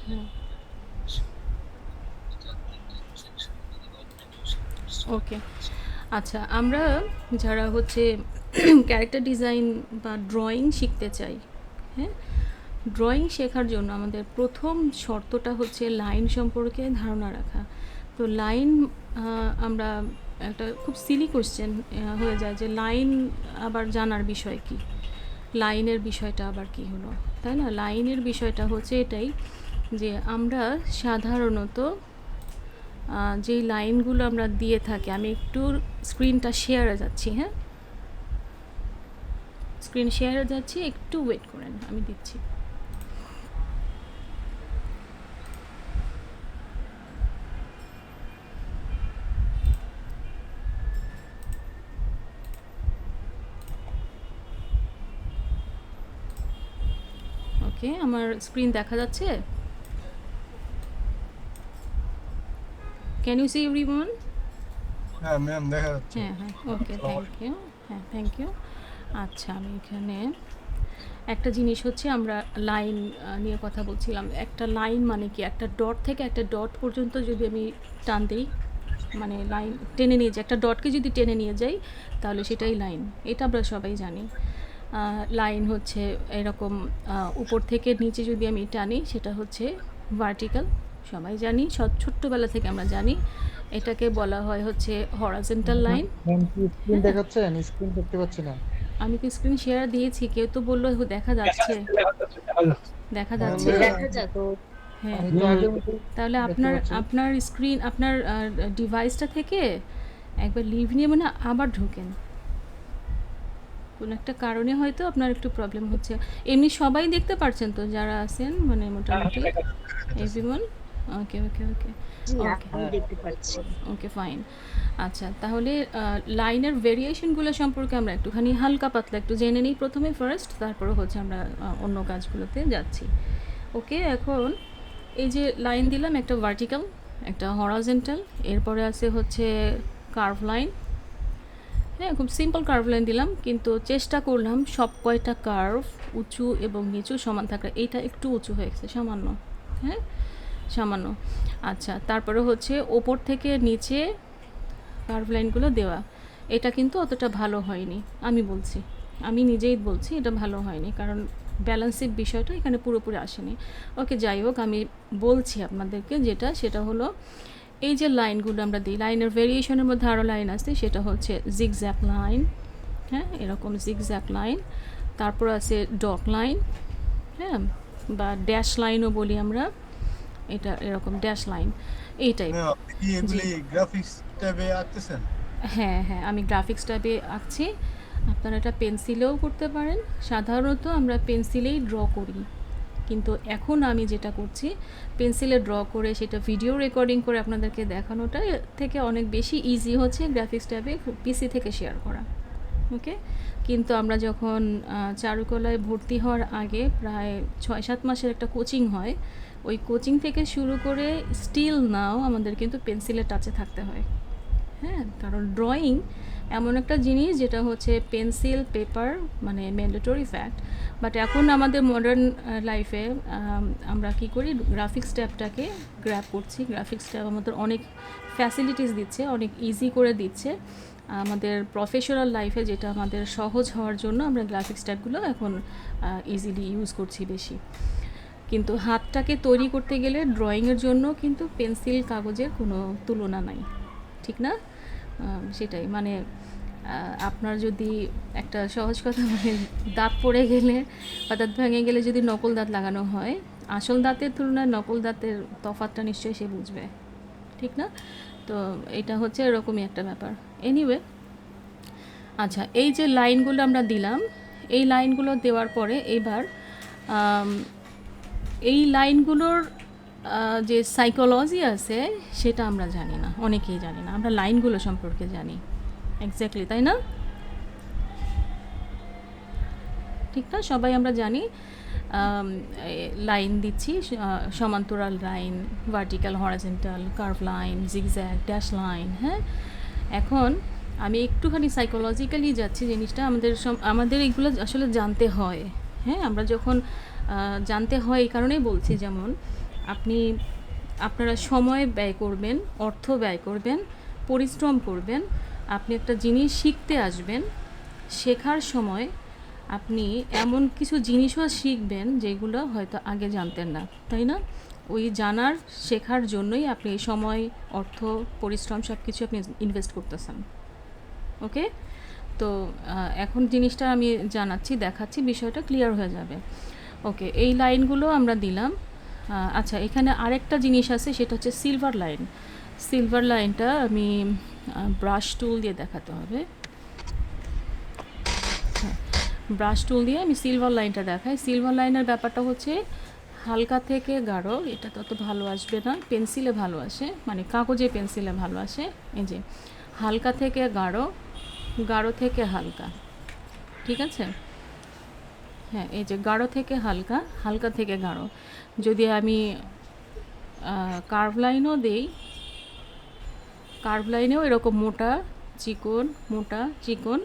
হ্যাঁ, ওকে। আচ্ছা, আমরা যারা হচ্ছে ক্যারেক্টার ডিজাইন বা ড্রয়িং শিখতে চাই, হ্যাঁ, ড্রয়িং শেখার জন্য আমাদের প্রথম শর্তটা হচ্ছে লাইন সম্পর্কে ধারণা রাখা। তো লাইন, আমরা একটা খুব সিলি কোশ্চেন হয়ে যায় যে লাইন আবার জানার বিষয় কি, লাইনের বিষয়টা আবার কি হলো, তাই না? লাইনের বিষয়টা হচ্ছে এটাই যে আমরা সাধারণত যেই লাইনগুলো আমরা দিয়ে থাকি, আমি একটু স্ক্রিনটা শেয়ারে যাচ্ছি, হ্যাঁ, স্ক্রিন শেয়ারে যাচ্ছি, একটু ওয়েট করেন, আমি দিচ্ছি। ওকে, আমার স্ক্রিন দেখা যাচ্ছে? Can you see everyone? হ্যাঁ ম্যাম, দেখা যাচ্ছে। হ্যাঁ, হ্যাঁ, ওকে, আসসালামু থ্যাংক আলাইকুম। ইউ। হ্যাঁ, থ্যাংক ইউ। আচ্ছা, আমি এখানে একটা জিনিস হচ্ছে আমরা লাইন নিয়ে কথা বলছিলাম। একটা লাইন মানে কি? একটা ডট থেকে একটা ডট পর্যন্ত যদি আমি টান দেই, মানে লাইন টেনে নিয়ে যাই, একটা ডটকে যদি টেনে নিয়ে যাই তাহলে সেটাই লাইন। এটা আমরা সবাই জানি। লাইন হচ্ছে এরকম, উপর থেকে নিচে যদি আমি টানি সেটা হচ্ছে ভার্টিক্যাল, সবাই জানি, ছোট্টবেলা থেকে আমরা জানি। এটাকে বলা হয় হচ্ছে হরাইজন্টাল লাইন। ম্যাম কি স্ক্রিন হ্যাঁ, দেখাচ্ছেন? স্ক্রিন দেখতে পাচ্ছি না। আমি তো স্ক্রিন শেয়ার দিয়েছি, কেউ তো বললো দেখা যাচ্ছে, দেখা হ্যাঁ যাচ্ছে। ম্যাম, দেখা যাচ্ছে। তো হ্যাঁ, আমি তো আগের মতো তাহলে দেখতে আপনার পাচ্ছি। আপনার স্ক্রিন, আপনার ডিভাইসটা থেকে একবার লিভ নিয়ে মানে আবার ঢোকেন। কোনো একটা কারণে হয়তো আপনার একটু প্রবলেম হচ্ছে। এমনি সবাই দেখতে পারছেন তো যারা আছেন, মানে মোটামুটি এভরিওয়ান? ওকে, ওকে, ওকে, জি, ওকে, আমি দেখতে পাচ্ছি। ওকে, ফাইন। আচ্ছা, তাহলে লাইনের ভেরিয়েশনগুলো সম্পর্কে আমরা একটুখানি হালকা পাতলা একটু জেনে নিই প্রথমে ফার্স্ট, তারপরে হচ্ছে আমরা অন্য কাজগুলোতে যাচ্ছি। ওকে, এখন এই যে লাইন দিলাম, একটা ভার্টিক্যাল, একটা হরাইজন্টাল, এরপরে আছে হচ্ছে কার্ভ লাইন। হ্যাঁ, খুব সিম্পল কার্ভ লাইন দিলাম, কিন্তু চেষ্টা করলাম সব কয়টা কার্ভ উঁচু এবং নিচু সমান থাকা। এইটা একটু উঁচু হয়ে গেছে সামান্য, হ্যাঁ, সামান্য। আচ্ছা, তারপরে হচ্ছে ওপর থেকে নিচে কার্ভ লাইনগুলো দেওয়া, এটা কিন্তু অতটা ভালো হয়নি, আমি বলছি, আমি নিজেই বলছি এটা ভালো হয়নি, কারণ ব্যালেন্সিভ বিষয়টা এখানে পুরোপুরি আসেনি। ওকে, যাই হোক, আমি বলছি আপনাদেরকে যেটা, সেটা হলো এই যে লাইনগুলো আমরা দিই, লাইনের ভেরিয়েশনের মধ্যে আরও লাইন আছে, সেটা হচ্ছে জিগজ্যাগ লাইন, হ্যাঁ, এরকম জিগজ্যাগ লাইন। তারপর আছে ডট লাইন, হ্যাঁ, বা ড্যাশ লাইনও বলি আমরা, এটা এরকম ড্যাশ লাইন, এই টাইপ। ম্যাম, আপনি কি জি, এগুলি গ্রাফিক্স ট্যাবে আঁকতেছেন? হ্যাঁ, হ্যাঁ, আমি গ্রাফিক্স ট্যাবে আঁকছি। আপনারা এটা পেন্সিলেও করতে পারেন। সাধারণত আমরা পেন্সিলেই ড্র করি, কিন্তু এখন আমি যেটা করছি, পেন্সিলে ড্র করে সেটা ভিডিও রেকর্ডিং করে আপনাদেরকে দেখানোটা এর থেকে অনেক বেশি ইজি হচ্ছে গ্রাফিক্স ট্যাবে পিসি থেকে শেয়ার করা। ওকে, কিন্তু আমরা যখন চারুকলায় ভর্তি হওয়ার আগে প্রায় 6-7 মাসের একটা কোচিং হয়, ওই কোচিং থেকে শুরু করে স্টিল নাও আমাদের কিন্তু পেন্সিলের টাচে থাকতে হয়। হ্যাঁ, কারণ ড্রয়িং এমন একটা জিনিস যেটা হচ্ছে পেন্সিল পেপার মানে ম্যান্ডেটরি ফ্যাক্ট। বাট এখন আমাদের মডার্ন লাইফে আমরা কি করি, গ্রাফিক্স ট্যাবটাকে গ্র্যাব করছি। গ্রাফিক্স ট্যাব আমাদের অনেক ফ্যাসিলিটিস দিচ্ছে, অনেক ইজি করে দিচ্ছে আমাদের প্রফেশনাল লাইফে, যেটা আমাদের সহজ হওয়ার জন্য আমরা গ্রাফিক্স ট্যাবগুলো এখন ইজিলি ইউজ করছি বেশি। কিন্তু হাতটাকে তৈরি করতে গেলে ড্রয়িংয়ের জন্য কিন্তু পেন্সিল কাগজের কোনো তুলনা নাই, ঠিক না? সেটাই, মানে আপনার যদি একটা সহজ কথা মানে দাঁত পড়ে গেলে বা দাঁত ভেঙে গেলে যদি নকল দাঁত লাগানো হয়, আসল দাঁতের তুলনায় নকল দাঁতের তফাৎটা নিশ্চয়ই সে বুঝবে, ঠিক না? তো এটা হচ্ছে এরকমই একটা ব্যাপার। এনিওয়ে, আচ্ছা, এই যে লাইনগুলো আমরা দিলাম, এই লাইনগুলো দেওয়ার পরে এবার আম, এই লাইনগুলোর যে সাইকোলজি আছে সেটা আমরা জানি না, অনেকেই জানি না। আমরা লাইনগুলো সম্পর্কে জানি এক্স্যাক্টলি, তাই না? ঠিক না, সবাই আমরা জানি লাইন দিচ্ছি, সমান্তরাল line, vertical, horizontal, curve line, zigzag, dash line. হ্যাঁ, এখন আমি একটুখানি সাইকোলজিক্যালি যাচ্ছি, জিনিসটা আমাদের আমাদের এগুলো আসলে জানতে হয়। হ্যাঁ, আমরা যখন জানতে হয় এই কারণেই বলছি, যেমন আপনি আপনারা সময় ব্যয় করবেন, অর্থ ব্যয় করবেন, পরিশ্রম করবেন, আপনি একটা জিনিস শিখতে আসবেন, শেখার সময় আপনি এমন কিছু জিনিসও শিখবেন যেগুলো হয়তো আগে জানতেন না, তাই না? ওই জানার শেখার জন্যই আপনি এই সময়, অর্থ, পরিশ্রম সব কিছু আপনি ইনভেস্ট করতেছেন। ওকে, তো এখন জিনিসটা আমি জানাচ্ছি, দেখাচ্ছি, বিষয়টা ক্লিয়ার হয়ে যাবে। ওকে, এই লাইনগুলো আমরা দিলাম। আচ্ছা, এখানে আরেকটা জিনিস আছে, সেটা হচ্ছে সিলভার লাইন। সিলভার লাইনটা আমি ব্রাশ টুল দিয়ে দেখাতে হবে। হ্যাঁ, ব্রাশ টুল দিয়ে আমি সিলভার লাইনটা দেখাই। সিলভার লাইনের ব্যাপারটা হচ্ছে হালকা থেকে গাঢ়, এটা তত ভালো আসবে না, পেন্সিলে ভালো আসে, মানে কাগজে পেন্সিলে ভালো আসে। এই যে হালকা থেকে গাঢ়, গাঢ় থেকে হালকা, ঠিক আছে? হ্যাঁ, এই যে গাঢ় থেকে হালকা, হালকা থেকে গাঢ়। যদি আমি কার্ভ লাইনও দেই, কার্ভ লাইনেও এরকম মোটা চিকন, মোটা চিকন,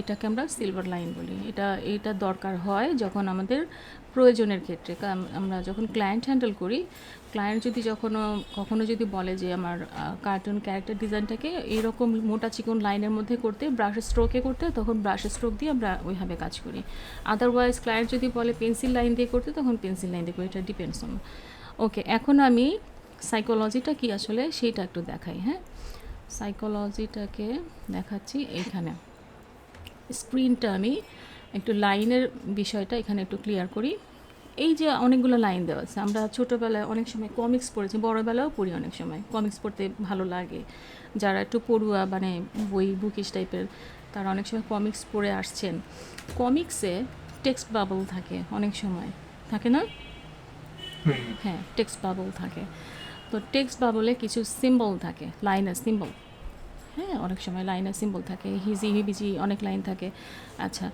এটাকে আমরা সিলভার লাইন বলি। এটা দরকার হয় যখন আমাদের প্রয়োজনের ক্ষেত্রে, আমরা যখন ক্লায়েন্ট হ্যান্ডেল করি, ক্লায়েন্ট যদি কখনো যদি বলে যে আমার কার্টুন ক্যারেক্টার ডিজাইনটাকে এইরকম মোটা চিকন লাইনের মধ্যে করতে, ব্রাশের স্ট্রোকে করতে, তখন ব্রাশের স্ট্রোক দিয়ে আমরা ওইভাবে কাজ করি। আদারওয়াইজ ক্লায়েন্ট যদি বলে পেন্সিল লাইন দিয়ে করতে, তখন পেন্সিল লাইন দিয়ে করি, এটা ডিপেন্ডস অন। ওকে, এখন আমি সাইকোলজিটা কি আসলে সেইটা একটু দেখাই। হ্যাঁ, সাইকোলজিটাকে দেখাচ্ছি এইখানে। স্ক্রিনটা আমি একটু লাইনের বিষয়টা এখানে একটু ক্লিয়ার করি। এই যে অনেকগুলো লাইন দেওয়া আছে, আমরা ছোটোবেলায় অনেক সময় কমিক্স পড়েছি, বড়োবেলাও পড়ি, অনেক সময় কমিক্স পড়তে ভালো লাগে। যারা একটু পড়ুয়া, মানে বুকিশ টাইপের, তারা অনেক সময় কমিক্স পড়ে আসছেন। কমিক্সে টেক্সট বাবল থাকে অনেক সময়, থাকে না? হ্যাঁ, টেক্সট বাবল থাকে। তো টেক্সট বাবলে কিছু সিম্বল থাকে, লাইনের সিম্বল। হ্যাঁ, অনেক সময় লাইনের সিম্বল থাকে, হিজি হিবিজি অনেক লাইন থাকে। আচ্ছা,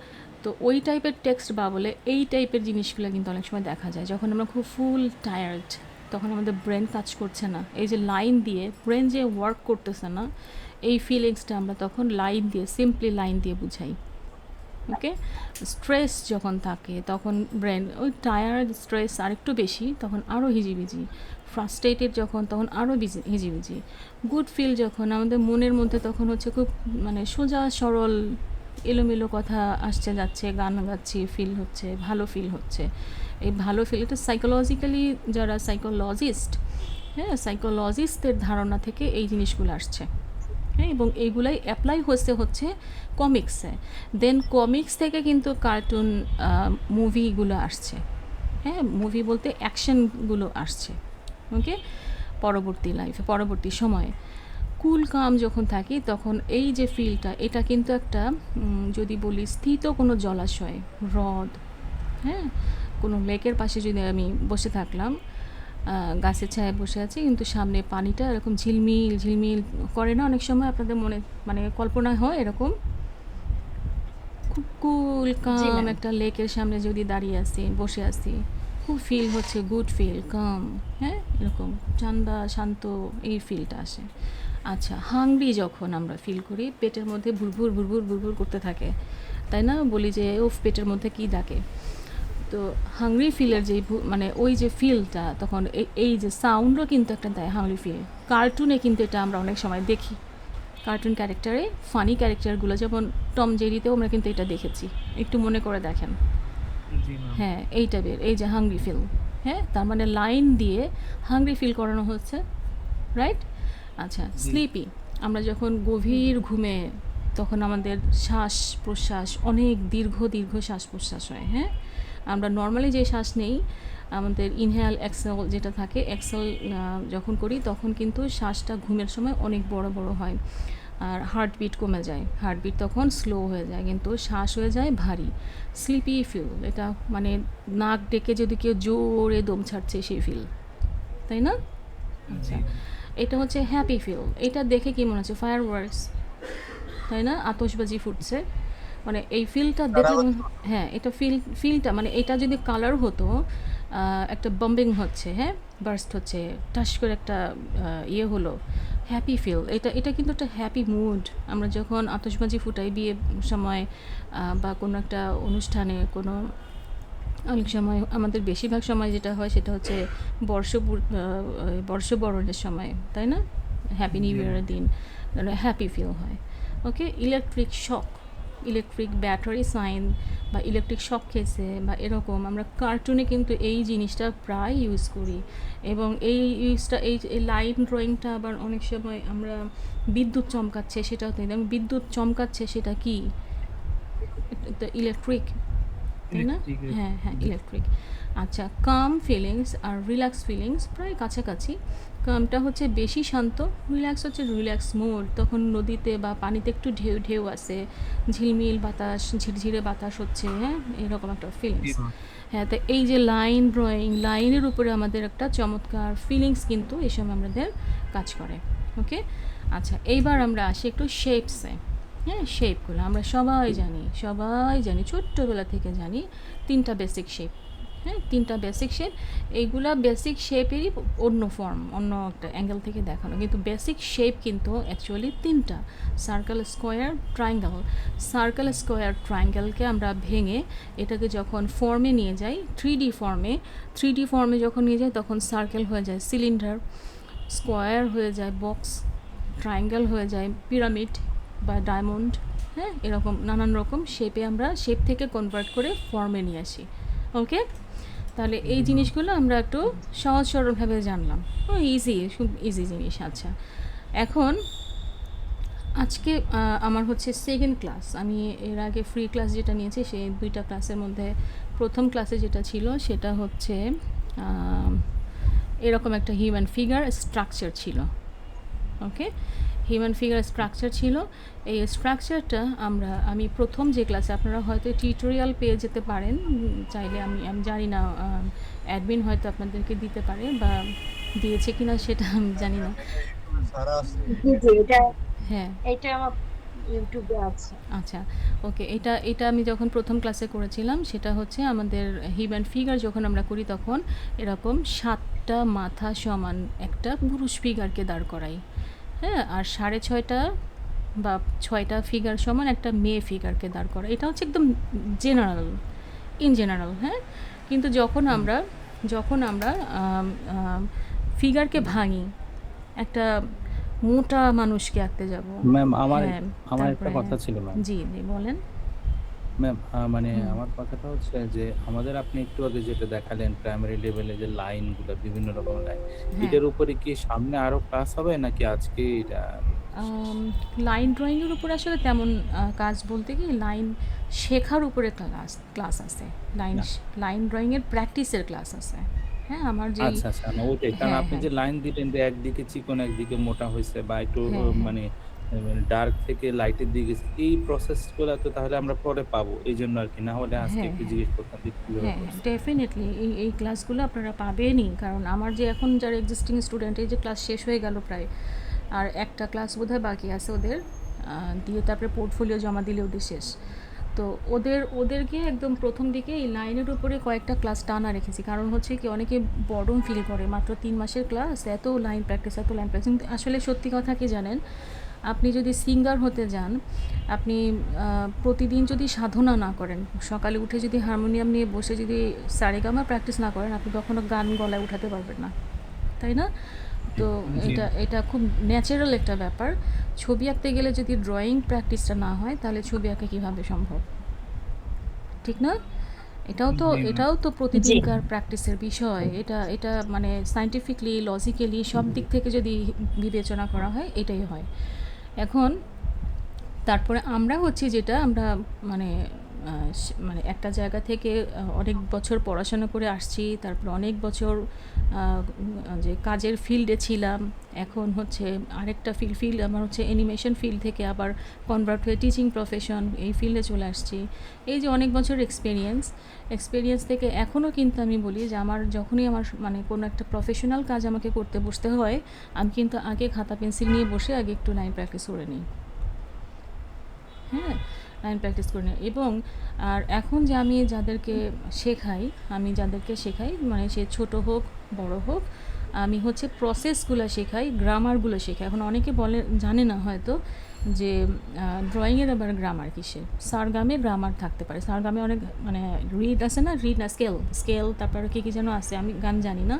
তো ওই টাইপের টেক্সট বাবলে এই টাইপের জিনিসগুলো কিন্তু অনেক সময় দেখা যায় যখন আমরা খুব ফুল টায়ার্ড, তখন আমাদের ব্রেন কাজ করছে না, এই যে লাইন দিয়ে ব্রেন যে ওয়ার্ক করতেছে না, এই ফিলিংসটা আমরা তখন লাইন দিয়ে, সিম্পলি লাইন দিয়ে বুঝাই। ওকে, স্ট্রেস যখন থাকে তখন ব্রেন ওই টায়ার্ড, স্ট্রেস আরেকটু বেশি, তখন আরও হিজিবিজি। ফ্রাস্ট্রেটেড যখন, তখন আরও হিজিবিজি। গুড ফিল যখন আমাদের মনের মধ্যে, তখন হচ্ছে খুব মানে সোজা সরল, এলোমেলো কথা আসছে যাচ্ছে, গান গাচ্ছি, ফিল হচ্ছে, ভালো ফিল হচ্ছে। এই ভালো ফিল, এটা সাইকোলজিক্যালি যারা সাইকোলজিস্ট, হ্যাঁ, সাইকোলজিস্টদের ধারণা থেকে এই জিনিসগুলো আসছে। হ্যাঁ, এবং এইগুলাই অ্যাপ্লাই হচ্ছে কমিক্সে। দেন কমিক্স থেকে কিন্তু কার্টুন মুভিগুলো আসছে। হ্যাঁ, মুভি বলতে অ্যাকশনগুলো আসছে। ওকে, পরবর্তী সময়ে কুল কাম যখন থাকি, তখন এই যে ফিলটা, এটা কিন্তু একটা যদি বলি স্থিত কোনো জলাশয়, হ্রদ, হ্যাঁ, কোনো লেকের পাশে যদি আমি বসে থাকলাম, গাছের ছায়ায় বসে আছি, কিন্তু সামনে পানিটা এরকম ঝিলমিল ঝিলমিল করে না অনেক সময়, আপনাদের মনে মানে কল্পনা হয় এরকম, খুব কুল কাম একটা লেকের সামনে যদি দাঁড়িয়ে আছি, বসে আছি, খুব ফিল হচ্ছে, গুড ফিল, কাম, হ্যাঁ, এরকম ঠান্ডা শান্ত এই ফিলটা আসে। আচ্ছা, হাংরি যখন আমরা ফিল করি, পেটের মধ্যে ভুরভুর ভুরভুর ভুরভুর করতে থাকে, তাই না? বলি যে ওফ, পেটের মধ্যে কী ডাকে। তো হাংরি ফিলের যে মানে ওই যে ফিলটা, তখন এই যে সাউন্ডও কিন্তু একটা দেয় হাংরি ফিল। কার্টুনে কিন্তু এটা আমরা অনেক সময় দেখি, কার্টুন ক্যারেক্টারে, ফানি ক্যারেক্টারগুলো, যেমন টম জেরিতেও আমরা কিন্তু এটা দেখেছি, একটু মনে করে দেখেন। হ্যাঁ, এই টাইপের, এই যে হাংরি ফিল, হ্যাঁ, তার মানে লাইন দিয়ে হাংরি ফিল করানো হচ্ছে, রাইট? আচ্ছা, স্লিপি, আমরা যখন গভীর ঘুমে, তখন আমাদের শ্বাস প্রশ্বাস অনেক দীর্ঘ দীর্ঘ শ্বাস প্রশ্বাস হয়। হ্যাঁ, আমরা নর্মালি যে শ্বাস নেই, আমাদের ইনহেল এক্সেল যেটা থাকে, এক্সেল যখন করি, তখন কিন্তু শ্বাসটা ঘুমের সময় অনেক বড় বড় হয়, আর হার্টবিট কমে যায়, হার্টবিট তখন স্লো হয়ে যায়, কিন্তু শ্বাস হয়ে যায় ভারী, স্লিপি ফিল। এটা মানে নাক ডেকে যদি কেউ জোরে দম ছাড়ছে সেই ফিল, তাই না? আচ্ছা, এটা হচ্ছে হ্যাপি ফিল। এটা দেখে কি মনে হচ্ছে? ফায়ার ওয়ার্কস, তাই না? আতশবাজি ফুটছে, মানে এই ফিলটা দেখে, হ্যাঁ, এটা ফিলটা মানে এটা যদি কালার হতো, একটা বম্বিং হচ্ছে, হ্যাঁ, বার্স্ট হচ্ছে, টাস করে একটা ইয়ে হলো, হ্যাপি ফিল। এটা কিন্তু একটা হ্যাপি মুড। আমরা যখন আতশবাজি ফুটাই বিয়ে সময়, বা কোনো একটা অনুষ্ঠানে, কোনো অনেক সময় আমাদের বেশিরভাগ সময় যেটা হয় সেটা হচ্ছে বর্ষবরণের সময়, তাই না? হ্যাপি নিউ ইয়ারের দিন হ্যাপি ফিল হয়। Okay, electric shock, electric battery sign বা ইলেকট্রিক শক খেয়েছে বা এরকম আমরা কার্টুনে কিন্তু এই জিনিসটা প্রায় ইউজ করি। এবং এই ইউজটা এই লাইন ড্রয়িংটা আবার অনেক সময় আমরা বিদ্যুৎ চমকাচ্ছে সেটাও তো, বিদ্যুৎ চমকাচ্ছে সেটা কি? ইলেকট্রিক, তাই না? ইলেকট্রিক। হ্যাঁ হ্যাঁ, ইলেকট্রিক। আচ্ছা, কাম ফিলিংস আর রিল্যাক্স ফিলিংস প্রায় কাছাকাছি। কামটা হচ্ছে বেশি শান্ত, রিল্যাক্স হচ্ছে রিল্যাক্স মোড, তখন নদীতে বা পানিতে একটু ঢেউ ঢেউ আসে, ঝিলমিল বাতাস, ঝিরঝিরে বাতাস হচ্ছে, হ্যাঁ, এরকম একটা ফিলিংস। হ্যাঁ, তো এই যে লাইন ড্রয়িং, লাইনের উপরে আমাদের একটা চমৎকার ফিলিংস কিন্তু এই সময় আমাদের কাজ করে। ওকে, আচ্ছা এইবার আমরা আসি একটু শেপসে। হ্যাঁ, শেপগুলো আমরা সবাই জানি ছোট্টবেলা থেকে জানি 3টা বেসিক শেপ। হ্যাঁ, 3টা বেসিক শেপ, এইগুলা বেসিক শেপেরই অন্য ফর্ম, অন্য একটা অ্যাঙ্গেল থেকে দেখানো, কিন্তু বেসিক শেপ কিন্তু অ্যাকচুয়ালি 3টা: circle, square, triangle. Circle, square, ট্রায়াঙ্গেলকে আমরা ভেঙে এটাকে যখন ফর্মে নিয়ে যাই, 3D ফর্মে যখন নিয়ে যাই তখন সার্কেল হয়ে যায় সিলিন্ডার, স্কোয়ার হয়ে যায় বক্স, ট্রায়াঙ্গেল হয়ে যায় পিরামিড বা ডায়মন্ড। হ্যাঁ, এরকম নানান রকম শেপে আমরা শেপ থেকে কনভার্ট করে ফর্মে নিয়ে আসি। ওকে, তাহলে এই জিনিসগুলো আমরা একটু সহজ সরলভাবে জানলাম। খুব ইজি জিনিস। আচ্ছা, এখন আজকে আমার হচ্ছে সেকেন্ড ক্লাস। আমি এর আগে ফ্রি ক্লাস যেটা নিয়েছি সেই 2টা ক্লাসের মধ্যে প্রথম ক্লাসে যেটা ছিল সেটা হচ্ছে এরকম একটা হিউম্যান ফিগার স্ট্রাকচার ছিল। ওকে, হিউম্যান ফিগার স্ট্রাকচার ছিল। এই স্ট্রাকচারটা আমি প্রথম যে ক্লাসে, আপনারা হয়তো টিউটোরিয়াল পেয়ে যেতে পারেন, চাইলে আমি জানি না, অ্যাডমিন হয়তো আপনাদেরকে দিতে পারে বা দিয়েছে কিনা সেটা আমি জানি না। সারা আছে। জি জি, হ্যাঁ, এটা আমার ইউটিউবে আছে। আচ্ছা, ওকে, এটা আমি যখন প্রথম ক্লাসে করেছিলাম সেটা হচ্ছে আমাদের হিউম্যান ফিগার যখন আমরা করি তখন এরকম 7টা মাথা সমান একটা পুরুষ ফিগারকে দাঁড় করাই। হ্যাঁ, আর 6.5টা বা 6টা ফিগার সমান একটা মেয়ে ফিগারকে দাঁড় করা। এটা হচ্ছে একদম ইন জেনারেল। হ্যাঁ, কিন্তু যখন আমরা ফিগারকে ভাঙি, একটা মোটা মানুষকে আঁকতে যাব। ম্যাম আমার হ্যাঁ, আমার একটা তারপরে কথা ছিল ম্যাম। জি বলেন। ম্যাম মানে হুম। আমার কথাটা হচ্ছে যে আমাদের আপনি একটু আগে যেটা দেখালেন প্রাইমারি লেভেলে যে লাইনগুলো, বিভিন্ন রকমের লাইন, হ্যাঁ, এটার উপরে কি সামনে আরো ক্লাস হবে নাকি আজকে এটা? লাইন ড্রয়িংয়ের উপর আসলে তেমন কাজ বলতে কি লাইন শেখার উপরে ক্লাস আছে। না। লাইন ড্রয়িংয়ের প্র্যাকটিসের ক্লাস আছে। হ্যাঁ, আমার যেই আচ্ছা আচ্ছা, না ওইটাই, কারণ হ্যাঁ আপনি হ্যাঁ যে লাইন দিলেন যে একদিকে চিকন একদিকে মোটা হয়েছে বা একটু হ্যাঁ হ্যাঁ মানে ডার্ক থেকে লাইটের দিকে গেছে, এই প্রসেসগুলো তো তাহলে আমরা পরে পাবো, এই জন্য আর কি, না হলে আজকে হ্যাঁ একটু হ্যাঁ জিজ্ঞেস করতাম যে কিভাবে হ্যাঁ হ্যাঁ, করছে। ডেফিনেটলি এই ক্লাসগুলো আপনারা পাবেনই, কারণ আমার যে এখন যারা এক্সিস্টিং স্টুডেন্ট, এই যে ক্লাস শেষ হয়ে গেল প্রায়, আর একটা ক্লাস বোধহয় বাকি আছে ওদের, দিয়ে তারপরে পোর্টফোলিও জমা দিলে ওদের শেষ। তো ওদেরকে একদম প্রথম দিকে এই লাইনের উপরে কয়েকটা ক্লাস টানা রেখেছি, কারণ হচ্ছে কি অনেকে বর্ডন ফিল করে, মাত্র 3 মাসের ক্লাস, এত লাইন প্র্যাকটিস। কিন্তু আসলে সত্যি কথা কি জানেন, আপনি যদি সিঙ্গার হতে যান, আপনি প্রতিদিন যদি সাধনা না করেন, সকালে উঠে যদি হারমোনিয়াম নিয়ে বসে যদি সারেগামা প্র্যাকটিস না করেন, আপনি কখনো গান গলায় উঠাতে পারবেন না, তাই না? তো জি। এটা খুব ন্যাচারাল একটা ব্যাপার। ছবি আঁকতে গেলে যদি ড্রয়িং প্র্যাকটিসটা না হয় তাহলে ছবি আঁকা কীভাবে সম্ভব, ঠিক না? এটাও তো জি প্রতিদিনকার প্র্যাকটিসের বিষয়। এটা মানে সায়েন্টিফিকলি, লজিক্যালি সব দিক থেকে যদি বিবেচনা করা হয় এটাই হয়। এখন তারপরে আমরা হচ্ছে যেটা আমরা মানে মানে একটা জায়গা থেকে অনেক বছর পড়াশোনা করে আসছি, তারপরে অনেক বছর যে কাজের ফিল্ডে ছিলাম, এখন হচ্ছে আরেকটা ফিল্ড আমার হচ্ছে অ্যানিমেশন ফিল্ড থেকে আবার কনভার্ট হয়ে টিচিং প্রফেশন, এই ফিল্ডে চলে আসছি। এই যে অনেক বছর এক্সপিরিয়েন্স থেকে এখনও কিন্তু আমি বলি যে যখনই আমার মানে কোনো একটা প্রফেশনাল কাজ আমাকে করতে বসতে হয়, আমি কিন্তু আগে খাতা পেন্সিল নিয়ে বসে আগে একটু লাইন প্র্যাকটিস করে নিই। হ্যাঁ, লাইন প্র্যাকটিস করে নিই। এবং আর এখন যে আমি যাদেরকে শেখাই মানে সে ছোট হোক বড় হোক, আমি হচ্ছে প্রসেসগুলো শেখাই, গ্রামারগুলো শেখাই। এখন অনেকে জানে না হয়তো যে ড্রয়িংয়ের আবার গ্রামার কিসে, সারগামে গ্রামার থাকতে পারে, সারগামে অনেক মানে রিড আছে না, রিড না স্কেল, স্কেল তারপরে কী কী যেন আছে, আমি গান জানি না,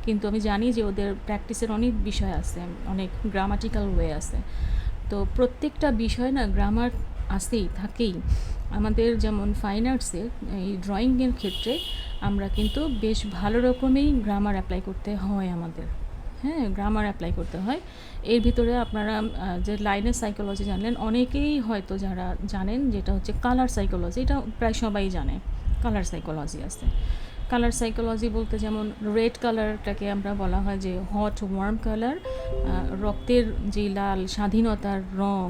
কিন্তু আমি জানি যে ওদের প্র্যাকটিসের অনেক বিষয় আছে, অনেক গ্রামাটিক্যাল ওয়ে আছে। তো প্রত্যেকটা বিষয় না গ্রামার আসেই থাকেই। আমাদের যেমন ফাইন আর্টসের এই ড্রয়িংয়ের ক্ষেত্রে আমরা কিন্তু বেশ ভালো রকমেই গ্রামার অ্যাপ্লাই করতে হয় আমাদের, হ্যাঁ, গ্রামার অ্যাপ্লাই করতে হয়। এর ভিতরে আপনারা যে লাইনের সাইকোলজি জানলেন, অনেকেই হয়তো যারা জানেন যেটা হচ্ছে কালার সাইকোলজি, এটা প্রায় সবাই জানে কালার সাইকোলজি আছে। কালার সাইকোলজি বলতে যেমন রেড কালারটাকে আমরা বলা হয় যে হট ওয়ার্ম কালার, রক্তের যে লাল স্বাধীনতার রং,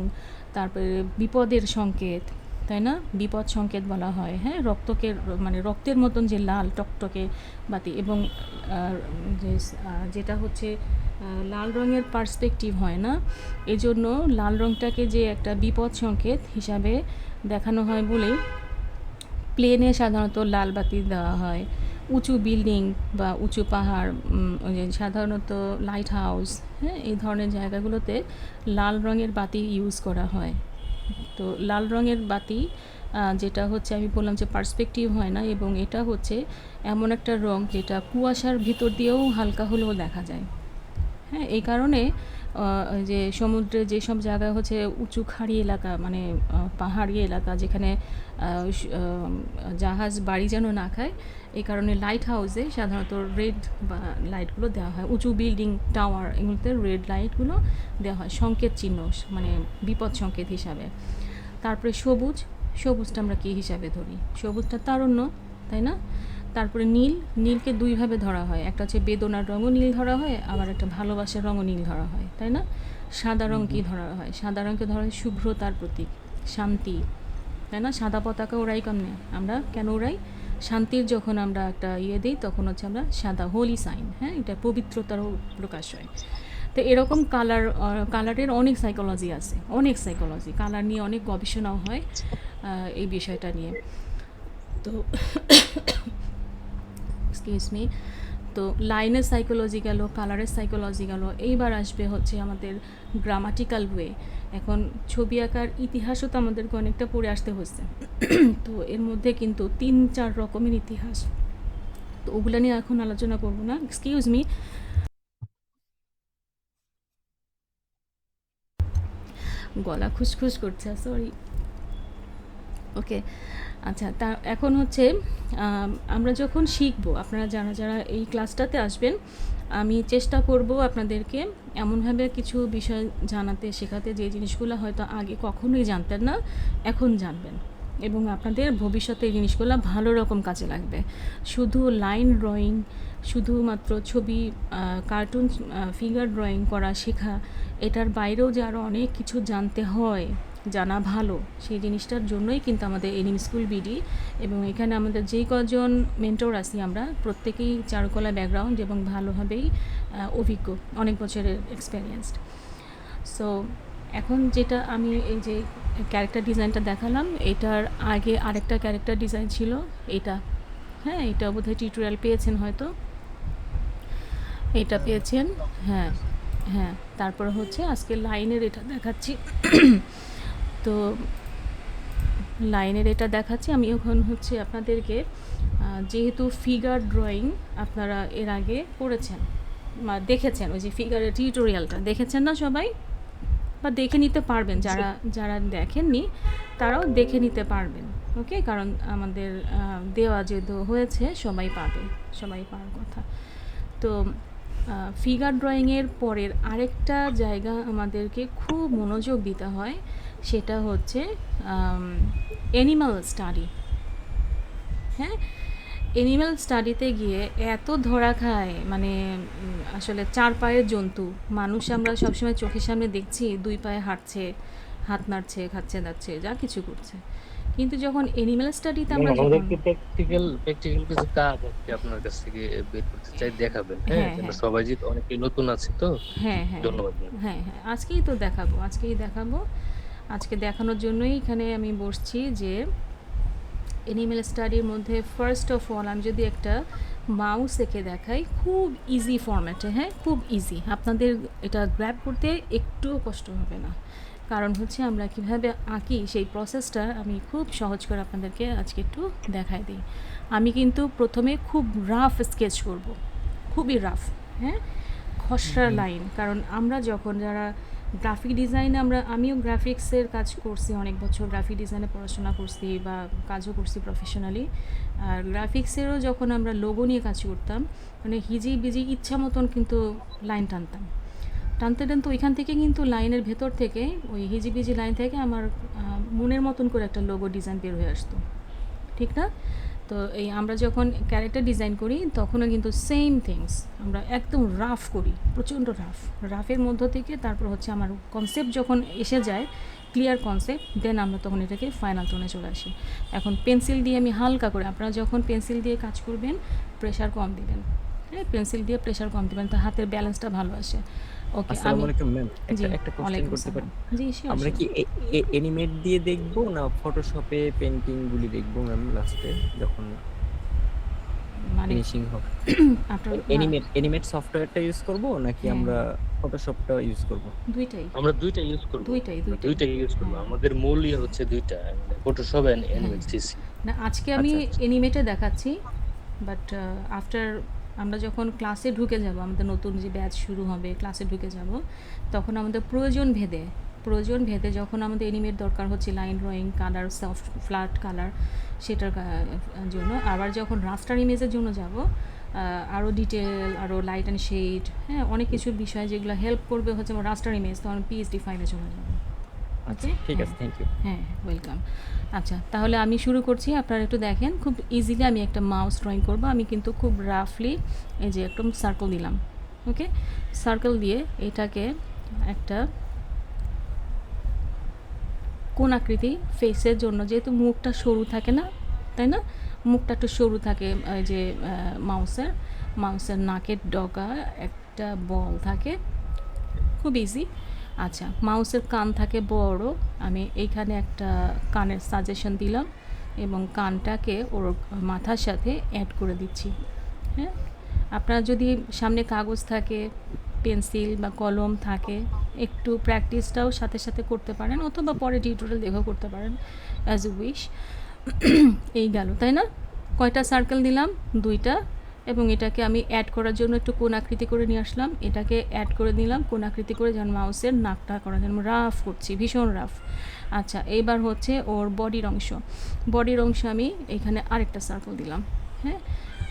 তারপরে বিপদের সংকেত, তাই না, বিপদ সংকেত বলা হয়, হ্যাঁ, রক্তকে মানে রক্তের মতন যে লাল টকটকে বাতি, এবং যেটা হচ্ছে লাল রঙের পার্সপেক্টিভ হয় না, এজন্য লাল রঙটাকে যে একটা বিপদ সংকেত হিসাবে দেখানো হয় বলেই প্লেনে সাধারণত লাল বাতি দেওয়া হয়। উঁচু বিল্ডিং বা উঁচু পাহাড়, ওই যে সাধারণত লাইট হাউস, হ্যাঁ, এই ধরনের জায়গাগুলোতে লাল রঙের বাতি ইউজ করা হয়। তো লাল রঙের বাতি যেটা হচ্ছে আমি বললাম যে পার্সপেক্টিভ হয় না, এবং এটা হচ্ছে এমন একটা রং যেটা কুয়াশার ভিতর দিয়েও হালকা হলেও দেখা যায়, হ্যাঁ। এই কারণে যে সমুদ্রে যেসব জায়গা হচ্ছে উঁচু খাড়ি এলাকা, মানে পাহাড়ি এলাকা, যেখানে জাহাজ বাড়ি যেন না খায়, এই কারণে লাইট হাউসে সাধারণত রেড লাইটগুলো দেওয়া হয়। উঁচু বিল্ডিং টাওয়ার এগুলোতে রেড লাইটগুলো দেওয়া হয় সংকেত চিহ্ন, মানে বিপদ সংকেত হিসাবে। তারপরে সবুজ, সবুজটা আমরা কী হিসাবে ধরি, সবুজটা তারুণ্য, তাই না। তারপরে নীল, নীলকে দুইভাবে ধরা হয়, একটা হচ্ছে বেদনার রঙও নীল ধরা হয়, আবার একটা ভালোবাসার রঙও নীল ধরা হয়, তাই না। সাদা রঙ কী ধরা হয়, সাদা রঙকে ধরা হয় শুভ্রতার প্রতীক, শান্তি, তাই না। সাদা পতাকা উড়াই কেমনে আমরা, কেন উড়াই, শান্তির যখন আমরা একটা দিই তখন হচ্ছে আমরা সাদা, হোলি সাইন, হ্যাঁ, এটা পবিত্রতারও প্রকাশ হয়। তো এরকম কালারের অনেক সাইকোলজি আছে, অনেক সাইকোলজি, কালার নিয়ে অনেক গবেষণাও হয় এই বিষয়টা নিয়ে। তো এক্সকিউজ মি, তো লাইনের সাইকোলজি গেল, কালারের সাইকোলজি গেল, এইবার আসবে হচ্ছে আমাদের গ্রামাটিক্যাল ওয়ে। এখন ছবি আঁকার ইতিহাসও তো আমাদেরকে অনেকটা পড়ে আসতে হচ্ছে। তো এর মধ্যে কিন্তু 3-4 রকমের ইতিহাস, তো ওগুলো নিয়ে এখন আলোচনা করবো না। এক্সকিউজ মি, গলা খুসখুস করছে, সরি। ওকে, আচ্ছা, তা এখন হচ্ছে আমরা যখন শিখব, আপনারা যারা যারা এই ক্লাসটাতে আসবেন, আমি চেষ্টা করব আপনাদেরকে এমনভাবে কিছু বিষয় জানাতে, শেখাতে, যে জিনিসগুলো হয়তো আগে কখনোই জানতেন না, এখন জানবেন, এবং আপনাদের ভবিষ্যতে এই জিনিসগুলো ভালো রকম কাজে লাগবে। শুধু লাইন ড্রয়িং, শুধুমাত্র ছবি, কার্টুন, ফিগার ড্রয়িং করা শেখা, এটার বাইরেও যে আরও অনেক কিছু জানতে হয়, জানা ভালো, সেই জিনিসটার জন্যই কিন্তু আমাদের এনিম স্কুল বিডি, এবং এখানে আমাদের যেই কজন মেন্টর আছি আমরা প্রত্যেকেই চারুকলা ব্যাকগ্রাউন্ড এবং ভালোভাবেই অভিজ্ঞ, অনেক বছরের এক্সপেরিয়েন্সড। সো এখন যেটা আমি এই যে ক্যারেক্টার ডিজাইনটা দেখালাম, এটার আগে আরেকটা ক্যারেক্টার ডিজাইন ছিল এটা, হ্যাঁ, এটা বোধহয় টিউটোরিয়াল পেয়েছেন হয়তো, এটা পেয়েছেন, হ্যাঁ হ্যাঁ। তারপর হচ্ছে আজকে লাইনের এটা দেখাচ্ছি। তো লাইনের এটা দেখাচ্ছি আমি এখন হচ্ছে আপনাদেরকে, যেহেতু ফিগার ড্রয়িং আপনারা এর আগে করেছেন বা দেখেছেন, ওই যে ফিগারের টিউটোরিয়ালটা দেখেছেন না সবাই, বা দেখে নিতে পারবেন, যারা যারা দেখেননি তারাও দেখে নিতে পারবেন, ওকে, কারণ আমাদের দেওয়া যেহেতু হয়েছে সবাই পাবে, সবাই পাওয়ার কথা। তো ফিগার ড্রয়িংয়ের পরের আরেকটা জায়গা আমাদেরকে খুব মনোযোগ দিতে হয়, সেটা হচ্ছে অ্যানিমাল স্টাডি, হ্যাঁ। অ্যানিমাল স্টাডিতে গিয়ে এত ধরা খায়, মানে আসলে 4 পায়ের জন্তু, মানুষ আমরা সবসময় চোখের সামনে দেখছি 2 পায়ে হাঁটছে, হাত নাড়ছে, খাচ্ছে দাচ্ছে, যা কিছু করছে, কিন্তু যখন অ্যানিমাল স্টাডিতে আমরা আমাদেরকে প্র্যাকটিক্যাল কিছু কাজ আছে আপনার কাছ থেকে বের করতে চাই, দেখাবেন, হ্যাঁ, আমরা সবাই যে অনেকে নতুন আছে তো। হ্যাঁ হ্যাঁ, ধন্যবাদ। হ্যাঁ হ্যাঁ, আজকেই তো দেখাবো, আজকেই দেখাবো, আজকে দেখানোর জন্যই এখানে আমি বসছি। যে অ্যানিমাল স্টাডির মধ্যে ফার্স্ট অফ অল আমি যদি একটা মাউস এঁকে দেখাই, খুব ইজি ফরম্যাটে, হ্যাঁ, খুব ইজি, আপনাদের এটা গ্র্যাব করতে একটুও কষ্ট হবে না, কারণ হচ্ছে আমরা কিভাবে আঁকি সেই প্রসেসটা আমি খুব সহজ করে আপনাদেরকে আজকে একটু দেখাই দিই। আমি কিন্তু প্রথমে খুব রাফ স্কেচ করব, খুবই রাফ, হ্যাঁ, খসড়া লাইন। কারণ আমরা যখন যারা গ্রাফিক ডিজাইনে আমিও গ্রাফিক্সের কাজ করছি, অনেক বছর গ্রাফিক ডিজাইনে পড়াশোনা করছি বা কাজও করছি প্রফেশনালি। আর গ্রাফিক্সেরও যখন আমরা লোগো নিয়ে কাজ করতাম, মানে হিজি বিজি ইচ্ছা মতন কিন্তু লাইন টানতাম, টানতে টানতে ওইখান থেকে কিন্তু লাইনের ভেতর থেকে ওই হিজিবিজি লাইন থেকে আমার মনের মতন করে একটা লোগো ডিজাইন বের হয়ে আসতো, ঠিক না? তো এই আমরা যখন ক্যারেক্টার ডিজাইন করি তখনও কিন্তু সেম থিংস আমরা একদম রাফ করি, প্রচণ্ড রাফের মধ্য থেকে তারপর হচ্ছে আমার কনসেপ্ট যখন এসে যায়, ক্লিয়ার কনসেপ্ট, দেন আমরা তখন এটাকে ফাইনাল টোনে চলে আসি। এখন পেন্সিল দিয়ে আমি হালকা করে, আপনারা যখন পেন্সিল দিয়ে কাজ করবেন প্রেশার কম দিবেন, হ্যাঁ, পেন্সিল দিয়ে প্রেশার কম দিবেন, তো হাতের ব্যালেন্সটা ভালো আসে। ওকে, আসসালামু আলাইকুম ম্যাম, জি, একটা কোশ্চেন ওয়ালাইকুম করতে পারি? আসসালাম। জি, শিওর আমরা শিওর। কি অ্যানিমেট দিয়ে দেখবো না ফটোশপে পেন্টিং গুলি দেখবো ম্যাম লাস্টে যখন মানে ফিনিশিং হবে? আপনার অ্যানিমেট সফটওয়্যারটা ইউজ করব নাকি হ্যাঁ, আমরা ফটোশপটা ইউজ করব? দুইটাই আমরা দুইটা ইউজ করব, দুইটাই দুইটা ইউজ করব। হ্যাঁ, আমাদের মূল হচ্ছে দুইটা, মানে ফটোশপ এন্ড হ্যাঁ। Animate CC. না, আজকে আমি আচ্ছা, আচ্ছা। এনিমেটে দেখাচ্ছি, বাট আফটার আমরা যখন ক্লাসে ঢুকে যাব, আমাদের নতুন যে ব্যাচ শুরু হবে, ক্লাসে ঢুকে যাব, তখন আমাদের প্রয়োজন ভেদে যখন আমাদের এনিমেট দরকার হচ্ছে, line drawing, colour, soft flat colour, সেটার জন্য। আবার যখন রাস্টার ইমেজের জন্য যাব, আরও ডিটেল, আরও লাইট অ্যান্ড শেড, হ্যাঁ, অনেক কিছু বিষয় যেগুলো হেল্প করবে হচ্ছে আমার রাস্টার ইমেজ, তখন পিএইচডি ফাইলে চলে যাবে। আচ্ছা, ওকে, ঠিক আছে, থ্যাংক ইউ। হ্যাঁ, ওয়েলকাম। আচ্ছা, তাহলে আমি শুরু করছি। আপনারা একটু দেখেন, খুব ইজিলি আমি একটা মাউস ড্রয়িং করব। আমি কিন্তু খুব রাফলি এই যে একদম সার্কেল দিলাম, ওকে, সার্কেল দিয়ে এটাকে একটা কোন আকৃতি ফেসের জন্য, যেহেতু মুখটা সরু থাকে না, তাই না, মুখটা একটু সরু থাকে, এই যে মাউসের নাকের ডগা একটা বল থাকে, খুব ইজি। আচ্ছা, মাউসের কান থাকে বড়, আমি এইখানে একটা কানের সাজেশন দিলাম এবং কানটাকে ওর মাথার সাথে অ্যাড করে দিচ্ছি, হ্যাঁ। আপনার যদি সামনে কাগজ থাকে, পেন্সিল বা কলম থাকে, একটু প্র্যাকটিসটাও সাথে সাথে করতে পারেন, অথবা পরে টিউটোরিয়াল দেখেও করতে পারেন, অ্যাজ ইউ উইশ। এই গেল, তাই না? কয়টা সার্কেল দিলাম? দুইটা। এবং এটাকে আমি অ্যাড করার জন্য একটু কোণ আকৃতি করে নিয়ে আসলাম, এটাকে অ্যাড করে দিলাম কোণ আকৃতি করে, যেন মাউসের নাকটা করার জন্য রাফ করছি, ভীষণ রাফ। আচ্ছা, এইবার হচ্ছে ওর বডির অংশ আমি এখানে আরেকটা সার্কেল দিলাম, হ্যাঁ।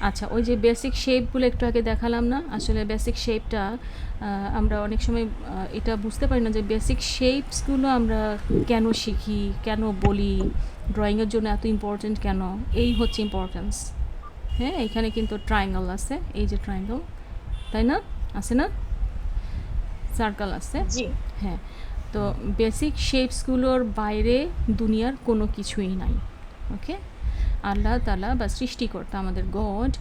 আচ্ছা, ওই যে বেসিক শেপগুলো একটু আগে দেখালাম না, আসলে বেসিক শেপটা আমরা অনেক সময় এটা বুঝতে পারি না যে বেসিক শেপসগুলো আমরা কেন শিখি, কেন বলি, ড্রয়িংয়ের জন্য এত ইম্পর্ট্যান্ট কেন, এই হচ্ছে ইম্পর্ট্যান্স। হ্যাঁ, এখানে কিন্তু ট্রায়াঙ্গেল আছে, এই যে ট্রায়াঙ্গেল, তাই না, আছে না, সার্কেল আছে, জি, হ্যাঁ। তো বেসিক শেপসগুলোর বাইরে দুনিয়ার কোনো কিছুই নাই, ওকে। আল্লাহ তাআলা বা সৃষ্টিকর্তা আমাদের গড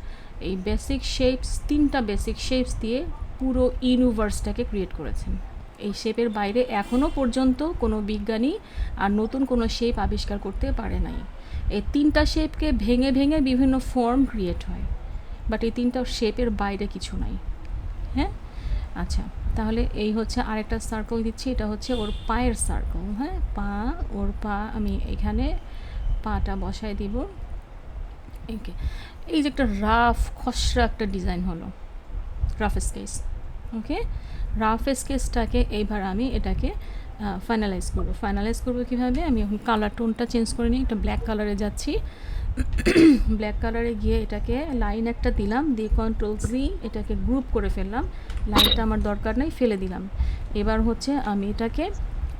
এই বেসিক শেপস, তিনটা বেসিক শেপস দিয়ে পুরো ইউনিভার্সটাকে ক্রিয়েট করেছেন। এই শেপের বাইরে এখনও পর্যন্ত কোনো বিজ্ঞানী আর নতুন কোনো শেপ আবিষ্কার করতে পারে নাই। এই তিনটা শেপকে ভেঙে ভেঙে বিভিন্ন ফর্ম ক্রিয়েট হয়, বাট এই তিনটা শেপের বাইরে কিছু নাই, হ্যাঁ। আচ্ছা, তাহলে এই হচ্ছে আরেকটা সার্কেল দিচ্ছি, এটা হচ্ছে ওর পায়ের সার্কেল, হ্যাঁ, ওর পা আমি এখানে পাটা বসায় দিব, ওকে। এই যে একটা রাফ খসড়া একটা ডিজাইন হলো, রাফ স্কেচ, ওকে। রাফ স্কেচটাকে এইবার আমি এটাকে ফাইনালাইজ করবো কীভাবে? আমি এখন কালার টোনটা চেঞ্জ করে নিই, একটা ব্ল্যাক কালারে যাচ্ছি, ব্ল্যাক কালারে গিয়ে এটাকে লাইন একটা দিলাম, দিয়ে Ctrl+Z এটাকে গ্রুপ করে ফেললাম, লাইনটা আমার দরকার নেই, ফেলে দিলাম। এবার হচ্ছে আমি এটাকে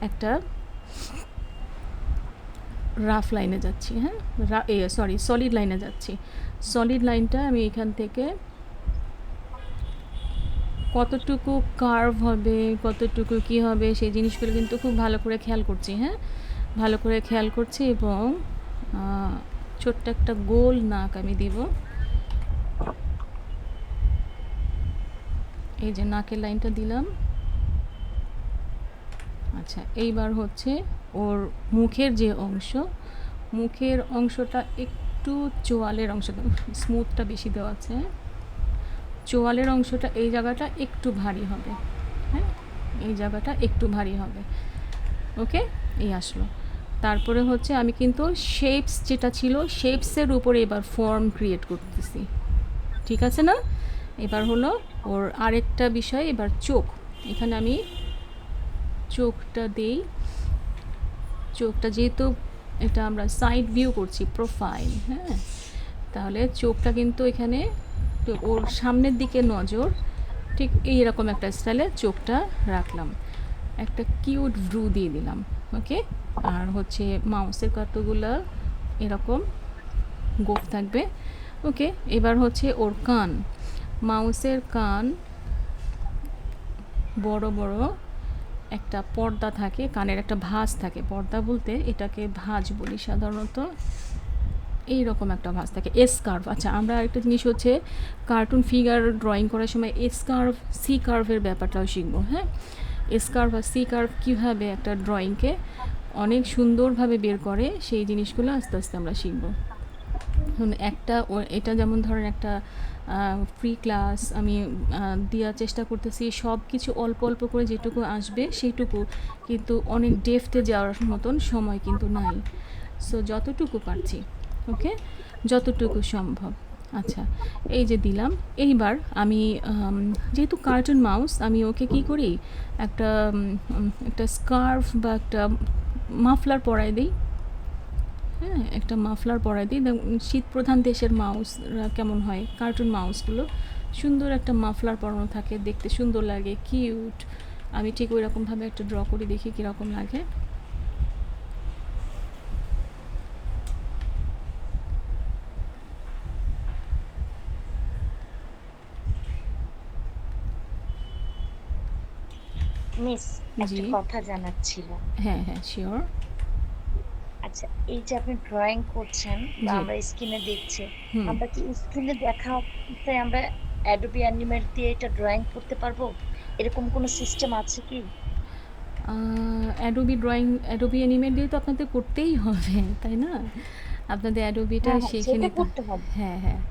একটা রাফ লাইনে যাচ্ছি, হ্যাঁ, সলিড লাইনে যাচ্ছি। সলিড লাইনটা আমি এখান থেকে কতটুকু কার্ভ হবে, কতটুকু কি হবে, সেই জিনিসগুলো কিন্তু খুব ভালো করে খেয়াল করছি, হ্যাঁ, ভালো করে খেয়াল করছি। এবং ছোট্ট একটা গোল নাক আমি দিব, এই যে নাকের লাইনটা দিলাম। আচ্ছা, এইবার হচ্ছে ওর মুখের যে মুখের অংশটা একটু চোয়ালের অংশটা, স্মুথটা বেশি দেওয়া আছে, চোয়ালের অংশটা এই জায়গাটা একটু ভারী হবে, হ্যাঁ, এই জায়গাটা একটু ভারী হবে, ওকে, এই আসলো। তারপরে হচ্ছে আমি কিন্তু শেপস যেটা ছিল শেপসের উপরে এবার ফর্ম ক্রিয়েট করতেছি, ঠিক আছে না? এবার হলো ওর আরেকটা বিষয়, এবার চোখ। এখানে আমি চোখটা দেই। চোখটা যেহেতু এটা আমরা সাইড ভিউ করছি, প্রোফাইল, হ্যাঁ, তাহলে চোখটা কিন্তু এখানে তো ওর সামনের দিকে নজর, ঠিক এইরকম একটা স্টাইলে চোখটা রাখলাম, একটা কিউট ভ্রু দিয়ে দিলাম। ওকে, আর হচ্ছে মাউসের কতগুলো এরকম গোপ থাকবে। ওকে, এবার হচ্ছে ওর কান, মাউসের কান বড় বড় একটা পর্দা থাকে, কানের একটা ভাঁজ থাকে, পর্দা বলতে এটাকে ভাঁজ বলি সাধারণত, এইরকম একটা ভাঁজ থাকে, এস কার্ভ। আচ্ছা, আমরা আরেকটা জিনিস হচ্ছে কার্টুন ফিগার ড্রয়িং করার সময় এস কার্ভ সি কার্ভের ব্যাপারটাও শিখবো। হ্যাঁ, এস কার্ভ আর সি কার্ভ কীভাবে একটা ড্রয়িংকে অনেক সুন্দরভাবে বের করে, সেই জিনিসগুলো আস্তে আস্তে আমরা শিখবো। একটা এটা যেমন ধরেন একটা ফ্রি ক্লাস আমি দেওয়ার চেষ্টা করতেছি, সব কিছু অল্প অল্প করে যেটুকু আসবে সেইটুকু, কিন্তু অনেক ডেপথে যাওয়ার মতন সময় কিন্তু নাই। সো যতটুকু পারছি, ওকে, যতটুকু সম্ভব। আচ্ছা, এই যে দিলাম। এইবার আমি যেহেতু কার্টুন মাউস, আমি ওকে কি করি, একটা স্কার্ফ বা একটা মাফলার পরায় দিই। হ্যাঁ, একটা মাফলার পরাই দিই। শীত প্রধান দেশের মাউসরা কেমন হয়, কার্টুন মাউসগুলো সুন্দর একটা মাফলার পরানো থাকে, দেখতে সুন্দর লাগে, কিউট। আমি ঠিক ওই রকমভাবে একটা ড্র করে দেখি কীরকম লাগে। মিস, জি, একটা কথা জানার ছিল। হ্যাঁ হ্যাঁ, শিওর। আচ্ছা, এই যে আপনি ড্রয়িং করছেন বা জি, আমরা স্ক্রিনে দেখছি, হুম। আমরা কি স্ক্রিনে দেখা অবস্থায় আমরা অ্যাডোবি অ্যানিমেট দিয়ে এটা ড্রয়িং করতে পারবো? এরকম কোনো সিস্টেম আছে কি? অ্যাডোবি ড্রয়িং, অ্যাডোবি অ্যানিমেট দিয়ে তো আপনাদের করতেই হবে, তাই না? আপনাদের অ্যাডোবিটা হ্যাঁ হ্যাঁ, শিখে সেটা নিতে। করতে হবে। হ্যাঁ হ্যাঁ,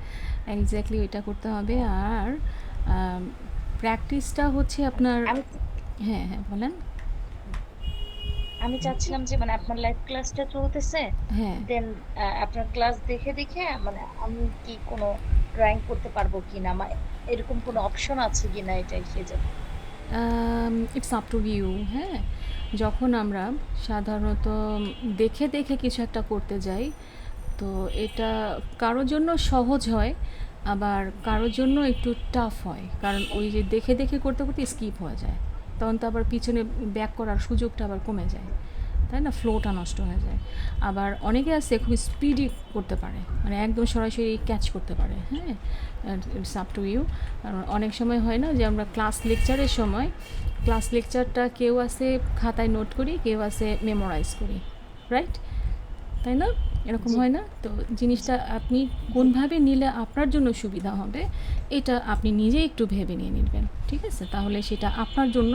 এক্স্যাক্টলি ওইটা করতে হবে। আর প্র্যাকটিসটা হচ্ছে আপনার। আমি হ্যাঁ হ্যাঁ, বলেন। আমি চাচ্ছিলাম যে মানে আপনার লাইভ ক্লাসটা চলতেছে, হ্যাঁ, দেন আপনার ক্লাস দেখে দেখে মানে আমি কি কোনো ড্রয়িং করতে পারবো কিনা, মানে এরকম কোনো অপশন আছে কিনা, এটাই সেজন্য। It's up to you. হ্যাঁ, যখন আমরা সাধারণত দেখে দেখে কিছু একটা করতে যাই, তো এটা কারোর জন্য সহজ হয়, আবার কারোর জন্য একটু টাফ হয়, কারণ ওই যে দেখে দেখে করতে করতে স্কিপ হয়ে যায়, তখন তো আবার পিছনে ব্যাক করার সুযোগটা আবার কমে যায়, তাই না? ফ্লোটা নষ্ট হয়ে যায়। আবার অনেকে আছে খুব স্পিডি করতে পারে, মানে একদম সরাসরি ক্যাচ করতে পারে। হ্যাঁ, ইটস আপ টু ইউ। কারণ অনেক সময় হয় না যে আমরা ক্লাস লেকচারের সময় ক্লাস লেকচারটা কেউ আছে খাতায় নোট করি, কেউ আছে মেমোরাইজ করি, রাইট? তাই না? এরকম জি হয় না? তো জিনিসটা আপনি জি। কোনভাবে নিলে আপনার জন্য সুবিধা হবে, এটা আপনি নিজেই একটু ভেবে নিয়ে নিবেন, ঠিক আছে? তাহলে সেটা আপনার জন্য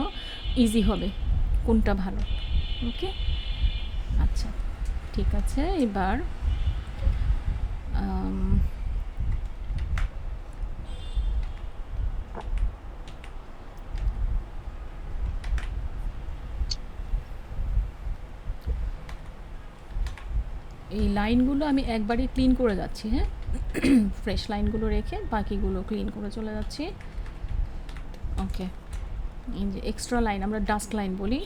ইজি হবে, কোনটা ভালো। ওকে, আচ্ছা, ঠিক আছে। এবার আম, এই লাইনগুলো আমি একবারই ক্লিন করে যাচ্ছি। হ্যাঁ, ফ্রেশ লাইনগুলো রেখে বাকিগুলো ক্লিন করে চলে যাচ্ছি। ওকে, এই যে এক্সট্রা লাইন আমরা ডাস্ট লাইন বলি,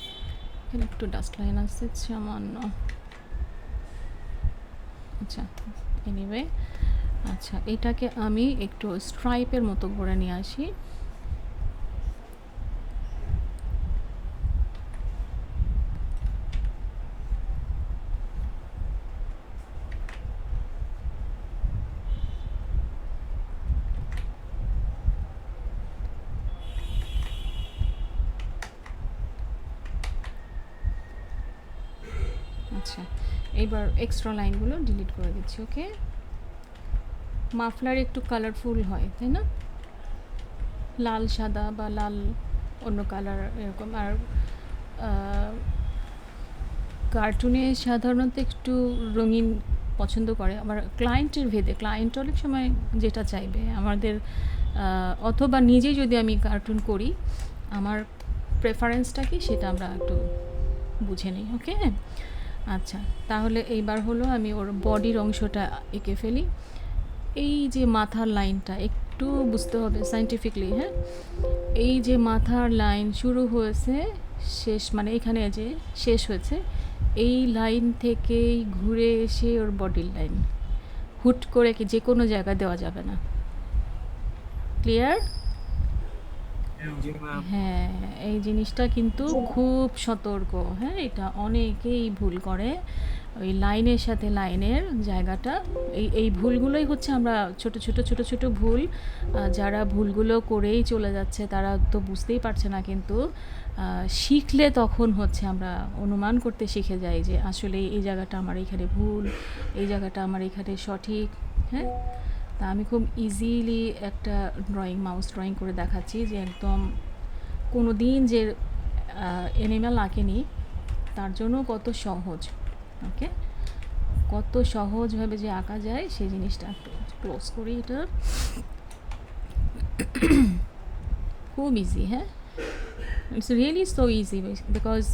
এখানে একটু ডাস্ট লাইন আসছে সামান্য। আচ্ছা, এনিওয়ে, আচ্ছা, এটাকে আমি একটু স্ট্রাইপের মতো করে নিয়ে আসি। আচ্ছা, এইবার এক্সট্রা লাইনগুলো ডিলিট করে দিচ্ছি। ওকে, মাফলার একটু কালারফুল হয়, তাই না? লাল সাদা বা লাল অন্য কালার এরকম। আর কার্টুনে সাধারণত একটু রঙিন পছন্দ করে, আবার ক্লায়েন্টের ভেদে, ক্লায়েন্ট অনেক সময় যেটা চাইবে আমাদের, অথবা নিজে যদি আমি কার্টুন করি, আমার প্রেফারেন্সটা কি সেটা আমরা একটু বুঝে নিই, ওকে? আচ্ছা, তাহলে এইবার হলো আমি ওর বডির অংশটা এঁকে ফেলি। এই যে মাথার লাইনটা একটু বুঝতে হবে সায়েন্টিফিকলি, হ্যাঁ? এই যে মাথার লাইন শুরু হয়েছে, শেষ মানে এখানে যে শেষ হয়েছে, এই লাইন থেকেই ঘুরে এসে ওর বডির লাইন। হুট করে কি যে কোনো জায়গায় দেওয়া যাবে না। ক্লিয়ার? জি ম্যাম। হ্যাঁ, এই জিনিসটা কিন্তু খুব সতর্ক, হ্যাঁ? এটা অনেকেই ভুল করে। ওই লাইনের সাথে লাইনের জায়গাটা, এই ভুলগুলোই হচ্ছে আমরা ছোট ভুল, যারা ভুলগুলো করেই চলে যাচ্ছে তারা তো বুঝতেই পারছে না, কিন্তু শিখলে তখন হচ্ছে আমরা অনুমান করতে শিখে যাই যে আসলে এই জায়গাটা আমার এখানে ভুল, এই জায়গাটা আমার এখানে সঠিক, হ্যাঁ? তা আমি খুব ইজিলি একটা মাউস ড্রয়িং করে দেখাচ্ছি যে একদম কোনো দিন যে অ্যানিম্যাল আঁকেনি তার জন্য কত সহজ, ওকে? কত সহজভাবে যে আঁকা যায় সেই জিনিসটা একটু ক্লোজ করি। এটা খুব ইজি, হ্যাঁ? It's really so easy, because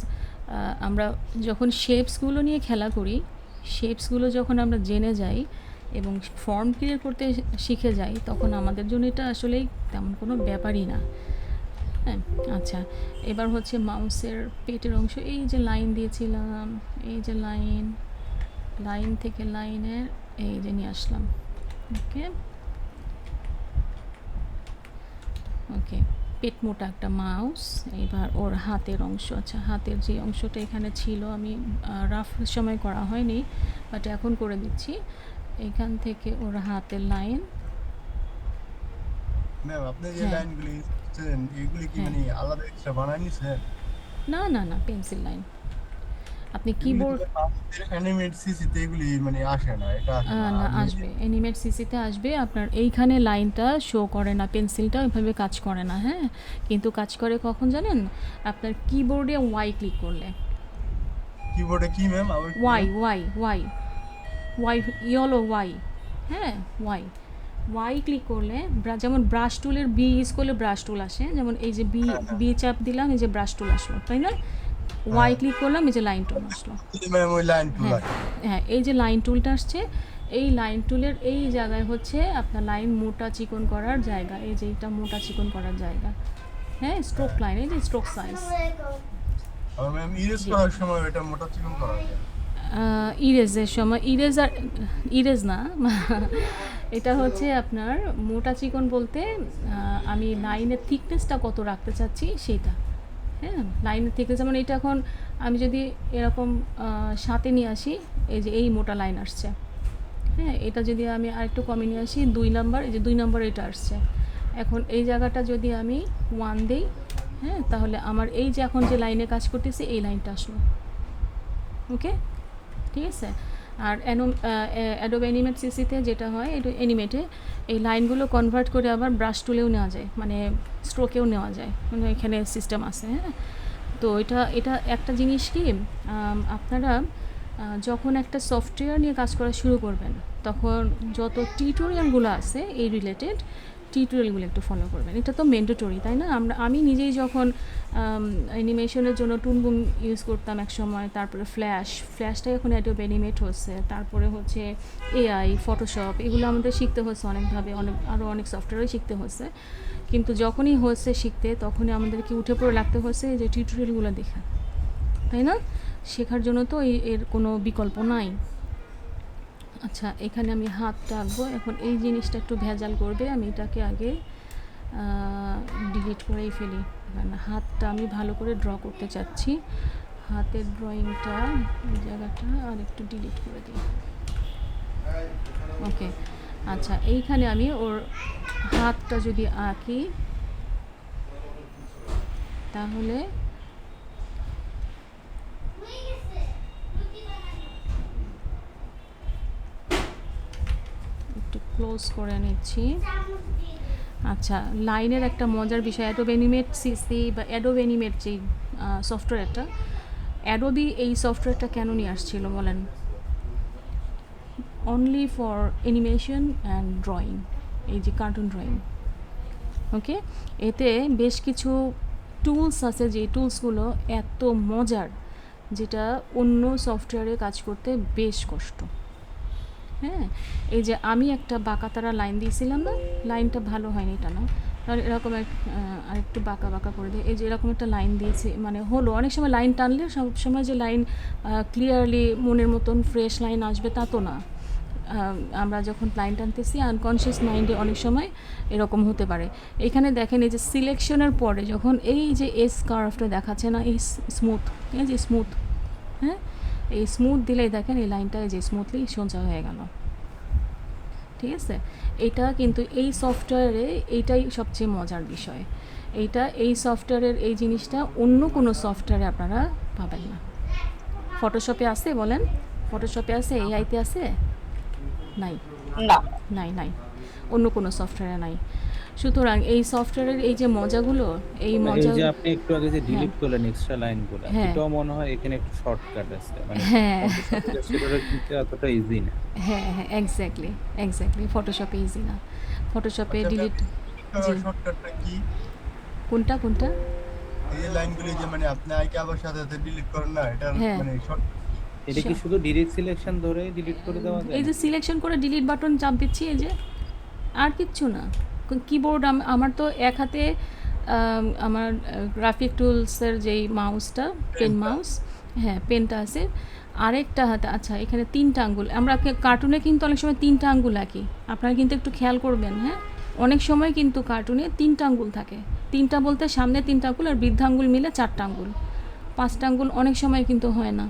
আমরা যখন শেপসগুলো নিয়ে খেলা করি, শেপসগুলো যখন আমরা জেনে যাই এবং ফর্ম ক্রিয়েট করতে শিখে যাই, তখন আমাদের জন্য এটা আসলেই তেমন কোনো ব্যাপারই না, হ্যাঁ? আচ্ছা, এবার হচ্ছে মাউসের পেটের অংশ, এই যে লাইন দিয়েছিলাম, এই যে লাইন থেকে লাইনের এই যে নিয়ে আসলাম, ওকে? ওকে, পেট মোটা একটা মাউস। এবার ওর হাতের অংশ, আচ্ছা হাতের যে অংশটা এখানে ছিল, আমি রাফ সময় করা হয়নি, বাট এখন করে দিচ্ছি। এখান থেকে ওর হাতের লাইন, ম্যাম আপনি যে হ্যাঁ লাইনগুলি দিচ্ছেন এগুলি কি হ্যাঁ, মানে আলাদা এক্সট্রা বানায় নিছেন? না পেন্সিল লাইন। আপনি এগুলি কিবোর্ড, তো আমাদের অ্যানিমেট সিসিতে এগুলি মানে আসে না, এটা আসে না না আমি আসবে, অ্যানিমেট সিসিতে আসবে। আপনার এইখানে লাইনটা শো করে না, পেন্সিলটা ওইভাবে কাজ করে না, হ্যাঁ? কিন্তু কাজ করে কখন জানেন? আপনার কিবোর্ডে ওয়াই ক্লিক করলে, কিবোর্ডে কি ম্যাম আবার কি Y ma'am? Y Y Y, yellow Y, হ্যাঁ ওয়াই ক্লিক করলে যেমন ব্রাশ টুলের বি ইউজ করলে ব্রাশ টুল আসে, যেমন এই যে বি হ্যাঁ হ্যাঁ বি চাপ দিলাম, এই যে ব্রাশ টুল আসলো, তাই না? ওয়াই হ্যাঁ, ক্লিক করলাম, এই যে লাইন টুল আসলো। ম্যাম ওই লাইন টু হ্যাঁ লাইন। হ্যাঁ, এই যে লাইন টুলটা আসছে, এই লাইন টুলের এই জায়গায় হচ্ছে আপনার লাইন মোটা চিকন করার জায়গা, এই যে এটা মোটা চিকন করার জায়গা, হ্যাঁ? স্ট্রোক লাইন, এই যে স্ট্রোক সাইজ। আর ম্যাম ইরেজ জি, করার সময় এটা মোটা চিকন করা যায়। ইরেজের সময়, ইরেজ না এটা হচ্ছে আপনার মোটা চিকন বলতে আমি লাইনের থিকনেসটা কত রাখতে চাচ্ছি সেইটা, হ্যাঁ? লাইনের থিকনেস যেমন এটা এখন আমি যদি এরকম সাথে নিয়ে আসি, এই যে এই মোটা লাইন আসছে, হ্যাঁ? এটা যদি আমি আরেকটু কমে নিয়ে আসি 2 নাম্বার, এই যে 2 নাম্বার এটা আসছে, এখন এই জায়গাটা যদি আমি 1 দেই, হ্যাঁ? তাহলে আমার এই যে এখন যে লাইনে কাজ করতেছি এই লাইনটা আসলো, ওকে? ঠিক আছে? আর অ্যাডোব অ্যানিমেট সিসিতে যেটা হয়, অ্যানিমেটে এই লাইনগুলো কনভার্ট করে আবার ব্রাশ টুলেও নেওয়া যায়, মানে স্ট্রোকেও নেওয়া যায়, মানে এখানে সিস্টেম আছে, হ্যাঁ? তো এটা একটা জিনিস কি, আপনারা যখন একটা সফটওয়্যার নিয়ে কাজ করা শুরু করবেন, তখন যত টিউটোরিয়ালগুলো আছে এই রিলেটেড টিউটোরিয়ালগুলো একটু ফলো করবেন। এটা তো ম্যান্ডেটরি, তাই না? আমি নিজেই যখন অ্যানিমেশনের জন্য টুনবুম ইউজ করতাম এক সময়, তারপরে ফ্ল্যাশটা এখন অ্যাডোব অ্যানিমেট হচ্ছে, তারপরে হচ্ছে এআই, ফটোশপ, এগুলো আমাদের শিখতে হচ্ছে অনেকভাবে, আরও অনেক সফটওয়্যারই শিখতে হচ্ছে। কিন্তু যখনই হচ্ছে শিখতে, তখনই আমাদেরকে উঠে পড়ে লাগতে হচ্ছে যে টিউটোরিয়ালগুলো দেখা, তাই না? শেখার জন্য তো এর কোনো বিকল্প নাই। আচ্ছা, এখানে আমি হাতটা আঁকবো। এখন এই জিনিসটা একটু ভেজাল করবে, আমি এটাকে আগে ডিলিট করেই ফেলি, কারণ হাতটা আমি ভালো করে ড্র করতে চাচ্ছি। হাতের ড্রয়িংটা এই জায়গাটা আর একটু ডিলিট করে দিই, ওকে? আচ্ছা, এইখানে আমি ওর হাতটা যদি আঁকি, তাহলে একটু ক্লোজ করে নিচ্ছি। আচ্ছা, লাইনের একটা মজার বিষয়, অ্যাডোব অ্যানিমেট সিসি বা অ্যাডোব অ্যানিমেট যেই সফটওয়্যারটা, অ্যাডোবি এই সফটওয়্যারটা কেন নিয়ে আসছিল বলেন? Only for animation and drawing, এই যে কার্টুন ড্রয়িং, ওকে? এতে বেশ কিছু টুলস আছে, যে টুলসগুলো এত মজার যেটা অন্য সফটওয়্যারে কাজ করতে বেশ কষ্ট। হ্যাঁ, এই যে আমি একটা বাঁকাতারা লাইন দিয়েছিলাম না, লাইনটা ভালো হয়নি এটা না, তাহলে এরকম আরেকটু বাঁকা বাঁকা করে দিয়ে এই যে এরকম একটা লাইন দিয়েছি, মানে হলো। অনেক সময় লাইন টানলে সব সময় যে লাইন ক্লিয়ারলি মনের মতন ফ্রেশ লাইন আসবে তা তো না। আমরা যখন লাইন টানতেছি আনকনশিয়াস মাইন্ডে অনেক সময় এরকম হতে পারে। এখানে দেখেন এই যে সিলেকশনের পরে যখন এই যে এস কার্ভটা দেখাচ্ছে না, এই স্মুথ, ঠিক আছে, স্মুথ, হ্যাঁ, এই স্মুথ দিলেই দেখেন এই লাইনটা এই যে স্মুথলি সোজা হয়ে গেল, ঠিক আছে। এটা কিন্তু এই সফটওয়্যারে এইটাই সবচেয়ে মজার বিষয়। এই সফটওয়্যারের এই জিনিসটা অন্য কোনো সফটওয়্যারে আপনারা পাবেন না। ফটোশপে আছে বলেন, ফটোশপে আছে, এআইতে আছে? নাই, না। নাই, অন্য কোনো সফটওয়্যারে নাই। সুতরাং এই সফটওয়্যারের এই যে মজাগুলো, এই এই মজা, যে আপনি একটু আগে যে ডিলিট করলেন এক্সট্রা লাইনগুলো, হ্যাঁ। এটাও মনে হয় এখানে একটু শর্টকাট আছে, মানে হ্যাঁ। ফটোশপে সেটা কিন্তু এতটা ইজি না। হ্যাঁ, এক্স্যাক্টলি, ফটোশপে ইজি না। ফটোশপে আচ্ছা, ডিলিট, জি, শর্টকাটটা কি? কোনটা? এই যে লাইনগুলি যে মানে আপনি আইকে আবার সাথে সাথে ডিলিট করেন না, এটা হ্যাঁ। মানে শর্ট এটা কি শুধু ডিরেক্ট সিলেকশন ধরে ডিলিট করে দেওয়া যায়? এই যে সিলেকশন করে ডিলিট বাটন চাপ দিচ্ছি, এই যে, আর কিচ্ছু না। কিবোর্ড আমার তো এক হাতে আমার গ্রাফিক টুলসের যেই মাউসটা, পেন মাউস, হ্যাঁ, পেনটা আছে, আরেকটা হাতে, আচ্ছা এখানে 3টা আঙ্গুল, আমরা কার্টুনে কিন্তু অনেক সময় 3টা আঙ্গুল আঁকি, আপনারা কিন্তু একটু খেয়াল করবেন, হ্যাঁ, অনেক সময় কিন্তু কার্টুনে 3টা আঙ্গুল থাকে। 3টা বলতে সামনে 3টা আঙ্গুল আর বৃদ্ধাঙ্গুল মিলে 4টা আঙ্গুল, 5টা আঙ্গুল অনেক সময় কিন্তু হয় না।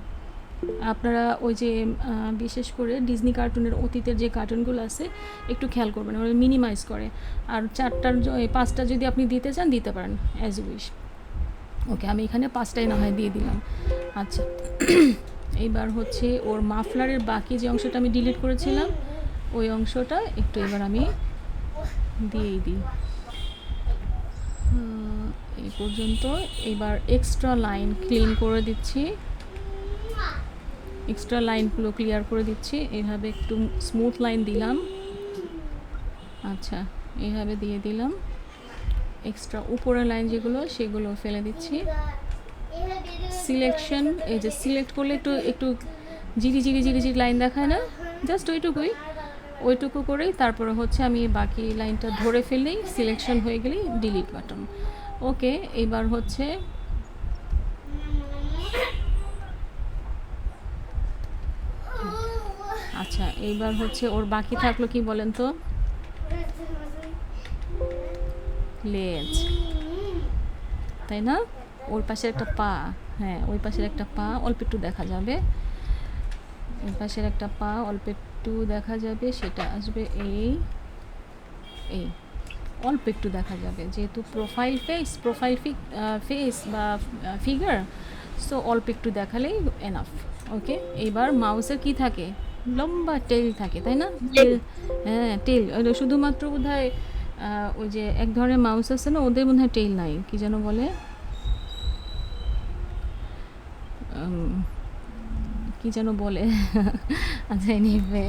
আপনারা ওই যে বিশেষ করে ডিজনি কার্টুনের অতীতের যে কার্টুনগুলো আছে একটু খেয়াল করবেন, ওরা মিনিমাইজ করে। আর 5টা যদি আপনি দিতে চান দিতে পারেন, অ্যাজ ইউ উইশ। ওকে, আমি এখানে 5টাই না হয় দিয়ে দিলাম। আচ্ছা, এইবার হচ্ছে ওর মাফলারের বাকি যে অংশটা আমি ডিলিট করেছিলাম ওই অংশটা একটু এবার আমি দিয়েই দিই এই পর্যন্ত। এবার এক্সট্রা লাইন ক্লিন করে দিচ্ছি, এক্সট্রা লাইনগুলো ক্লিয়ার করে দিচ্ছি। এইভাবে একটু স্মুথ লাইন দিলাম, আচ্ছা এইভাবে দিয়ে দিলাম। এক্সট্রা উপরের লাইন যেগুলো সেগুলো ফেলে দিচ্ছি। সিলেকশন, এই যে সিলেক্ট করলে একটু জিরি লাইন দেখায় না, জাস্ট ওইটুকু করেই তারপরে হচ্ছে আমি বাকি লাইনটা ধরে ফেললেই সিলেকশন হয়ে গেলেই ডিলিট বাটন। ওকে, এবার হচ্ছে আচ্ছা, এইবার হচ্ছে ওর বাকি থাকলো কি বলেন তো, লেজ, তাই না? ওর পাশে একটা পা, হ্যাঁ ওই পাশের একটা পা অল্প একটু দেখা যাবে, ওই পাশের একটা পা অল্প একটু দেখা যাবে, সেটা আসবে এই অল্প একটু দেখা যাবে, যেহেতু প্রোফাইল ফেস বা ফিগার, সো অল্প একটু দেখালেই এনাফ। ওকে, এইবার মাউসের কি থাকে, লম্বা টেল থাকে, তাই না? হ্যাঁ, টেল, শুধুমাত্র বোধহয় ওই যে এক ধরনের মাউস আছে না, ওদের বোধহয় টেল নাই, কি যেন বলে, কি যেন বলে আচ্ছা এনিওয়ে,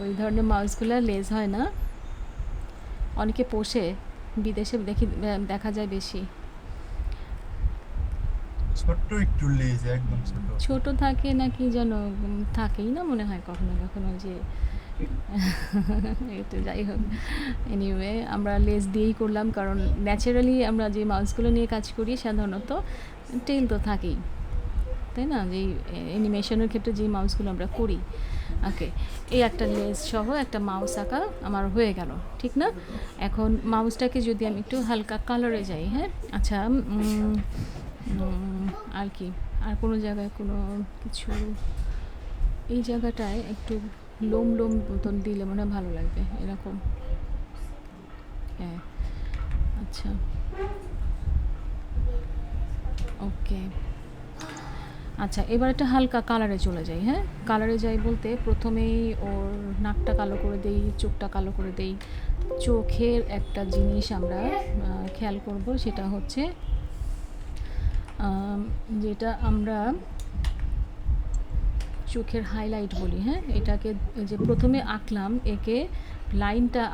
ওই ধরনের মাউসগুলো লেজ হয় না, অনেকে পোষে, বিদেশে দেখা যায় বেশি। ছোট্ট একটু লেজ, একদম ছোট থাকে নাকি যেন থাকেই না মনে হয় কখনো কখনো, যে এটা যাই হোক, এনিওয়ে আমরা লেজ দিয়েই করলাম, কারণ ন্যাচারালি আমরা যে মাউসগুলো নিয়ে কাজ করি সাধারণত টেল তো থাকেই, তাই না? যেই অ্যানিমেশনের ক্ষেত্রে যে মাউসগুলো আমরা করি। ওকে, এই একটা লেজ সহ একটা মাউস আঁকা আমার হয়ে গেল, ঠিক না? এখন মাউসটাকে যদি আমি একটু হালকা কালারে যাই, হ্যাঁ, আচ্ছা, আর কি, আর কোনো জায়গায় কোনো কিছু, এই জায়গাটায় একটু লোম মতন দিলে মনে হয় ভালো লাগবে, এরকম, হ্যাঁ, আচ্ছা, ওকে, আচ্ছা, এবার একটা হালকা কালারে চলে যাই, হ্যাঁ, কালারে যাই বলতে প্রথমেই ওর নাকটা কালো করে দেই, চোখটা কালো করে দেই। চোখের একটা জিনিস আমরা খেয়াল করব, সেটা হচ্ছে যেটা আমরা চোখের হাইলাইট বলি, হ্যাঁ, এটাকে যে প্রথমে আঁকলাম, একে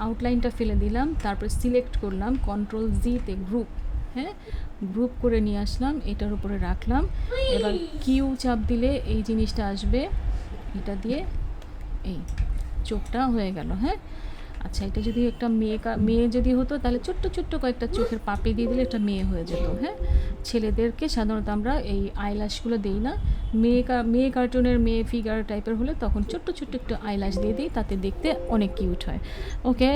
আউটলাইনটা ফেলে দিলাম, তারপর সিলেক্ট করলাম, কন্ট্রোল জিতে গ্রুপ, হ্যাঁ, গ্রুপ করে নিয়ে আসলাম, এটার উপরে রাখলাম। এবার কিউ চাপ দিলে এই জিনিসটা আসবে, এটা দিয়ে এই চোখটা হয়ে গেল। হ্যাঁ, আচ্ছা, এটা যদি একটা মেয়ে যদি হতো তাহলে ছোট্ট ছোট্ট কয়েকটা চোখের পাপড়ি দিয়ে দিলে একটা মেয়ে হয়ে যেত। হ্যাঁ, ছেলেদেরকে সাধারণত আমরা এই আইল্যাশগুলো দিই না। মেয়ে কার্টুনের মেয়ে ফিগার টাইপের হলে তখন ছোট্ট ছোট্ট একটু আইল্যাশ দিয়ে দিই, তাতে দেখতে অনেক কিউট হয়। ওকে,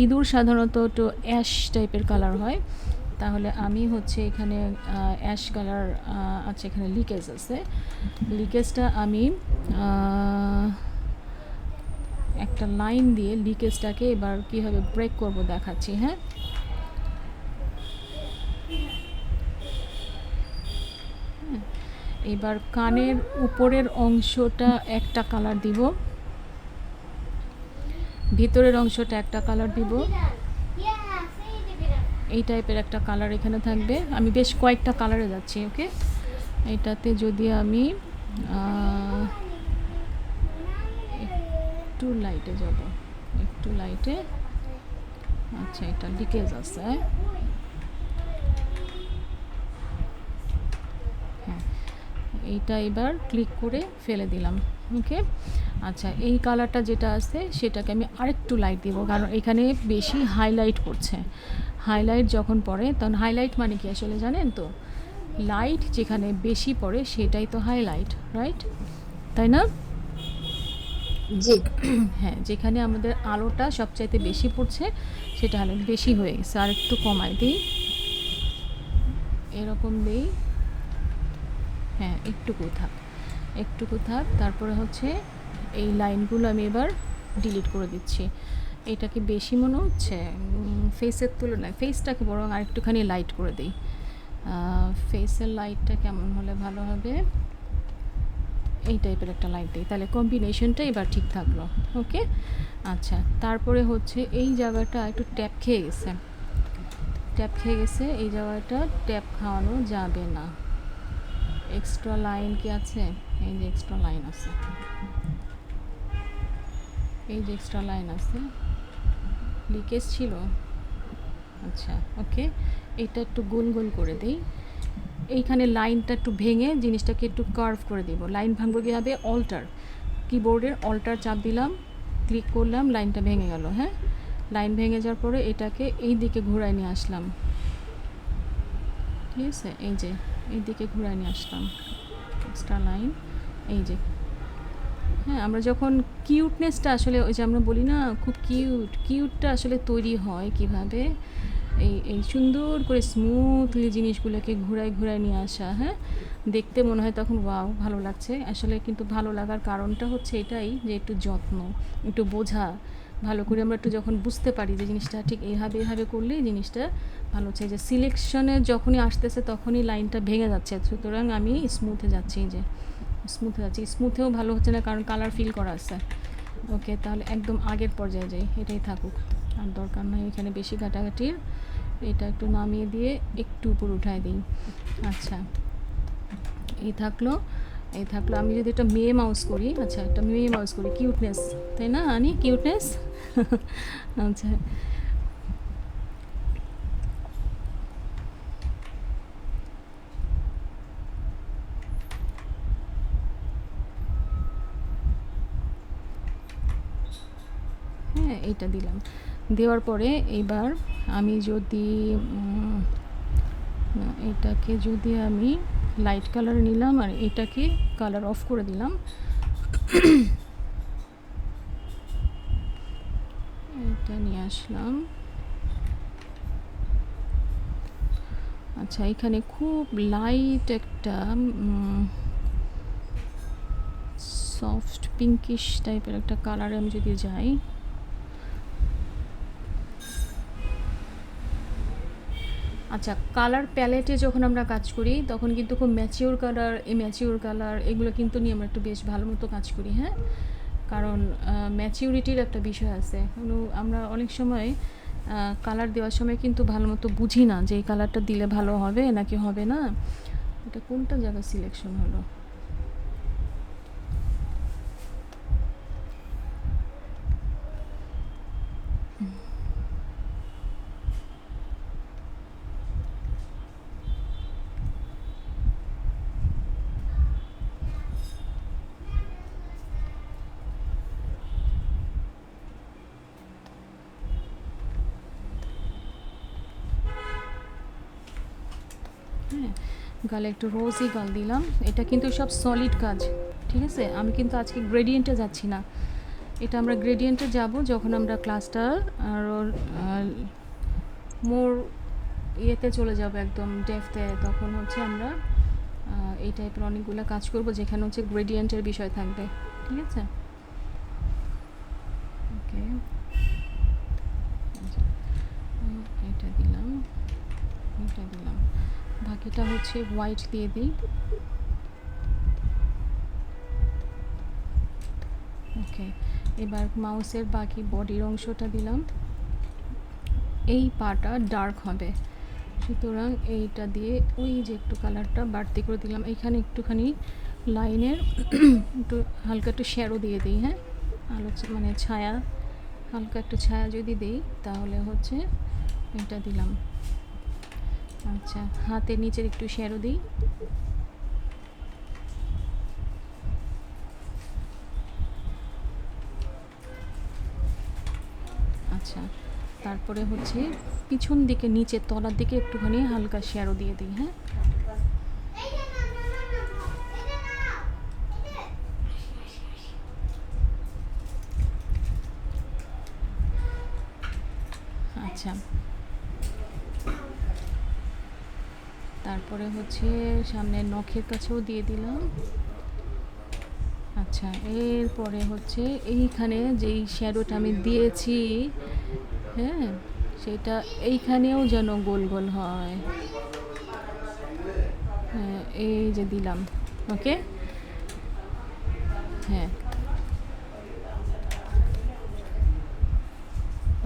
ইঁদুর সাধারণত একটু অ্যাশ টাইপের কালার হয়, তাহলে আমি হচ্ছে এখানে অ্যাশ কালার, আচ্ছা এখানে লিকেজ আছে, লিকেজটা আমি একটা লাইন দিয়ে লিকেজটাকে এবার কীভাবে ব্রেক করব দেখাচ্ছি। হ্যাঁ, এবার কানের উপরের অংশটা একটা কালার দিব, ভিতরের অংশটা একটা কালার দিব, এই টাইপের একটা কালার এখানে থাকবে। আমি বেশ কয়েকটা কালারে যাচ্ছি। ওকে, এটাতে যদি আমি একটু লাইটে যাব, একটু লাইটে, আচ্ছা এটা লিকেজ আছে। হ্যাঁ, এইটা এবার ক্লিক করে ফেলে দিলাম। ওকে, আচ্ছা এই কালারটা যেটা আছে সেটাকে আমি আরেকটু লাইট দিব, কারণ এখানে বেশি হাইলাইট করছে। হাইলাইট যখন পড়ে তখন, হাইলাইট মানে কি আসলে জানেন তো, লাইট যেখানে বেশি পড়ে সেটাই তো হাইলাইট, রাইট? তাই না? জি। হ্যাঁ, যেখানে আমাদের আলোটা সবচাইতে বেশি পড়ছে সেটা হাইলাইট বেশি হয়ে গেছে। আর একটু কমাই দিই, এরকম দিই। হ্যাঁ, একটুকু থাক, একটুকু থাক। তারপরে হচ্ছে এই লাইনগুলো আমি এবার ডিলিট করে দিচ্ছি। এটাকে বেশি মনে হচ্ছে ফেসের তুলনায়, ফেসটাকে বরং আর একটুখানি লাইট করে দিই। ফেসের লাইটটা কেমন হলে ভালো হবে, এই টাইপের একটা লাইট দিই, তাহলে কম্বিনেশনটা এবার ঠিক থাকলো। ওকে, আচ্ছা তারপরে হচ্ছে এই জায়গাটা একটু ট্যাপ খেয়ে গেছে, ট্যাপ খেয়ে গেছে, এই জায়গাটা ট্যাপ খাওয়ানো যাবে না। এক্সট্রা লাইন কি আছে? এই যে এক্সট্রা লাইন আছে, এই যে এক্সট্রা লাইন আছে, লিকেজ ছিল। আচ্ছা ওকে, এটা একটু গোল গোল করে দিই। এইখানে লাইনটা একটু ভেঙে জিনিসটাকে একটু কার্ভ করে দিব। লাইন ভাঙবো কীভাবে? অল্টার, কিবোর্ডের অল্টার চাপ দিলাম, ক্লিক করলাম, লাইনটা ভেঙে গেল। হ্যাঁ, লাইন ভেঙে যাওয়ার পরে এটাকে এই দিকে ঘুরায় নিয়ে আসলাম। ঠিক আছে, এই যে এই দিকে ঘুরায় নিয়ে আসলাম, এক্সট্রা লাইন, এই যে। হ্যাঁ, আমরা যখন কিউটনেসটা আসলে, ওই যে আমরা বলি না খুব কিউট, কিউটটা আসলে তৈরি হয় কিভাবে? এই সুন্দর করে স্মুথলি জিনিসগুলোকে ঘুরায় ঘুরায় নিয়ে আসা। হ্যাঁ, দেখতে মনে হয় তখন ওয়াও ভালো লাগছে। আসলে কিন্তু ভালো লাগার কারণটা হচ্ছে এটাই যে একটু যত্ন, একটু বোঝা, ভালো করে আমরা একটু যখন বুঝতে পারি যে জিনিসটা ঠিক এইভাবে এইভাবে করলেই জিনিসটা ভালো হচ্ছে। যে সিলেকশনে যখনই আসতেছে তখনই লাইনটা ভেঙে যাচ্ছে, সুতরাং আমি স্মুথে যাচ্ছি, যে স্মুথে যাচ্ছি। স্মুথেও ভালো হচ্ছে না কারণ কালার ফিল করা আছে। ওকে, তাহলে একদম আগের পর্যায়ে যাই, এটাই থাকুক, আর দরকার নাই এখানে বেশি ঘাটাঘাটির। এটা একটু নামিয়ে দিয়ে একটু উপর উঠায় দিই। আচ্ছা, এই থাকলো, এই থাকলো। আমি যদি একটা মেয়ে মাউস করি, আচ্ছা একটা মেয়ে মাউস করি, কিউটনেস, তাই না আনি? কিউটনেস আচ্ছা, হ্যাঁ এইটা দিলাম। দেওয়ার পরে এবার আমি যদি এটাকে যদি আমি লাইট কালার নিলাম আর এটাকে কালার অফ করে দিলাম, এটা নিয়ে আসলাম। আচ্ছা, এখানে খুব লাইট একটা সফট পিঙ্কিশ টাইপের একটা কালারে আমি যদি যাই, আচ্ছা কালার প্যালেটে যখন আমরা কাজ করি তখন কিন্তু খুব ম্যাচিওর কালার, ম্যাচিওর কালার এগুলো কিন্তু নিয়ে আমরা একটু বেশ ভালো মতো কাজ করি। হ্যাঁ, কারণ ম্যাচিউরিটির একটা বিষয় আছে। আমরা অনেক সময় কালার দেওয়ার সময় কিন্তু ভালো মতো বুঝি না যে এই কালারটা দিলে ভালো হবে নাকি হবে না। এটা কোনটা জায়গা সিলেকশন হলো? হ্যাঁ, গালে একটু রোজই গাল দিলাম। এটা কিন্তু সব সলিড কাজ, ঠিক আছে? আমি কিন্তু আজকে গ্রেডিয়েন্টে যাচ্ছি না। এটা আমরা গ্রেডিয়েন্টে যাব যখন আমরা ক্লাসটা আরও মোর ইয়েতে চলে যাব, একদম ডেপথে। তখন হচ্ছে আমরা এই টাইপের অনেকগুলো কাজ করব যেখানে হচ্ছে গ্রেডিয়েন্টের বিষয় থাকবে, ঠিক আছে? ওকে, এটা দিলাম, এটা দিলাম, বাকিটা হচ্ছে হোয়াইট দিয়ে দিই। ওকে, এবার মাউসের বাকি বডির অংশটা দিলাম। এই পাটা ডার্ক হবে, সুতরাং এইটা দিয়ে ওই যে একটু কালারটা বাড়তি করে দিলাম। এইখানে একটুখানি লাইনের একটু হালকা একটু শ্যাডো দিয়ে দিই। হ্যাঁ, আলো মানে ছায়া, হালকা একটু ছায়া যদি দিই তাহলে হচ্ছে এটা দিলাম। আচ্ছা, হাতের নিচের একটু শ্যাডো দিই। আচ্ছা, তারপরে হচ্ছে পিছন দিকে নিচের তলার দিকে একটুখানি হালকা শ্যাডো দিয়ে দিই। হ্যাঁ, আচ্ছা, তারপরে হচ্ছে সামনের নখের কাছেও দিয়ে দিলাম। আচ্ছা, এরপরে হচ্ছে এইখানে যেই শ্যাডোটা আমি দিয়েছি, হ্যাঁ, সেটা এইখানেও যেন গোল গোল হয়। হ্যাঁ, এই যে দিলাম। ওকে, হ্যাঁ,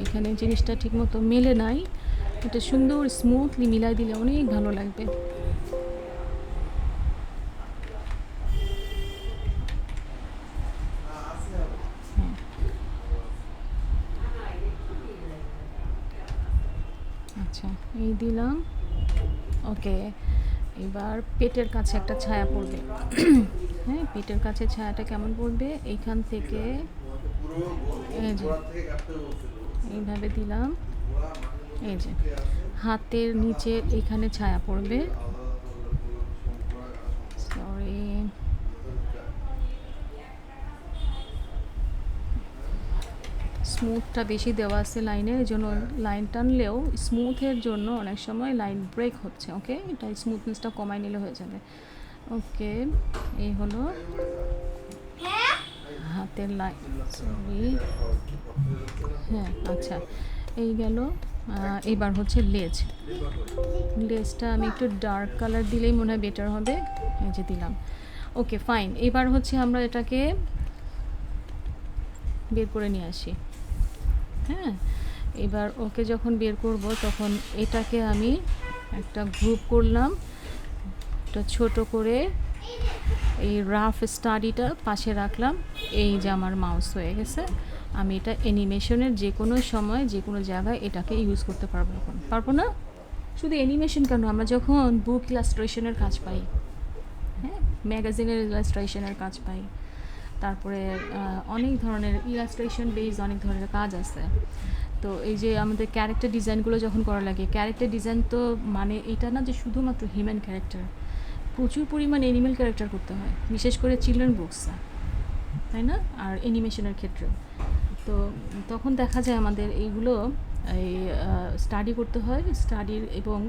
এখানে জিনিসটা ঠিকমতো মেলে নাই, এটা সুন্দর স্মুথলি মিলাই দিলে অনেক ভালো লাগবে। হ্যাঁ, আচ্ছা, এই দিলাম। ওকে, এবার পেটের কাছে একটা ছায়া পড়বে। হ্যাঁ, পেটের কাছে ছায়াটা কেমন পড়বে? এইখান থেকে এই যে এইভাবে দিলাম। এই যে হাতের নিচে এখানে ছায়া পড়বে। সরি, স্মুথটা বেশি দেওয়া আছে লাইনের, এই জন্য লাইন টানলেও স্মুথের জন্য অনেক সময় লাইন ব্রেক হচ্ছে। ওকে, এটা স্মুথনেসটা কমাই নিলে হয়ে যাবে। ওকে, এই হলো হাতের লাইন। সরি, হ্যাঁ, আচ্ছা, এই গেল। এবার হচ্ছে লেজ। লেজটা আমি একটু ডার্ক কালার দিলেই মনে হয় বেটার হবে। এই যে দিলাম। ওকে, ফাইন। এবার হচ্ছে আমরা এটাকে বের করে নিয়ে আসি। হ্যাঁ, এবার ওকে যখন বের করব তখন এটাকে আমি একটা গ্রুপ করলাম, একটা ছোট করে এই রাফ স্টাডিটা পাশে রাখলাম। এই যে আমার মাউস হয়ে গেছে। আমি এটা অ্যানিমেশনের যে কোনো সময় যে কোনো জায়গায় এটাকে ইউজ করতে পারবো। এখন পারবো না? শুধু অ্যানিমেশন কেন, আমরা যখন বুক ইলাস্ট্রেশনের কাজ পাই, হ্যাঁ, ম্যাগাজিনের ইলাস্ট্রেশনের কাজ পাই, তারপরে অনেক ধরনের ইলাস্ট্রেশন বেস অনেক ধরনের কাজ আছে। তো এই যে আমাদের ক্যারেক্টার ডিজাইনগুলো যখন করা লাগে, ক্যারেক্টার ডিজাইন তো মানে এটা না যে শুধুমাত্র হিউম্যান ক্যারেক্টার, প্রচুর পরিমাণে অ্যানিমেল ক্যারেক্টার করতে হয়, বিশেষ করে চিলড্রেন বুকসে, তাই না? আর অ্যানিমেশনের ক্ষেত্রে তো তখন দেখা যায় আমাদের এইগুলো এই স্টাডি করতে হয়, স্টাডির। এবং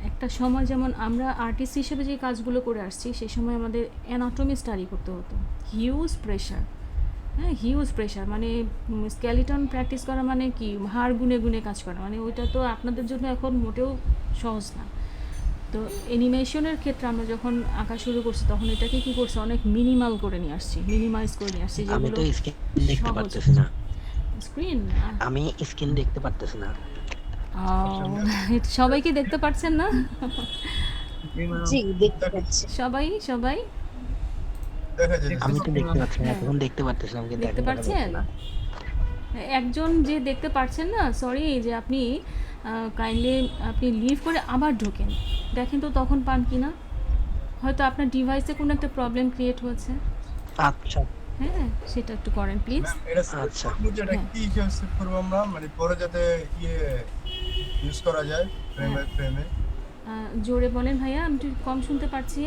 একটা সময় যেমন আমরা আর্টিস্ট হিসেবে যে কাজগুলো করে আসছি, সেই সময় আমাদের অ্যানাটমি স্টাডি করতে হতো। হিউজ প্রেশার, হ্যাঁ, হিউজ প্রেশার, মানে স্কেলিটন প্র্যাকটিস করা মানে কি, হাড় গুনে গুনে কাজ করা, মানে ওইটা তো আপনাদের জন্য এখন মোটেও সহজ না। তো অ্যানিমেশনের ক্ষেত্রে আমরা যখন আঁকা শুরু করছি তখন এটাকে কি করছি, অনেক মিনিমাল করে নিয়ে আসছি, মিনিমাইজ করে নিয়ে আসছি, আমি যেগুলো তো স্ক্রিন দেখতে সহজ পারতেছি না। স্ক্রিন। আমি স্ক্রিন দেখতে পারতেছি না। সবাইকে দেখতে পাচ্ছেন না? জি, দেখতে পাচ্ছি। সবাই সবাই দেখা যায় আমি তো দেখতে পাচ্ছি না, হ্যাঁ। এখন দেখতে পারতেছি না, আমাকে দেখতে দেখা পাচ্ছেন? না। একজন যে দেখতে পাচ্ছেন না, সরি, যে আপনি কাইন্ডলি আপনি লিভ করে আবার ঢোকেন, দেখেন তো তখন পান কি না। হয়তো আপনার ডিভাইসে কোনো একটা প্রবলেম ক্রিয়েট হয়েছে। আচ্ছা হ্যাঁ, সেটা একটু করেন প্লিজ। ম্যাম, এটা সেভ আচ্ছা। করবো যে এটা হ্যাঁ। কি হিসেবে সেভ করবো আমরা, মানে পরে যাতে ইয়ে ইউজ করা যায় ফ্রেমে ফ্রেমে। জোরে বলেন ভাইয়া, আমি একটু কম শুনতে পারছি।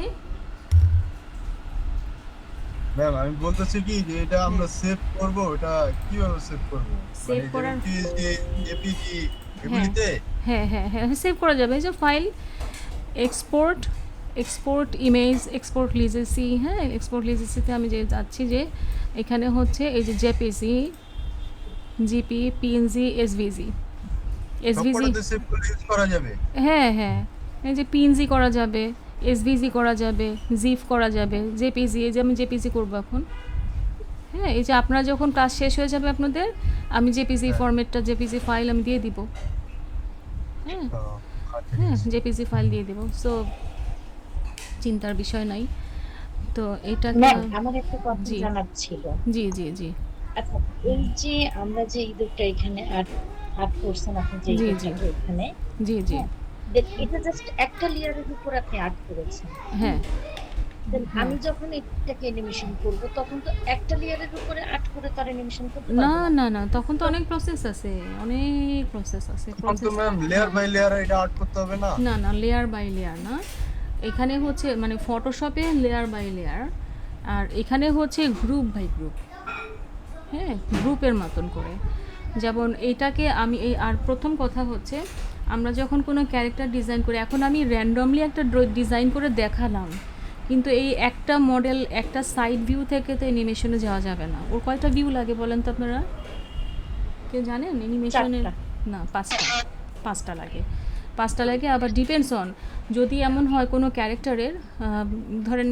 ম্যাম আমি বলতেছি কি যে এটা আমরা সেভ করব, এটা কিভাবে সেভ করব? সেভ মানে করার পিএসডি, জেপিজি হ্যাঁ এগুলিতে? হ্যাঁ হ্যাঁ হ্যাঁ সেভ করা যাবে। এই যে file export, export image, export legacy. হ্যাঁ, এক্সপোর্ট লিজেসিতে আমি যে যাচ্ছি, যে এখানে হচ্ছে এই যে জেপিজি, জিপি, পিএনজি, এসভিজি। এসভিজি সবকটাতে সেভ করে ইউজ করা যাবে? হ্যাঁ হ্যাঁ, এই যে পিএনজি করা যাবে, এসভিজি করা যাবে, জিপ করা যাবে, জেপিজি। এই যে আমি জেপিজি করবো এখন। হ্যাঁ, এই যে আপনার যখন ক্লাস শেষ হয়ে যাবে আপনাদের, আমি জেপিজি হ্যাঁ। ফরম্যাটটা, জেপিজি ফাইল আমি দিয়ে দিব। হ্যাঁ ও, আচ্ছা, ঠিক হ্যাঁ, আছে। জেপিজি ফাইল দিয়ে দিব। সো চিন্তার বিষয় নাই। তো এটা ম্যাম আমার একটা কথা জি জানার ছিল। জি জি জি আচ্ছা, এই যে আমরা যে ইঁদুরটা এখানে আর্ট করছেন, আপনি যে জি জি ইঁদুরটাকে এখানে, জি জি হ্যাঁ, দেন এটা জাস্ট একটা লেয়ারের উপর আপনি আর্ট করেছেন। হ্যাঁ দেন হ্যাঁ। আমি যখন এটাকে অ্যানিমেশন করব, তখন তো একটা লেয়ারের উপরে আর্ট করে তার অ্যানিমেশন করতে না পারবো না। না না, তখন তো অনেক প্রসেস আছে, অনেক প্রসেস আছে। তখন তো ম্যাম লেয়ার বাই লেয়ার এটা আর্ট করতে হবে না? না না, লেয়ার বাই লেয়ার না। এখানে হচ্ছে মানে ফটোশপে লেয়ার বাই লেয়ার, আর এখানে হচ্ছে গ্রুপ বাই গ্রুপ। হ্যাঁ, গ্রুপের মতন করে। যেমন এইটাকে আমি এই, আর প্রথম কথা হচ্ছে আমরা যখন কোনো ক্যারেক্টার ডিজাইন করি, এখন আমি র্যান্ডমলি একটা ডিজাইন করে দেখালাম, কিন্তু এই একটা মডেল একটা সাইড ভিউ থেকে তো অ্যানিমেশনে যাওয়া যাবে না। ওর কয়টা ভিউ লাগে বলেন তো আপনারা? কেউ জানেন অ্যানিমেশনের? 4টা। না, 5টা। 5টা লাগে, 5টা লাগে। আবার ডিপেন্ডস অন, যদি এমন হয় কোনো ক্যারেক্টারের ধরেন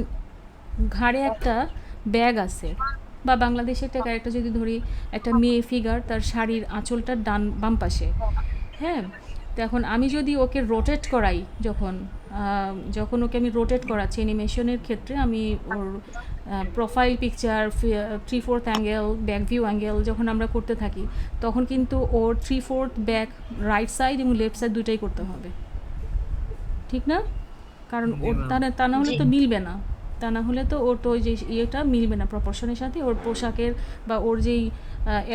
ঘাড়ে একটা ব্যাগ আছে, বা বাংলাদেশে একটা ক্যারেক্টার যদি ধরি, একটা মেয়ে ফিগার, তার শাড়ির আঁচলটা বাম পাশে। হ্যাঁ, তো এখন আমি যদি ওকে রোটেট করাই, যখন ওকে আমি রোটেট করাচ্ছি অ্যানিমেশনের ক্ষেত্রে, আমি ওর profile picture, 3/4 angle, back view angle যখন আমরা করতে থাকি, তখন কিন্তু ওর 3/4 ব্যাক, রাইট সাইড এবং লেফট সাইড দুইটাই করতে হবে, ঠিক না? কারণ ওর তা না হলে জি। তো মিলবে না। তা না হলে তো ওর তো ওই যে ইয়েটা মিলবে না প্রপোর্শনের সাথে, ওর পোশাকের বা ওর যেই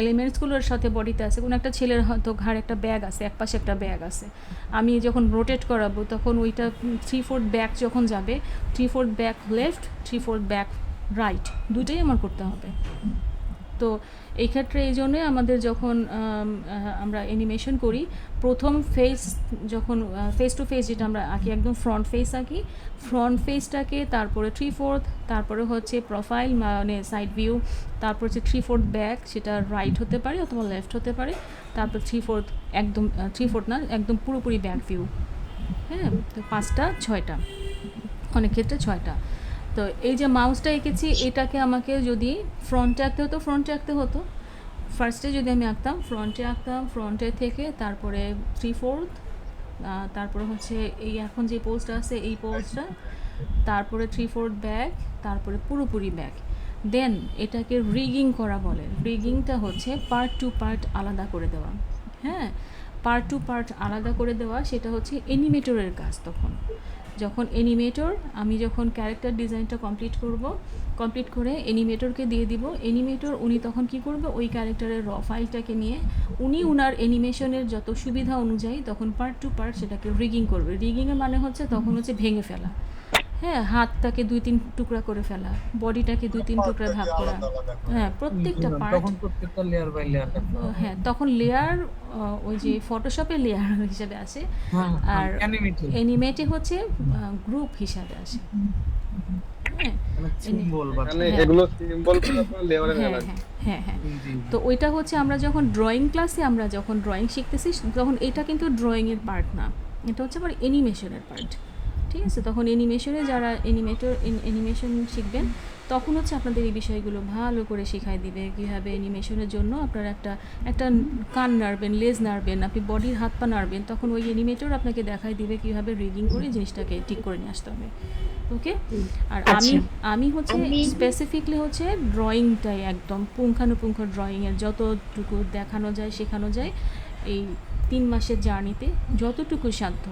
এলিমেন্টসগুলোর সাথে বডিতে আছে। কোনো একটা ছেলের হয়তো ঘাড়ে একটা ব্যাগ আছে, একপাশে একটা ব্যাগ আছে, আমি যখন রোটেট করাবো তখন ওইটা 3/4 ব্যাক যখন যাবে, 3/4 ব্যাক লেফট, 3/4 ব্যাক রাইট, দুইটাই আমার করতে হবে। তো এই ক্ষেত্রে এই জন্যে আমাদের যখন আমরা অ্যানিমেশন করি, প্রথম ফেস যখন ফেস টু ফেস যেটা আমরা আঁকি, একদম ফ্রন্ট ফেস আঁকি, ফ্রন্ট ফেসটাকে তারপরে 3/4, তারপরে হচ্ছে প্রোফাইল মানে সাইড ভিউ, তারপর হচ্ছে 3/4 ব্যাক, সেটা রাইট হতে পারে অথবা লেফট হতে পারে, তারপর 3/4 একদম 3/4 না, একদম পুরোপুরি ব্যাক ভিউ। হ্যাঁ, তো 5টা 6টা, অনেক ক্ষেত্রে 6টা। তো এই যে মাউসটা এঁকেছি, এটাকে আমাকে যদি ফ্রন্টে আঁকতে হতো, ফার্স্টে যদি আমি আঁকতাম, ফ্রন্টে থেকে তারপরে 3/4, তারপরে হচ্ছে এই এখন যে পোজটা আছে এই পোজটা, তারপরে 3/4 ব্যাক, তারপরে পুরোপুরি ব্যাক। দেন এটাকে রিগিং করা বলে। রিগিংটা হচ্ছে পার্ট টু পার্ট আলাদা করে দেওয়া। হ্যাঁ, পার্ট টু পার্ট আলাদা করে দেওয়া, সেটা হচ্ছে অ্যানিমেটরের কাজ। তখন যখন আমি যখন ক্যারেক্টার ডিজাইনটা কমপ্লিট করে অ্যানিমেটরকে দিয়ে দিব, অ্যানিমেটর উনি তখন কি করবে, ওই ক্যারেক্টারের র ফাইলটাকে নিয়ে উনি উনার অ্যানিমেশনের যত সুবিধা অনুযায়ী তখন পার্ট টু পার্ট সেটাকে রিগিং করবে। রিগিংয়ের মানে হচ্ছে তখন হচ্ছে ভেঙে ফেলা। হ্যাঁ, হাতটাকে 2-3 টুকরা করে ফেলা, বডিটাকে 2-3 টুকরা ভাগ করা। আলাদা আলাদা করে। হ্যাঁ, প্রত্যেকটা পার্ট। তখন প্রত্যেকটা লেয়ার বাই লেয়ার কাটতে হবে। হ্যাঁ, তখন লেয়ার ওই যে ফটোশপে লেয়ার হিসেবে আসে, হ্যাঁ, আর অ্যানিমেটেড অ্যানিমেটে হচ্ছে গ্রুপ হিসাবে আসে। হ্যাঁ মানে সিম্বল বা মানে হ্যাঁ। এগুলো সিম্বল করে আপনার লেয়ারে হ্যাঁ নেবেন। হ্যাঁ হ্যাঁ। জি, তো ওইটা হচ্ছে আমরা যখন ড্রয়িং ক্লাসে আমরা যখন ড্রয়িং শিখতেছি, তখন এটা কিন্তু ড্রয়িংয়ের পার্ট না, এটা হচ্ছে আবার অ্যানিমেশনের পার্ট। ঠিক আছে, তখন অ্যানিমেশনে যারা অ্যানিমেশন শিখবেন, তখন হচ্ছে আপনাদের এই বিষয়গুলো ভালো করে শেখাই দিবে, কীভাবে অ্যানিমেশনের জন্য আপনারা একটা কান নাড়বেন, লেজ নাড়বেন, আপনি বডির হাত পা নাড়বেন, তখন ওই অ্যানিমেটর আপনাকে দেখাই দিবে কীভাবে রিগিং করে জিনিসটাকে ঠিক করে নিয়ে আসতে হবে। ওকে, আর আমি হচ্ছে স্পেসিফিকলি হচ্ছে ড্রয়িংটাই একদম পুঙ্খানুপুঙ্খ ড্রয়িংয়ের যতটুকু দেখানো যায় শেখানো যায়, এই 3 মাসের জার্নিতে যতটুকু সাধ্য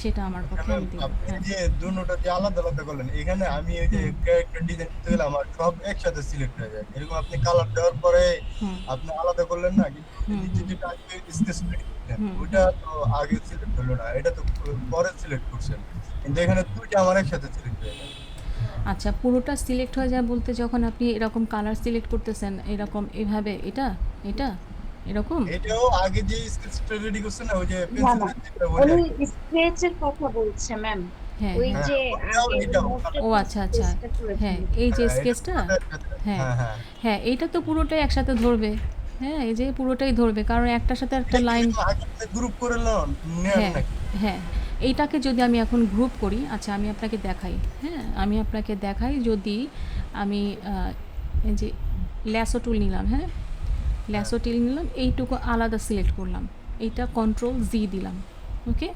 সেটা আমার পক্ষে ম্যাম আমি দিব। আপনি হ্যাঁ যে দুটোটা যে আলাদা আলাদা করলেন, এখানে আমি ওই যে ক্যারেক্টার ডিজাইন করতে গেলে আমার সব একসাথে সিলেক্ট হয়ে যায়। এরকম আপনি কালার দেওয়ার পরে হুম আপনি আলাদা করলেন না, কিন্তু ওই হুম নিচে হুম যেটা আগে স্কেচ করলেন হুম ওইটা তো আগে সিলেক্ট হলো না, এটা তো পরে সিলেক্ট করছেন, কিন্তু এখানে দুইটা আমার একসাথে সিলেক্ট হয়ে যায়। আচ্ছা, পুরোটা সিলেক্ট হয়ে যায় বলতে যখন আপনি এরকম কালার সিলেক্ট করতেছেন এরকম এভাবে এটা এটা এরকম? এটাও আগে যে স্কেচটা রেডি করছেন না, ওই যে না পেন্সিল না, যেটা বলি আর উনি কি। স্কেচের কথা বলছে ম্যাম। হ্যাঁ ওই হ্যাঁ যে ওটাও আগে এটাও মোস্ট ও অফ আচ্ছা আচ্ছা স্কেচটা হ্যাঁ, করেছিলেন। এই যে হ্যাঁ, এটা স্কেচটা পুরোটা একসাথে। হ্যাঁ হ্যাঁ হ্যাঁ, হ্যাঁ, এইটা তো পুরোটাই একসাথে ধরবে। হ্যাঁ, এই যে পুরোটাই ধরবে কারণ একটার সাথে একটা এটা কি লাইন। এরকম আগে গ্রুপ করে নেন হ্যাঁ নাকি? হ্যাঁ, এইটাকে যদি আমি এখন গ্রুপ করি, আচ্ছা আমি আপনাকে দেখাই। হ্যাঁ, আমি আপনাকে দেখাই যদি আমি এই যে ল্যাসো টুল নিলাম, হ্যাঁ ল্যাসো টুল নিলাম, এইটুকু আলাদা সিলেক্ট করলাম, এইটা কন্ট্রোল জি দিলাম, ওকে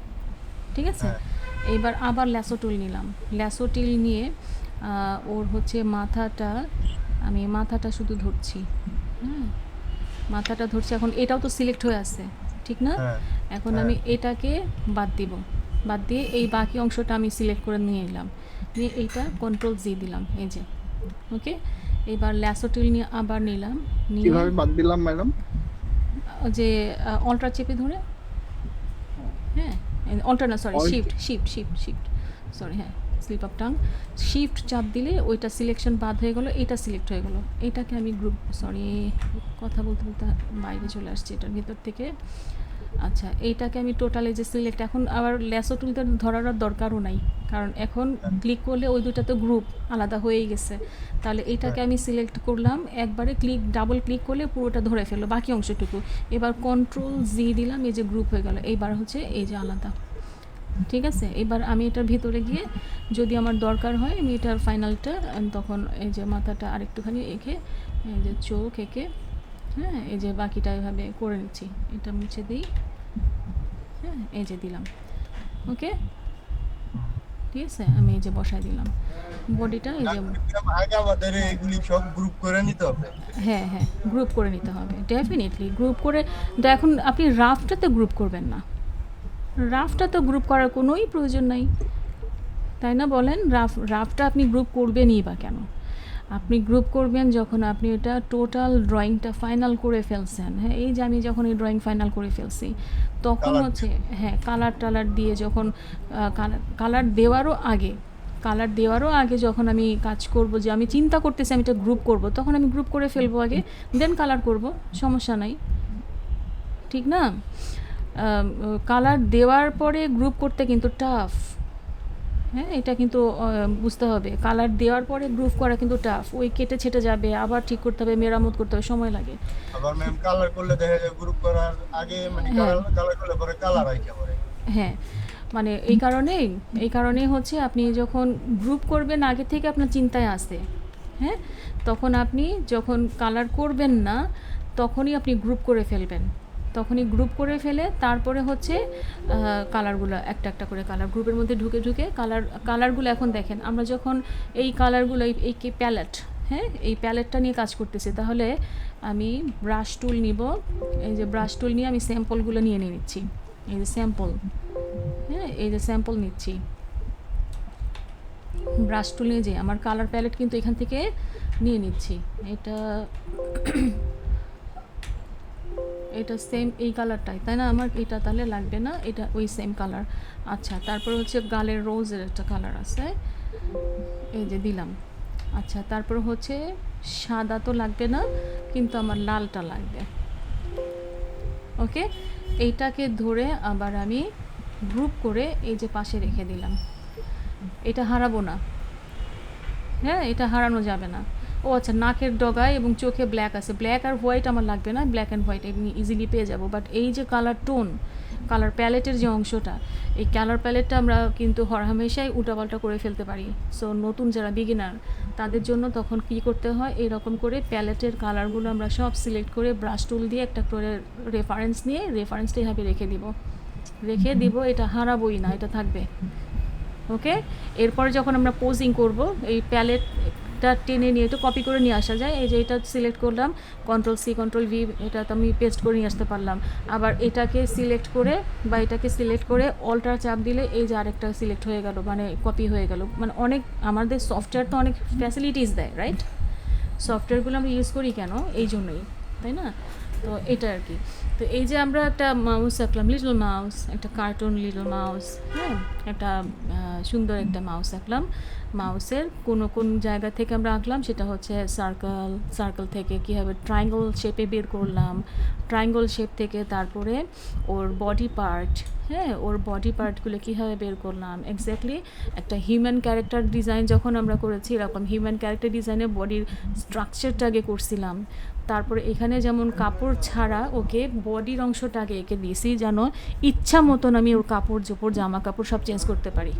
ঠিক আছে। হ্যাঁ এইবার আবার ল্যাসো টুল নিলাম, ল্যাসো টুল নিয়ে ওর হচ্ছে মাথাটা, আমি মাথাটা শুধু ধরছি। হ্যাঁ, মাথাটা ধরছি, এখন এটাও তো সিলেক্ট হয়ে আছে ঠিক না? হ্যাঁ এখন হ্যাঁ আমি এটাকে বাদ দিব, বাদ দিয়ে এই বাকি অংশটা আমি সিলেক্ট করে নিয়ে এলাম, নিয়ে এইটা কন্ট্রোল জি দিলাম, এই যে ওকে। এবার ল্যাসো টুল নিয়ে আবার নিলাম, নিয়ে কিভাবে বাদ দিলাম ম্যাডাম? যে অল্টার চেপে ধরে, হ্যাঁ অল্টার না sorry Alt- shift shift shift shift sorry, হ্যাঁ স্লিপ অফ টাং, শিফট চাপ দিলে ওইটা সিলেকশন বাদ হয়ে গেলো, এটা সিলেক্ট হয়ে গেলো। এটাকে আমি গ্রুপ, সরি কথা বলতে বলতে বাইরে চলে আসছে এটার ভিতর থেকে। আচ্ছা, এইটাকে আমি টোটালি যে সিলেক্ট, এখন আবার ল্যাসো টুলটা ধরার আর দরকারও নাই, কারণ এখন ক্লিক করলে ওই দুটা তো গ্রুপ আলাদা হয়েই গেছে। তাহলে এইটাকে আমি সিলেক্ট করলাম, একবারে ক্লিক ডাবল ক্লিক করলে পুরোটা ধরে ফেললো বাকি অংশটুকু। এবার কন্ট্রোল জি দিলাম, এই যে গ্রুপ হয়ে গেল, এইবার হচ্ছে এই যে আলাদা, ঠিক আছে। এবার আমি এটার ভিতরে গিয়ে যদি আমার দরকার হয় আমি এটার ফাইনালটা তখন এই যে মাথাটা আরেকটুখানি এঁকে, এই যে চোখ এঁকে, হ্যাঁ এই যে বাকিটা এভাবে করে নিচ্ছি, এটা মুছে দিই, হ্যাঁ এই যে দিলাম, ওকে ঠিক আছে। আমি এই যে বসায় দিলাম বডিটা, এই যে আগে আমাদের এগুলি সব গ্রুপ করে নিতে হবে। হ্যাঁ হ্যাঁ গ্রুপ করে নিতে হবে, ডেফিনেটলি গ্রুপ করে। এখন আপনি রাফটাতে গ্রুপ করবেন না, রাফটা তো গ্রুপ করার কোনোই প্রয়োজন নাই, তাই না বলেন? রাফটা আপনি গ্রুপ করবেনই বা কেন? আপনি গ্রুপ করবেন যখন আপনি এটা টোটাল ড্রয়িংটা ফাইনাল করে ফেলছেন। হ্যাঁ, এই যে আমি যখন এই ড্রয়িং ফাইনাল করে ফেলছি তখন Colour হচ্ছে হ্যাঁ কালার টালার দিয়ে যখন কালার দেওয়ারও আগে যখন আমি কাজ করব, যে আমি চিন্তা করতেছি আমি এটা গ্রুপ করব, তখন আমি গ্রুপ করে ফেলবো আগে, দেন কালার করব, সমস্যা নাই, ঠিক না? কালার দেওয়ার পরে গ্রুপ করতে কিন্তু টাফ, হ্যাঁ এটা কিন্তু বুঝতে হবে। কালার দেওয়ার পরে গ্রুপ করা কিন্তু টাফ, ওই কেটে ছেটে যাবে, আবার ঠিক করতে হবে, মেরামত করতে হবে, সময় লাগে। আবার ম্যাম কালার করলে দেখা যায় গ্রুপ করার আগে মানে হ্যাঁ কালার করলে পরে কালার আইকা পরে। হ্যাঁ, মানে এই কারণেই হচ্ছে আপনি যখন গ্রুপ করবেন আগে থেকে আপনার চিন্তায় আসে, হ্যাঁ তখন আপনি যখন কালার করবেন না তখনই আপনি গ্রুপ করে ফেলবেন, তখনই গ্রুপ করে ফেলে তারপরে হচ্ছে কালারগুলো একটা একটা করে কালার গ্রুপের মধ্যে ঢুকে ঢুকে কালারগুলো এখন দেখেন আমরা যখন এই কালারগুলো এই প্যালেট, হ্যাঁ এই প্যালেটটা নিয়ে কাজ করতেছি, তাহলে আমি ব্রাশ টুল নিব, এই যে ব্রাশ টুল নিয়ে আমি স্যাম্পলগুলো নিয়ে নিচ্ছি, এই যে স্যাম্পল, হ্যাঁ এই যে স্যাম্পল নিচ্ছি ব্রাশ টুল নিয়ে, যে আমার কালার প্যালেট কিন্তু এখান থেকে নিয়ে নিচ্ছি, এটা সেম এই কালারটাই, তাই না? আমার এটা তাহলে লাগবে না, এটা ওই সেম কালার। আচ্ছা, তারপর হচ্ছে গালের রোজের একটা কালার আছে, এই যে দিলাম। আচ্ছা, তারপর হচ্ছে সাদা তো লাগবে না, কিন্তু আমার লালটা লাগবে, ওকে। এইটাকে ধরে আবার আমি গ্রুপ করে এই যে পাশে রেখে দিলাম, এটা হারাবো না, হ্যাঁ এটা হারানো যাবে না। ও আচ্ছা, নাকের ডগায় এবং চোখে ব্ল্যাক আছে, ব্ল্যাক আর হোয়াইট আমার লাগবে না, ব্ল্যাক অ্যান্ড হোয়াইট এমনি ইজিলি পেয়ে যাব, বাট এই যে কালার টোন, কালার প্যালেটের যে অংশটা, এই কালার প্যালেটটা আমরা কিন্তু হরহামেশাই উল্টাপাল্টা করে ফেলতে পারি। সো নতুন যারা বিগিনার তাদের জন্য তখন কী করতে হয়, এরকম করে প্যালেটের কালারগুলো আমরা সব সিলেক্ট করে ব্রাশ টুল দিয়ে একটা করে রেফারেন্স নিয়ে রেফারেন্সটা এভাবে রেখে দিব, এটা হারাবোই না, এটা থাকবে, ওকে। এরপরে যখন আমরা পোজিং করব, এই এটা টেনে নিয়ে এটা কপি করে নিয়ে আসা যায়। এই যে এটা সিলেক্ট করলাম, Ctrl+C Ctrl+V, এটা তো আমি পেস্ট করে নিয়ে আসতে পারলাম। আবার এটাকে সিলেক্ট করে বা এটাকে সিলেক্ট করে অল্টার চাপ দিলে এই যে আরেকটা সিলেক্ট হয়ে গেল, মানে কপি হয়ে গেল। মানে অনেক আমাদের সফটওয়্যার তো অনেক ফ্যাসিলিটিস দেয়, রাইট? সফটওয়্যারগুলো আমরা ইউজ করি কেন? এই জন্যই, তাই না? তো এটা আর কি। তো এই যে আমরা একটা মাউস আঁকলাম, লিটল মাউস, একটা কার্টুন লিটল মাউস, হ্যাঁ, একটা সুন্দর একটা মাউস আঁকলাম। মাউসের কোন জায়গা থেকে আমরা আঁকলাম, সেটা হচ্ছে সার্কেল থেকে কীভাবে ট্রায়াঙ্গল শেপে বের করলাম, ট্রায়াঙ্গল শেপ থেকে তারপরে ওর বডি পার্ট, হ্যাঁ, ওর বডি পার্টগুলো কীভাবে বের করলাম। এক্স্যাক্টলি একটা হিউম্যান ক্যারেক্টার ডিজাইন যখন আমরা করেছি, এরকম হিউম্যান ক্যারেক্টার ডিজাইনে বডির স্ট্রাকচারটা আগে করছিলাম। তারপরে এখানে যেমন কাপড় ছাড়া ওকে বডির অংশটা আগে এঁকে দিয়েছি, যেন ইচ্ছা মতন আমি ওর কাপড় চোপড় জামা কাপড় সব চেঞ্জ করতে পারি।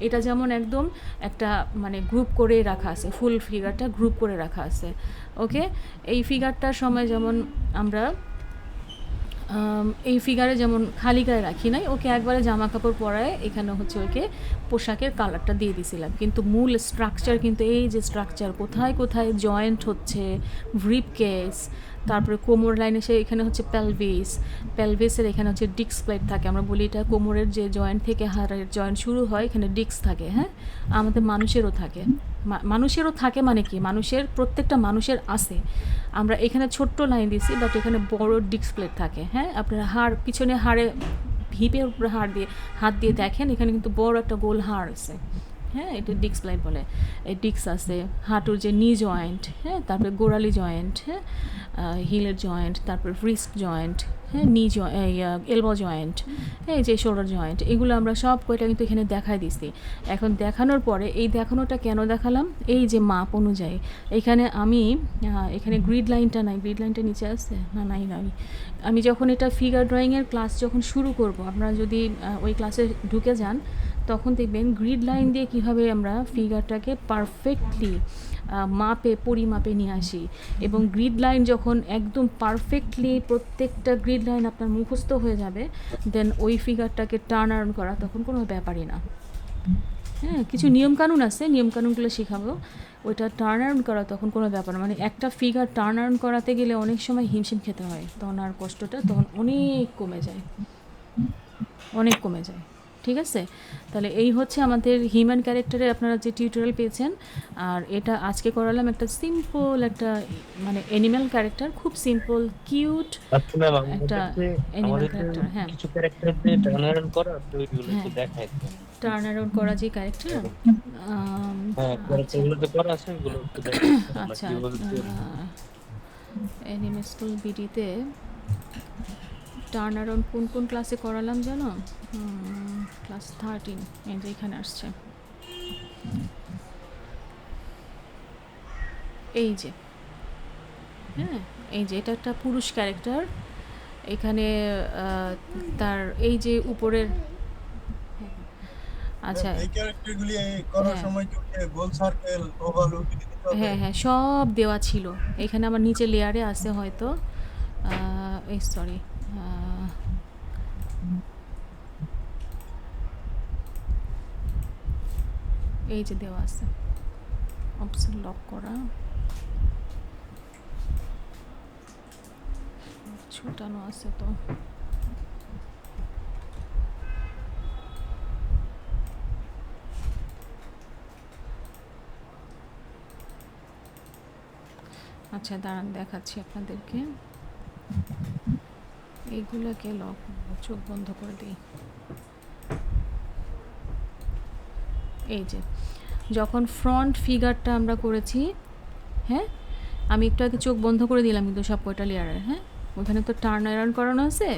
এটা যেমন একদম একটা মানে গ্রুপ করে রাখা আছে, ফুল ফিগারটা গ্রুপ করে রাখা আছে। ওকে, এই ফিগারটার সময় যেমন আমরা এই ফিগারে যেমন খালি গায়ে রাখি নাই, ওকে একবারে জামা কাপড় পরায় এখানে হচ্ছে ওকে পোশাকের কালারটা দিয়ে দিয়েছিলাম। কিন্তু মূল স্ট্রাকচার কিন্তু এই যে স্ট্রাকচার, কোথায় কোথায় জয়েন্ট হচ্ছে, ব্রিপ কেস, তারপরে কোমর লাইনে সে এখানে হচ্ছে পেলভিসের এখানে হচ্ছে ডিস্ক প্লেট থাকে। আমরা বলি এটা কোমরের যে জয়েন্ট থেকে হাড়ের জয়েন্ট শুরু হয়, এখানে ডিস্ক থাকে। হ্যাঁ, আমাদের মানুষেরও থাকে মানে কি, মানুষের প্রত্যেকটা মানুষের আছে। আমরা এখানে ছোট্ট লাইন দিছি, বাট এখানে বড় ডিস্ক প্লেট থাকে। হ্যাঁ, আপনারা হাড় পিছনে হাড়ে হিপের উপরে হাত দিয়ে দেখেন, এখানে কিন্তু বড় একটা গোল হাড় আছে। হ্যাঁ, এটা ডিস্ক প্লেট বলে। এই ডিস্ক আছে, হাঁটুর যে নি জয়েন্ট, হ্যাঁ, তারপরে গোড়ালি জয়েন্ট, হ্যাঁ, হিলের জয়েন্ট, তারপরে রিস্ট জয়েন্ট, হ্যাঁ, এলবো জয়েন্ট, হ্যাঁ, যে শোল্ডার জয়েন্ট, এগুলো আমরা সব কয়টা কিন্তু এখানে দেখাই দিছি। এখন দেখানোর পরে এই দেখানোটা কেন দেখালাম, এই যে মাপ অনুযায়ী এখানে আমি এখানে গ্রিড লাইনটা নাই, গ্রিড লাইনটা নিচে আছে না, নাই। আমি যখন এটা ফিগার ড্রয়িংয়ের ক্লাস যখন শুরু করব, আপনারা যদি ওই ক্লাসে ঢুকে যান, তখন দেখবেন গ্রিড লাইন দিয়ে কীভাবে আমরা ফিগারটাকে পারফেক্টলি পরিমাপে নিয়ে আসি। এবং গ্রিড লাইন যখন একদম পারফেক্টলি প্রত্যেকটা গ্রিড লাইন আপনার মুখস্থ হয়ে যাবে, দেন ওই ফিগারটাকে টার্ন আরাউন্ড করা তখন কোনো ব্যাপারই না। হ্যাঁ, কিছু নিয়মকানুন আছে, নিয়মকানুনগুলো শেখাবো। ওইটা টার্ন আরাউন্ড করা তখন কোনো ব্যাপার না। মানে একটা ফিগার টার্ন আরাউন্ড করাতে গেলে অনেক সময় হিমশিম খেতে হয়, তখন আর কষ্টটা তখন অনেক কমে যায়। ঠিক আছে, তাহলে এই হচ্ছে আমাদের হিউম্যান ক্যারেক্টারে আপনারা যে টিউটোরিয়াল পেয়েছেন। আর এটা আজকে করালাম একটা সিম্পল একটা মানে অ্যানিম্যাল ক্যারেক্টার, খুব সিম্পল কিউট একটা অ্যানিম্যাল ক্যারেক্টার। হ্যাঁ, কিছু ক্যারেক্টার দিয়ে টার্ন অ্যারাউন্ড করা তো ওইগুলো একটু দেখাই দেন। টার্ন অ্যারাউন্ড করা যে ক্যারেক্টার, হ্যাঁ, ক্যারেক্টারগুলো তো করা আছে, ওগুলো একটু দেখাই। আচ্ছা, অ্যানিমে স্কুল বিডিতে টার্ন অ্যারাউন্ড কোন ক্লাসে করালাম জানো? ক্লাস 13, এই যে এখানে আসছে। এই যে, হ্যাঁ, এই যে এটা একটা পুরুষ ক্যারেক্টার। এখানে তার এই যে উপরের, আচ্ছা, এই ক্যারেক্টারগুলি করার সময় কি গোল সার্কেল, ওভাল দিতে হবে? হ্যাঁ, সব দেওয়া ছিল। এখানে আমার নিচে লেয়ারে আছে হয়তো, এই সরি, এই যে দেওয়া আছে, অপশন লক করা, ছোটানো আছে তো। আচ্ছা দাঁড়ান, দেখাচ্ছি আপনাদেরকে। এইগুলোকে লক, চোখ বন্ধ করে দিই। এই যে যখন ফ্রন্ট ফিগারটা আমরা করেছি, হ্যাঁ, আমি একটু আগে চোখ বন্ধ করে দিলাম কিন্তু সব কয়টা লেয়ারের। হ্যাঁ, ওখানে তো টার্ন অ্যারাউন্ড করানো আছে,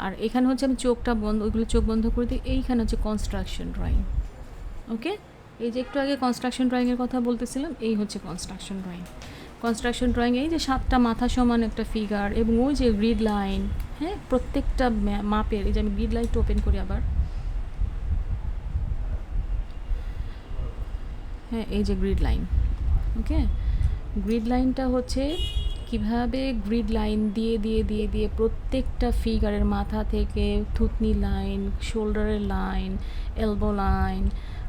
আর এখানে হচ্ছে আমি চোখটা বন্ধ, ওইগুলো চোখ বন্ধ করে দিই। এইখানে হচ্ছে কনস্ট্রাকশন ড্রয়িং। ওকে, এই যে একটু আগে কনস্ট্রাকশন ড্রয়িংয়ের কথা বলতেছিলাম, এই হচ্ছে কনস্ট্রাকশন ড্রয়িং। এই যে 7টা মাথা সমান একটা ফিগার, এবং ওই যে গ্রিড লাইন, হ্যাঁ, প্রত্যেকটা মাপের। এই যে আমি গ্রিড লাইনটা ওপেন করি আবার, হ্যাঁ, এই যে গ্রিড লাইন। ওকে, গ্রিড লাইনটা হচ্ছে কিভাবে গ্রিড লাইন দিয়ে প্রত্যেকটা ফিগারের মাথা থেকে থুতনি লাইন, শোল্ডারের লাইন, এলবো লাইন,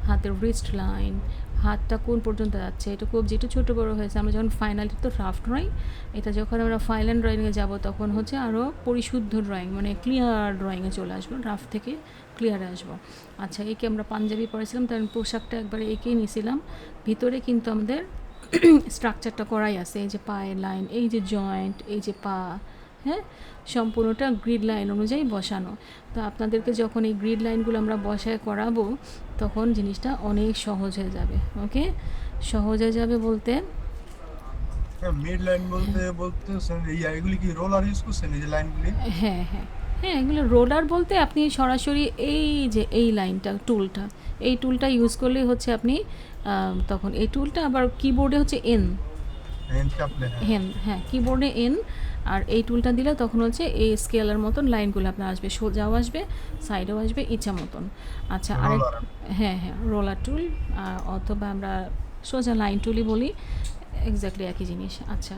হাতের রিস্ট লাইন, হাতটা কোন পর্যন্ত যাচ্ছে, এটা খুব যেটা ছোটো বড়ো হয়েছে। আমরা যখন ফাইনালি তো রাফ ড্রয়িং, এটা যখন আমরা ফাইনাল ড্রয়িংয়ে যাব তখন হচ্ছে আরও পরিশুদ্ধ ড্রয়িং, মানে ক্লিয়ার ড্রয়িংয়ে চলে আসবো, রাফ থেকে ক্লিয়ারে আসবো। আচ্ছা, একে আমরা পাঞ্জাবি পরেছিলাম, তার পোশাকটা একবারে এঁকেই নিয়েছিলাম। ভিতরে কিন্তু আমাদের স্ট্রাকচারটা করাই আছে, এই যে পায়ের লাইন, এই যে জয়েন্ট, এই যে পা, হ্যাঁ, সম্পূর্ণটা গ্রিড লাইন অনুযায়ী বসানো। তো আপনাদেরকে যখন এই গ্রিড লাইনগুলো আমরা বসায় করাবো তখন জিনিসটা অনেক সহজ হয়ে যাবে। ওকে, সহজ হয়ে যাবে বলতে মিড লাইন বলতেছেন এগুলি কি রোলার ইউজ করছেন এই যে লাইনগুলি? হ্যাঁ হ্যাঁ হ্যাঁ, এগুলো রোলার বলতে আপনি সরাসরি এই যে এই লাইনটা, টুলটা, এই টুলটা ইউজ করলেই হচ্ছে আপনি তখন এই টুলটা আবার কিবোর্ডে হচ্ছে এন, হ্যান্ড চাপলে হ্যাঁ কিবোর্ডে এন, আর এই টুলটা দিলে তখন হচ্ছে এই স্কেলের মতন লাইনগুলো আপনার আসবে, সোজাও আসবে, সাইডেও আসবে, ইচ্ছা মতন। আচ্ছা, আরেক হ্যাঁ হ্যাঁ, রোলার টুল অথবা আমরা সোজা লাইন টুলই বলি, এক্স্যাক্টলি একই জিনিস। আচ্ছা,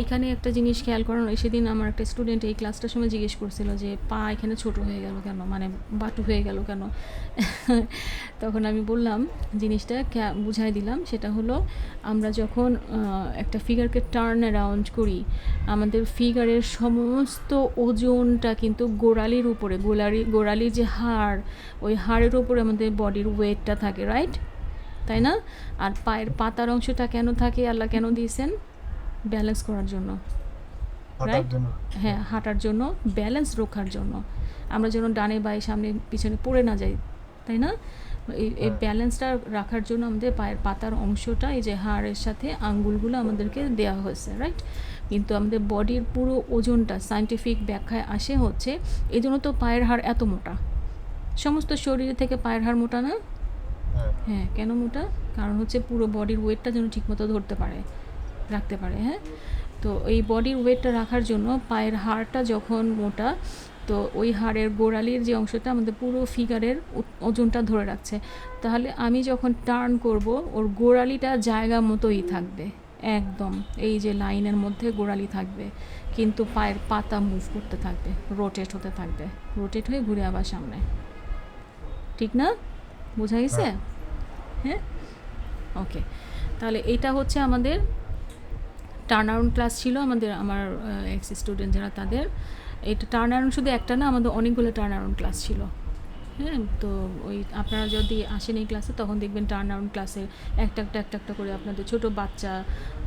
এইখানে একটা জিনিস খেয়াল করানো, সেদিন আমার একটা স্টুডেন্ট এই ক্লাসটার সময় জিজ্ঞেস করছিল যে পা এখানে ছোট হয়ে গেল কেন, মানে বাটু হয়ে গেল কেন। তখন আমি বললাম, জিনিসটা বুঝাই দিলাম, সেটা হলো আমরা যখন একটা ফিগারকে টার্ন অ্যারাউন্ড করি, আমাদের ফিগারের সমস্ত ওজনটা কিন্তু গোড়ালির উপরে, গোড়ালির যে হাড়, ওই হাড়ের উপরে আমাদের বডির ওয়েটটা থাকে, রাইট? তাই না? আর পায়ের পাতার অংশটা কেন থাকে, আল্লাহ কেন দিয়েছেন? ব্যালেন্স করার জন্য, রাইট? হ্যাঁ, হাঁটার জন্য, ব্যালেন্স রক্ষার জন্য, আমরা যেন ডানে বায়ে সামনে পিছনে পড়ে না যাই, তাই না? এই ব্যালেন্সটা রাখার জন্য আমাদের পায়ের পাতার অংশটা, এই যে হাড়ের সাথে আঙ্গুলগুলো আমাদেরকে দেওয়া হয়েছে, রাইট? কিন্তু আমাদের বডির পুরো ওজনটা সায়েন্টিফিক ব্যাখ্যায় আসে হচ্ছে, এই জন্য তো পায়ের হাড় এত মোটা, সমস্ত শরীর থেকে পায়ের হাড় মোটা না? হ্যাঁ, কেন মোটা? কারণ হচ্ছে পুরো বডির ওয়েটটা যেন ঠিকমতো ধরতে পারে, রাখতে পারে। হ্যাঁ, তো এই বডির ওয়েটটা রাখার জন্য পায়ের হাড়টা যখন মোটা, তো ওই হাড়ের গোড়ালির যে অংশটা আমাদের পুরো ফিগারের ওজনটা ধরে রাখছে। তাহলে আমি যখন টার্ন করব, ওর গোড়ালিটা জায়গা মতোই থাকবে একদম, এই যে লাইনের মধ্যে গোড়ালি থাকবে, কিন্তু পায়ের পাতা মুভ করতে থাকবে, রোটেট হতে থাকবে, রোটেট হয়ে ঘুরে আবার সামনে। ঠিক না? বোঝা গেছে? হ্যাঁ, ওকে। তাহলে এইটা হচ্ছে আমাদের টার্ন অ্যারাউন্ড ক্লাস ছিল আমার এক্স স্টুডেন্ট যারা, তাদের এটা টার্ন অ্যারাউন্ড শুধু একটা না, আমাদের অনেকগুলো টার্ন অ্যারাউন্ড ক্লাস ছিল। হ্যাঁ, তো ওই আপনারা যদি আসেন এই ক্লাসে তখন দেখবেন টার্ন অ্যারাউন্ড ক্লাসে একটা করে আপনাদের ছোট বাচ্চা,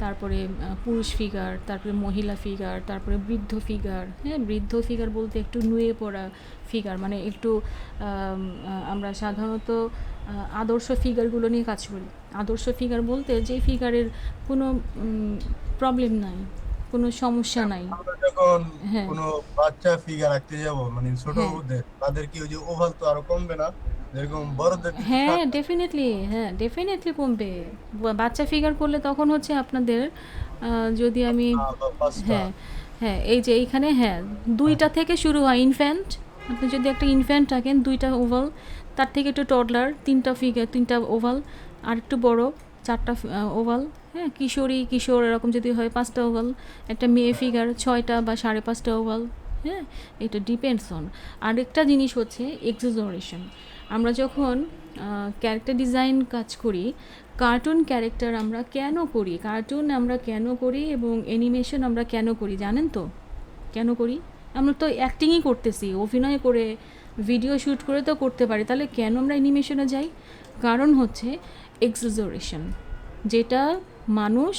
তারপরে পুরুষ ফিগার, তারপরে মহিলা ফিগার, তারপরে বৃদ্ধ ফিগার। হ্যাঁ, বৃদ্ধ ফিগার বলতে একটু নুয়ে পড়া ফিগার, মানে একটু আমরা সাধারণত আদর্শ ফিগারগুলো নিয়ে কাজ করি। আদর্শ ফিগার বলতে যে ফিগারের কোনো প্রবলেম নাই, কোনো সমস্যা নাই। আমরা যখন হ্যাঁ কোনো বাচ্চা ফিগার আঁকতে যাব, মানে ছোট ওদের, তাদের কি ওই যে ওভাল তো আরো কমবে না, যেরকম বড়দের? হ্যাঁ, ডেফিনেটলি কমবে। বাচ্চা ফিগার করলে তখন হচ্ছে আপনাদের যদি আমি হ্যাঁ হ্যাঁ, এই যে এইখানে হ্যাঁ 2টা থেকে শুরু হয় ইনফ্যান্ট। আপনি যদি একটা ইনফ্যান্ট থাকেন, 2টা ওভাল, তার থেকে একটু টডলার 3টা ফিগার, 3টা ওভাল, আর একটু বড় 4টা ওভাল। হ্যাঁ, কিশোর এরকম যদি হয় 5টা ওভাল, একটা মেয়ে ফিগার 6টা বা 5.5টা ওভাল। হ্যাঁ, এটা ডিপেন্ডস অন। আরেকটা জিনিস হচ্ছে এক্সেজারেশন। আমরা যখন ক্যারেক্টার ডিজাইন কাজ করি, কার্টুন ক্যারেক্টার আমরা কেন করি এবং অ্যানিমেশন আমরা কেন করি জানেন তো? কেন করি? আমরা তো অ্যাক্টিংই করতেছি, অভিনয় করে, ভিডিও শ্যুট করে তো করতে পারি, তাহলে কেন আমরা অ্যানিমেশনে যাই? কারণ হচ্ছে এক্সেজারেশন, যেটা মানুষ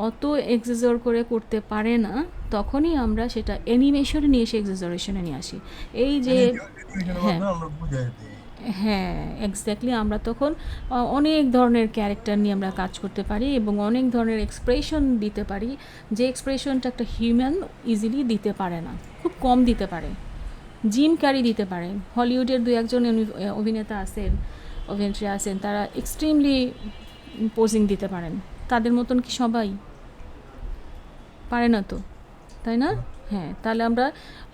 অত এক্সেজার করে করতে পারে না, তখনই আমরা সেটা অ্যানিমেশনে নিয়ে এসে এক্সেজারেশনে নিয়ে আসি। এই যে হ্যাঁ, এক্স্যাক্টলি, আমরা তখন অনেক ধরনের ক্যারেক্টার নিয়ে আমরা কাজ করতে পারি এবং অনেক ধরনের এক্সপ্রেশন দিতে পারি, যে এক্সপ্রেশনটা একটা হিউম্যান ইজিলি দিতে পারে না, খুব কম দিতে পারে। জিম ক্যারি দিতে পারে, হলিউডের 2-1জন অভিনেত্রী আছেন, তারা এক্সট্রিমলি পোজিং দিতে পারেন, তাদের মতন কি সবাই পারে না তো, তাই না? হ্যাঁ, তাহলে আমরা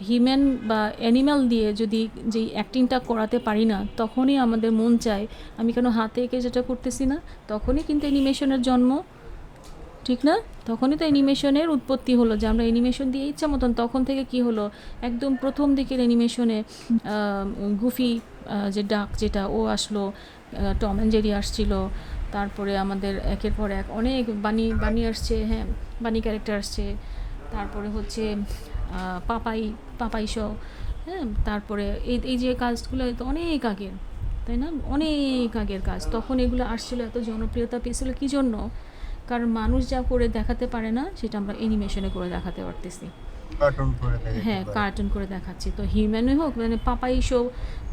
হিউম্যান বা অ্যানিম্যাল দিয়ে যদি যেই অ্যাক্টিংটা করাতে পারি না, তখনই আমাদের মন চায় আমি কেন হাতে এঁকে যেটা করতেছি না, তখনই কিন্তু অ্যানিমেশনের জন্ম, ঠিক না? তখনই তো অ্যানিমেশনের উৎপত্তি হলো, যে আমরা অ্যানিমেশন দিয়ে ইচ্ছা মতন। তখন থেকে কি হলো, একদম প্রথম দিকের অ্যানিমেশনে গুফি যে ডাক যেটা ও আসলো, টম অ্যান্ড জেরি আসছিল, তারপরে আমাদের একের পর এক অনেক বানি আসছে, হ্যাঁ বানি ক্যারেক্টার আসছে, তারপরে হচ্ছে পাপাই শো, হ্যাঁ তারপরে এই যে কাজগুলো তো অনেক আগের, তাই না, অনেক আগের কাজ। তখন এগুলো আসছিল, এত জনপ্রিয়তা পেয়েছিল কী জন্য? কারণ মানুষ যা করে দেখাতে পারে না সেটা আমরা অ্যানিমেশনে করে দেখাতে পারতেছি। কার্টুন করে দেখাইতে হ্যাঁ পারে। কার্টুন করে দেখাচ্ছি। তো হিউম্যানই হোক, মানে পাপাই শো,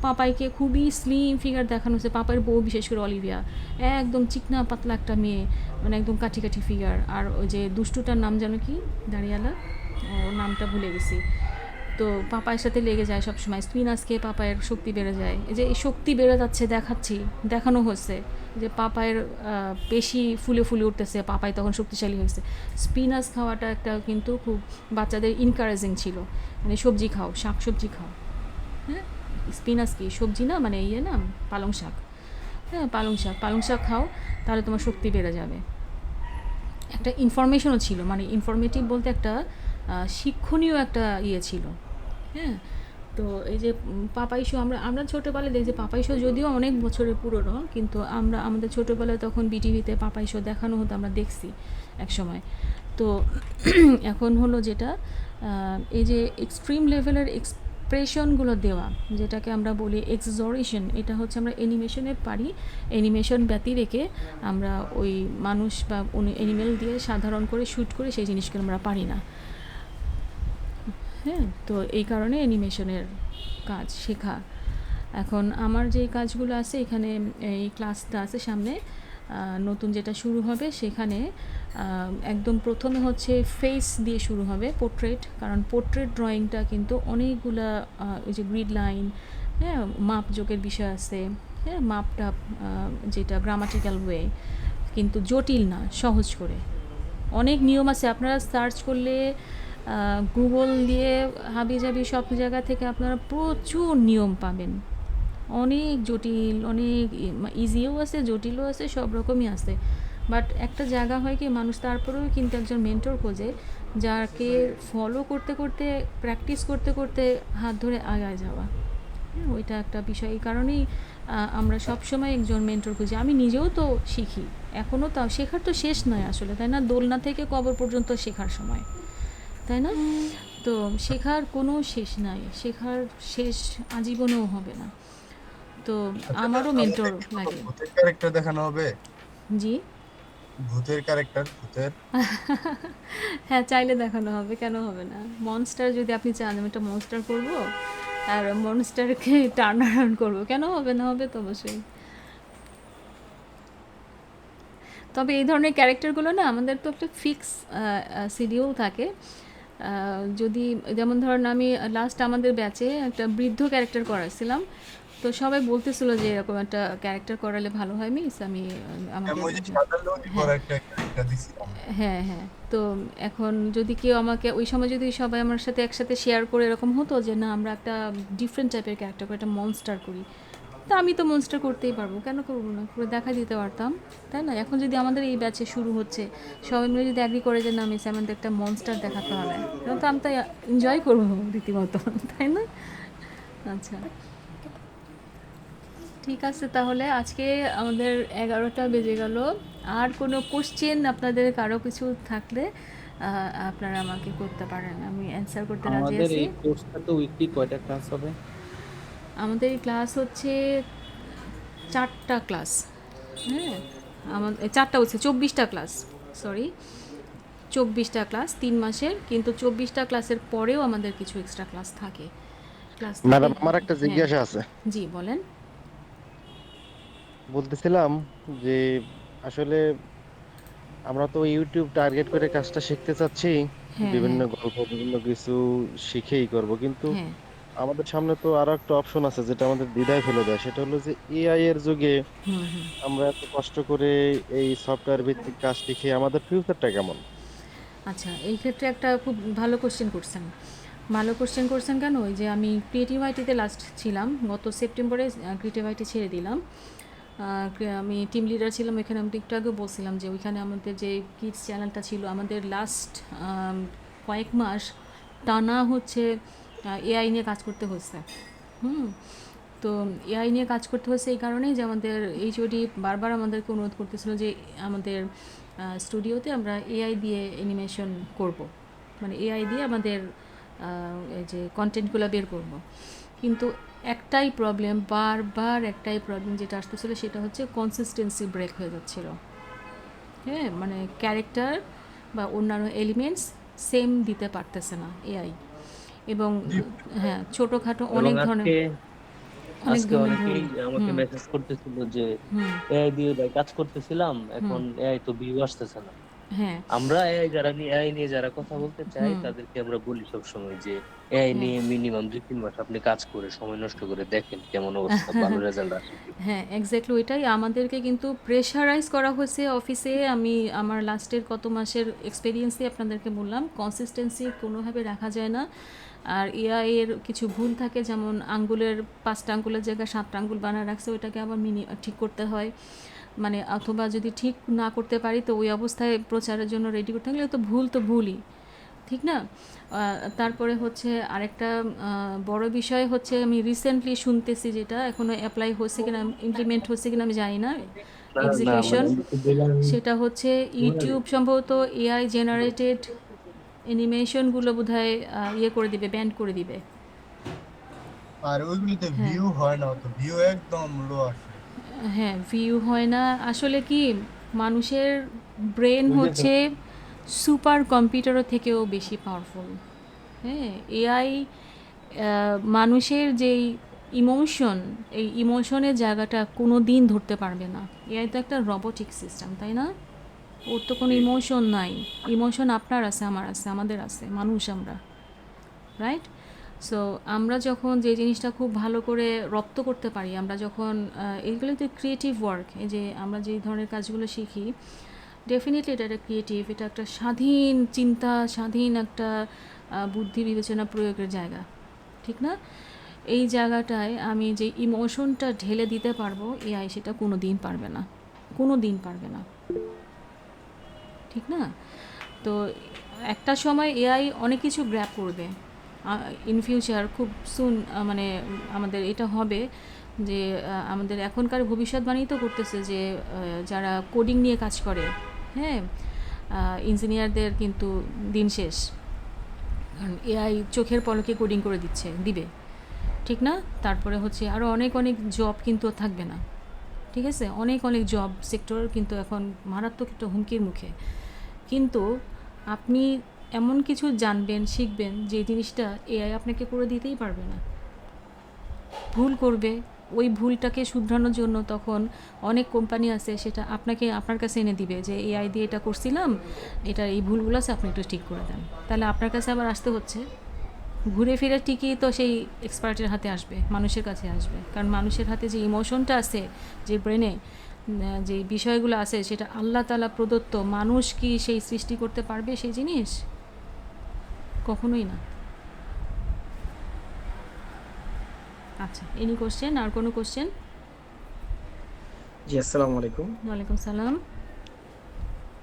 পাপাইকে খুবই স্লিম ফিগার দেখানো হচ্ছে, পাপাইয়ের বউ বিশেষ করে অলিভিয়া একদম চিকনা পাতলা একটা মেয়ে, মানে একদম কাঠি ফিগার। আর ওই যে দুষ্টুটার নাম যেন কি, দাঁড়িয়ালা, ও নামটা ভুলে গেছি। তো পাপায়ের সাথে লেগে যায় সবসময়, স্পিনাচকে পাপায়ের শক্তি বেড়ে যায়, এই যে এই শক্তি বেড়ে যাচ্ছে দেখানো হচ্ছে যে পাপায়ের পেশি ফুলে উঠতেছে, পাপাই তখন শক্তিশালী হয়েছে। স্পিনাচ খাওয়াটা একটা কিন্তু খুব বাচ্চাদের ইনকারেজিং ছিল, মানে সবজি খাও, শাক সবজি খাও, হ্যাঁ স্পিনাচ কি সবজি না, মানে ইয়ে না, পালং শাক, হ্যাঁ পালং শাক খাও, তাহলে তোমার শক্তি বেড়ে যাবে। একটা ইনফরমেশনও ছিল, মানে ইনফরমেটিভ বলতে একটা শিক্ষণীয় একটা ইয়ে ছিল, হ্যাঁ। তো এই যে পাপাই শো, আমরা ছোটোবেলায় দেখি যে পাপাই শো যদিও অনেক বছরের পুরনো, কিন্তু আমাদের ছোটোবেলায় তখন বিটিভিতে পাপাই শো দেখানো হতো, আমরা দেখছি এক সময়। তো এখন হলো যেটা এই যে এক্সট্রিম লেভেলের এক্সপ্রেশনগুলো দেওয়া, যেটাকে আমরা বলি এক্সজরেশন, এটা হচ্ছে আমরা অ্যানিমেশনে পারি। অ্যানিমেশন ব্যতি রেখে আমরা ওই মানুষ বা অ্যানিমেল দিয়ে সাধারণ করে শ্যুট করে সেই জিনিসগুলো আমরা পারি না, হ্যাঁ। তো এই কারণে অ্যানিমেশনের কাজ শেখা। এখন আমার যে কাজগুলো আছে এখানে, এই ক্লাসটা আছে সামনে নতুন যেটা শুরু হবে, সেখানে একদম প্রথমে হচ্ছে ফেস দিয়ে শুরু হবে, পোর্ট্রেট। কারণ পোর্ট্রেট ড্রয়িংটা কিন্তু অনেকগুলা ওই যে গ্রিড লাইন, হ্যাঁ মাপ যোগের বিষয় আছে, হ্যাঁ মাপটা যেটা গ্রামাটিক্যাল ওয়ে, কিন্তু জটিল না, সহজ করে। অনেক নিয়ম আছে, আপনারা সার্চ করলে গুগল দিয়ে হাবিজাবি সব জায়গা থেকে আপনারা প্রচুর নিয়ম পাবেন, অনেক জটিল, অনেক ইজিও আছে, জটিলও আছে, সব রকমই আছে। বাট একটা জায়গা হয় কি, মানুষ তারপরেও কিন্তু একজন মেন্টর খোঁজে, যাকে ফলো করতে করতে, প্র্যাকটিস করতে করতে হাত ধরে আগায় যাওয়া, হ্যাঁ ওইটা একটা বিষয়। এই কারণেই আমরা সবসময় একজন মেন্টর খুঁজি। আমি নিজেও তো শিখি এখনও, তাও শেখার তো শেষ নয় আসলে, তাই না? দোলনা থেকে কবর পর্যন্ত শেখার সময়, তাই না? তো শেখার কোনো শেষ নাই, শেখার শেষ আজীবনেও হবে না। তো আমারও মেন্টর লাগে। ভূতের ক্যারেক্টার দেখানো হবে? জি ভূতের ক্যারেক্টার, ভূতের হ্যাঁ চাইলে দেখানো হবে, কেন হবে না? মনস্টার যদি আপনি চান, আমি একটা মনস্টার করবো আর মনস্টারকে টার্ন অ্যারাউন্ড করবো, কেন হবে না? হবে তো অবশ্যই। তবে এই ধরনের ক্যারেক্টারগুলো না, আমাদের তো একটা ফিক্স শিডিউল থাকে। যদি যেমন ধরেন আমি লাস্ট আমাদের ব্যাচে একটা বৃদ্ধ ক্যারেক্টার করাছিলাম, তো সবাই বলতেছিল যে এরকম একটা ক্যারেক্টার করালে ভালো হয় মিস। আমি আমাকে আমি ওই যে সাদা লুঙ্গি পরা একটা ক্যারেক্টার দিছিলাম। হ্যাঁ তো এখন যদি কেউ আমাকে ওই সময়, যদি সবাই আমার সাথে একসাথে শেয়ার করে এরকম হতো যে না আমরা একটা ডিফারেন্ট টাইপের ক্যারেক্টার করে একটা মনস্টার করি, তা আমি তো মনস্টার করতেই পারবো, কেন করবো না, করে দেখা দিতে পারতাম, তাই না? এখন যদি আমাদের এই ব্যাচে শুরু হচ্ছে, সবাই মিলে যদি অ্যাগ্রি করে যে না মিস আমাদের একটা মনস্টার দেখাতে হবে, তো আমি তাই এনজয় করবো রীতিমতো, তাই না? আচ্ছা ঠিক আছে, তাহলে আজকে আমাদের 11টা বেজে গেল। আর কোনো কোশ্চেন আপনাদের কারো কিছু থাকলে আপনারা আমাকে করতে পারেন, আমি অ্যান্সার করতে রাজি আমাদের আছি। এই কোর্সটা তো উইকলি কয়টা ক্লাস হবে? আমাদের এই ক্লাস হচ্ছে 4টা ক্লাস, হ্যাঁ আমাদের 4টা হচ্ছে 24টা ক্লাস, সরি 24টা ক্লাস 3 মাসের, কিন্তু 24টা ক্লাসের পরেও আমাদের কিছু এক্সট্রা ক্লাস থাকে। ক্লাস ম্যাডাম আমার একটা জিজ্ঞাসা আছে। জি বলেন। বলতেছিলাম যে আসলে আমরা তো ইউটিউব টার্গেট করে কাজটা শিখতে চাচ্ছি, হ্যাঁ বিভিন্ন হ্যাঁ গল্প বিভিন্ন কিছু শিখেই করব, কিন্তু হ্যাঁ আমাদের সামনে তো আরো একটা অপশন আছে যেটা আমাদের দ্বিধায় ফেলে দেয়, সেটা হলো যে এআই এর যুগে হুম হুম আমরা এত কষ্ট করে এই সফটওয়্যার ভিত্তিক কাজ শিখে আমাদের ফিউচারটা কেমন? আচ্ছা, এই ক্ষেত্রে একটা খুব ভালো কোশ্চেন করছেন। ভালো কোশ্চেন করছেন কেন? ওই যে আমি ক্রিয়েটিভ আইটিতে লাস্ট ছিলাম, গত সেপ্টেম্বরে ক্রিয়েটিভ আইটি ছেড়ে দিলাম। আমি টিম লিডার ছিলাম ওইখানে। আমি একটু আগে বলছিলাম যে ওইখানে আমাদের যে কিডস চ্যানেলটা ছিল, আমাদের লাস্ট কয়েক মাস টানা হচ্ছে এআই নিয়ে কাজ করতে হচ্ছে। হুম তো এআই নিয়ে কাজ করতে হচ্ছে এই কারণেই যে আমাদের এইচওডি বারবার আমাদেরকে অনুরোধ করতেছিল যে আমাদের স্টুডিওতে আমরা এআই দিয়ে অ্যানিমেশন করব, মানে এআই দিয়ে আমাদের এই যে কন্টেন্টগুলো বের করব। কিন্তু একটাই প্রবলেম, বারবার একটাই প্রবলেম যেটা আসতেছিল সেটা হচ্ছে কনসিস্টেন্সি ব্রেক হয়ে যাচ্ছিল। হ্যাঁ, মানে ক্যারেক্টার বা অন্যান্য এলিমেন্টস সেম দিতে পারতেছে না এআই, এবং হ্যাঁ ছোটোখাটো এবং অনেক ধরনের আজকে ভুল। অনেকেই আমাকে হুম মেসেজ করতেছিল যে হুম এআই দিয়ে ভাই কাজ করতেছিলাম, হুম এখন এআই তো ভিউ আসতেছে না। হ্যাঁ আমরা এআই নিয়ে যারা কথা বলতে চাই হুম তাদেরকে আমরা বলি সবসময় যে এআই হ্যাঁ নিয়ে মিনিমাম 2-3 মাস আপনি কাজ করে সময় নষ্ট করে দেখেন কেমন অবস্থা, ভালো রেজাল্ট আসে কি। হ্যাঁ এক্স্যাক্টলি ওইটাই আমাদেরকে কিন্তু প্রেশারাইজ করা হয়েছে অফিসে। আমি আমার লাস্টের কত মাসের এক্সপিরিয়েন্সই আপনাদেরকে বললাম, কনসিস্টেন্সি কোনোভাবে রাখা যায় না। আর এআই এর কিছু ভুল থাকে, যেমন আঙ্গুলের 5টা আঙ্গুলের জায়গায় 7টা আঙ্গুল বানায় রাখছে, ওইটাকে আবার ঠিক করতে হয়। মানে অথবা যদি ঠিক না করতে পারি তো ওই অবস্থায় প্রচারের জন্য রেডি করতে থাকলে তো ভুলই, ঠিক না? তারপরে হচ্ছে আরেকটা বড় বিষয় হচ্ছে, আমি রিসেন্টলি শুনতেছি, যেটা এখনও অ্যাপ্লাই হচ্ছে কিনা ইমপ্লিমেন্ট হচ্ছে কিনা আমি জানি না, না না এক্সিকিউশন, মানে সেটা হচ্ছে ইউটিউব সম্ভবত এআই জেনারেটেড অ্যানিমেশনগুলো বোধহয় ইয়ে করে দিবে, ব্যান করে দিবে। আর ওইগুলিতে হ্যাঁ ভিউ হয় না, তো ভিউ একদম লো আসে। হ্যাঁ ভিউ হয় না। আসলে কি, মানুষের ব্রেন হচ্ছে সুপার কম্পিউটারের থেকেও বেশি পাওয়ারফুল। হ্যাঁ, এআই মানুষের যেই ইমোশন, এই ইমোশনের জায়গাটা কোনো দিন ধরতে পারবে না। এআই তো একটা রোবোটিক সিস্টেম, তাই না? ওর তো কোনো ইমোশন নাই। ইমোশন আপনার আছে, আমার আছে, আমাদের আছে, মানুষ আমরা, রাইট? সো আমরা যখন যে জিনিসটা খুব ভালো করে রপ্ত করতে পারি, আমরা যখন এইগুলো তো ক্রিয়েটিভ ওয়ার্ক, এই যে আমরা যে ধরনের কাজগুলো শিখি, ডেফিনেটলি এটা একটা ক্রিয়েটিভ, এটা একটা স্বাধীন চিন্তা, স্বাধীন একটা বুদ্ধি বিবেচনা প্রয়োগের জায়গা, ঠিক না? এই জায়গাটায় আমি যে ইমোশনটা ঢেলে দিতে পারবো, এআই সেটা কোনো দিন পারবে না, কোনো দিন পারবে না, ঠিক না? তো একটা সময় এআই অনেক কিছু গ্র্যাব করবে ইন ফিউচার, খুব সুন, মানে আমাদের এটা হবে যে আমাদের এখনকার ভবিষ্যৎবাণী তো করতেছে যে যারা কোডিং নিয়ে কাজ করে, হ্যাঁ, ইঞ্জিনিয়ারদের কিন্তু দিন শেষ, কারণ এআই চোখের পলকে কোডিং করে দিবে, ঠিক না? তারপরে হচ্ছে আরও অনেক জব কিন্তু থাকবে না, ঠিক আছে? অনেক জব সেক্টর কিন্তু এখন মারাত্মক একটা হুমকির মুখে। কিন্তু আপনি এমন কিছু জানবেন, শিখবেন, যে জিনিসটা এআই আপনাকে করে দিতেই পারবে না। ভুল করবে, ওই ভুলটাকে শুধরানোর জন্য তখন অনেক কোম্পানি আছে, সেটা আপনার কাছে এনে দিবে যে এআই দিয়ে এটা করছিলাম, এটা এই ভুলগুলো আছে, আপনি একটু ঠিক করে দেন। তাহলে আপনার কাছে আবার আসতে হচ্ছে, ঘুরে ফিরে ঠিকই তো সেই এক্সপার্টের হাতে আসবে, মানুষের কাছে আসবে, কারণ মানুষের হাতে যে ইমোশনটা আছে, যে ব্রেনে যে বিষয়গুলো আছে, সেটা আল্লাহ তাআলা প্রদত্ত। মানুষ কি সেই সৃষ্টি করতে পারবে সেই জিনিস? কখনোই না। আচ্ছা, এনি কোশ্চেন? আর কোনো কোশ্চেন? জি, আসসালামু আলাইকুম। ওয়ালাইকুম সালাম।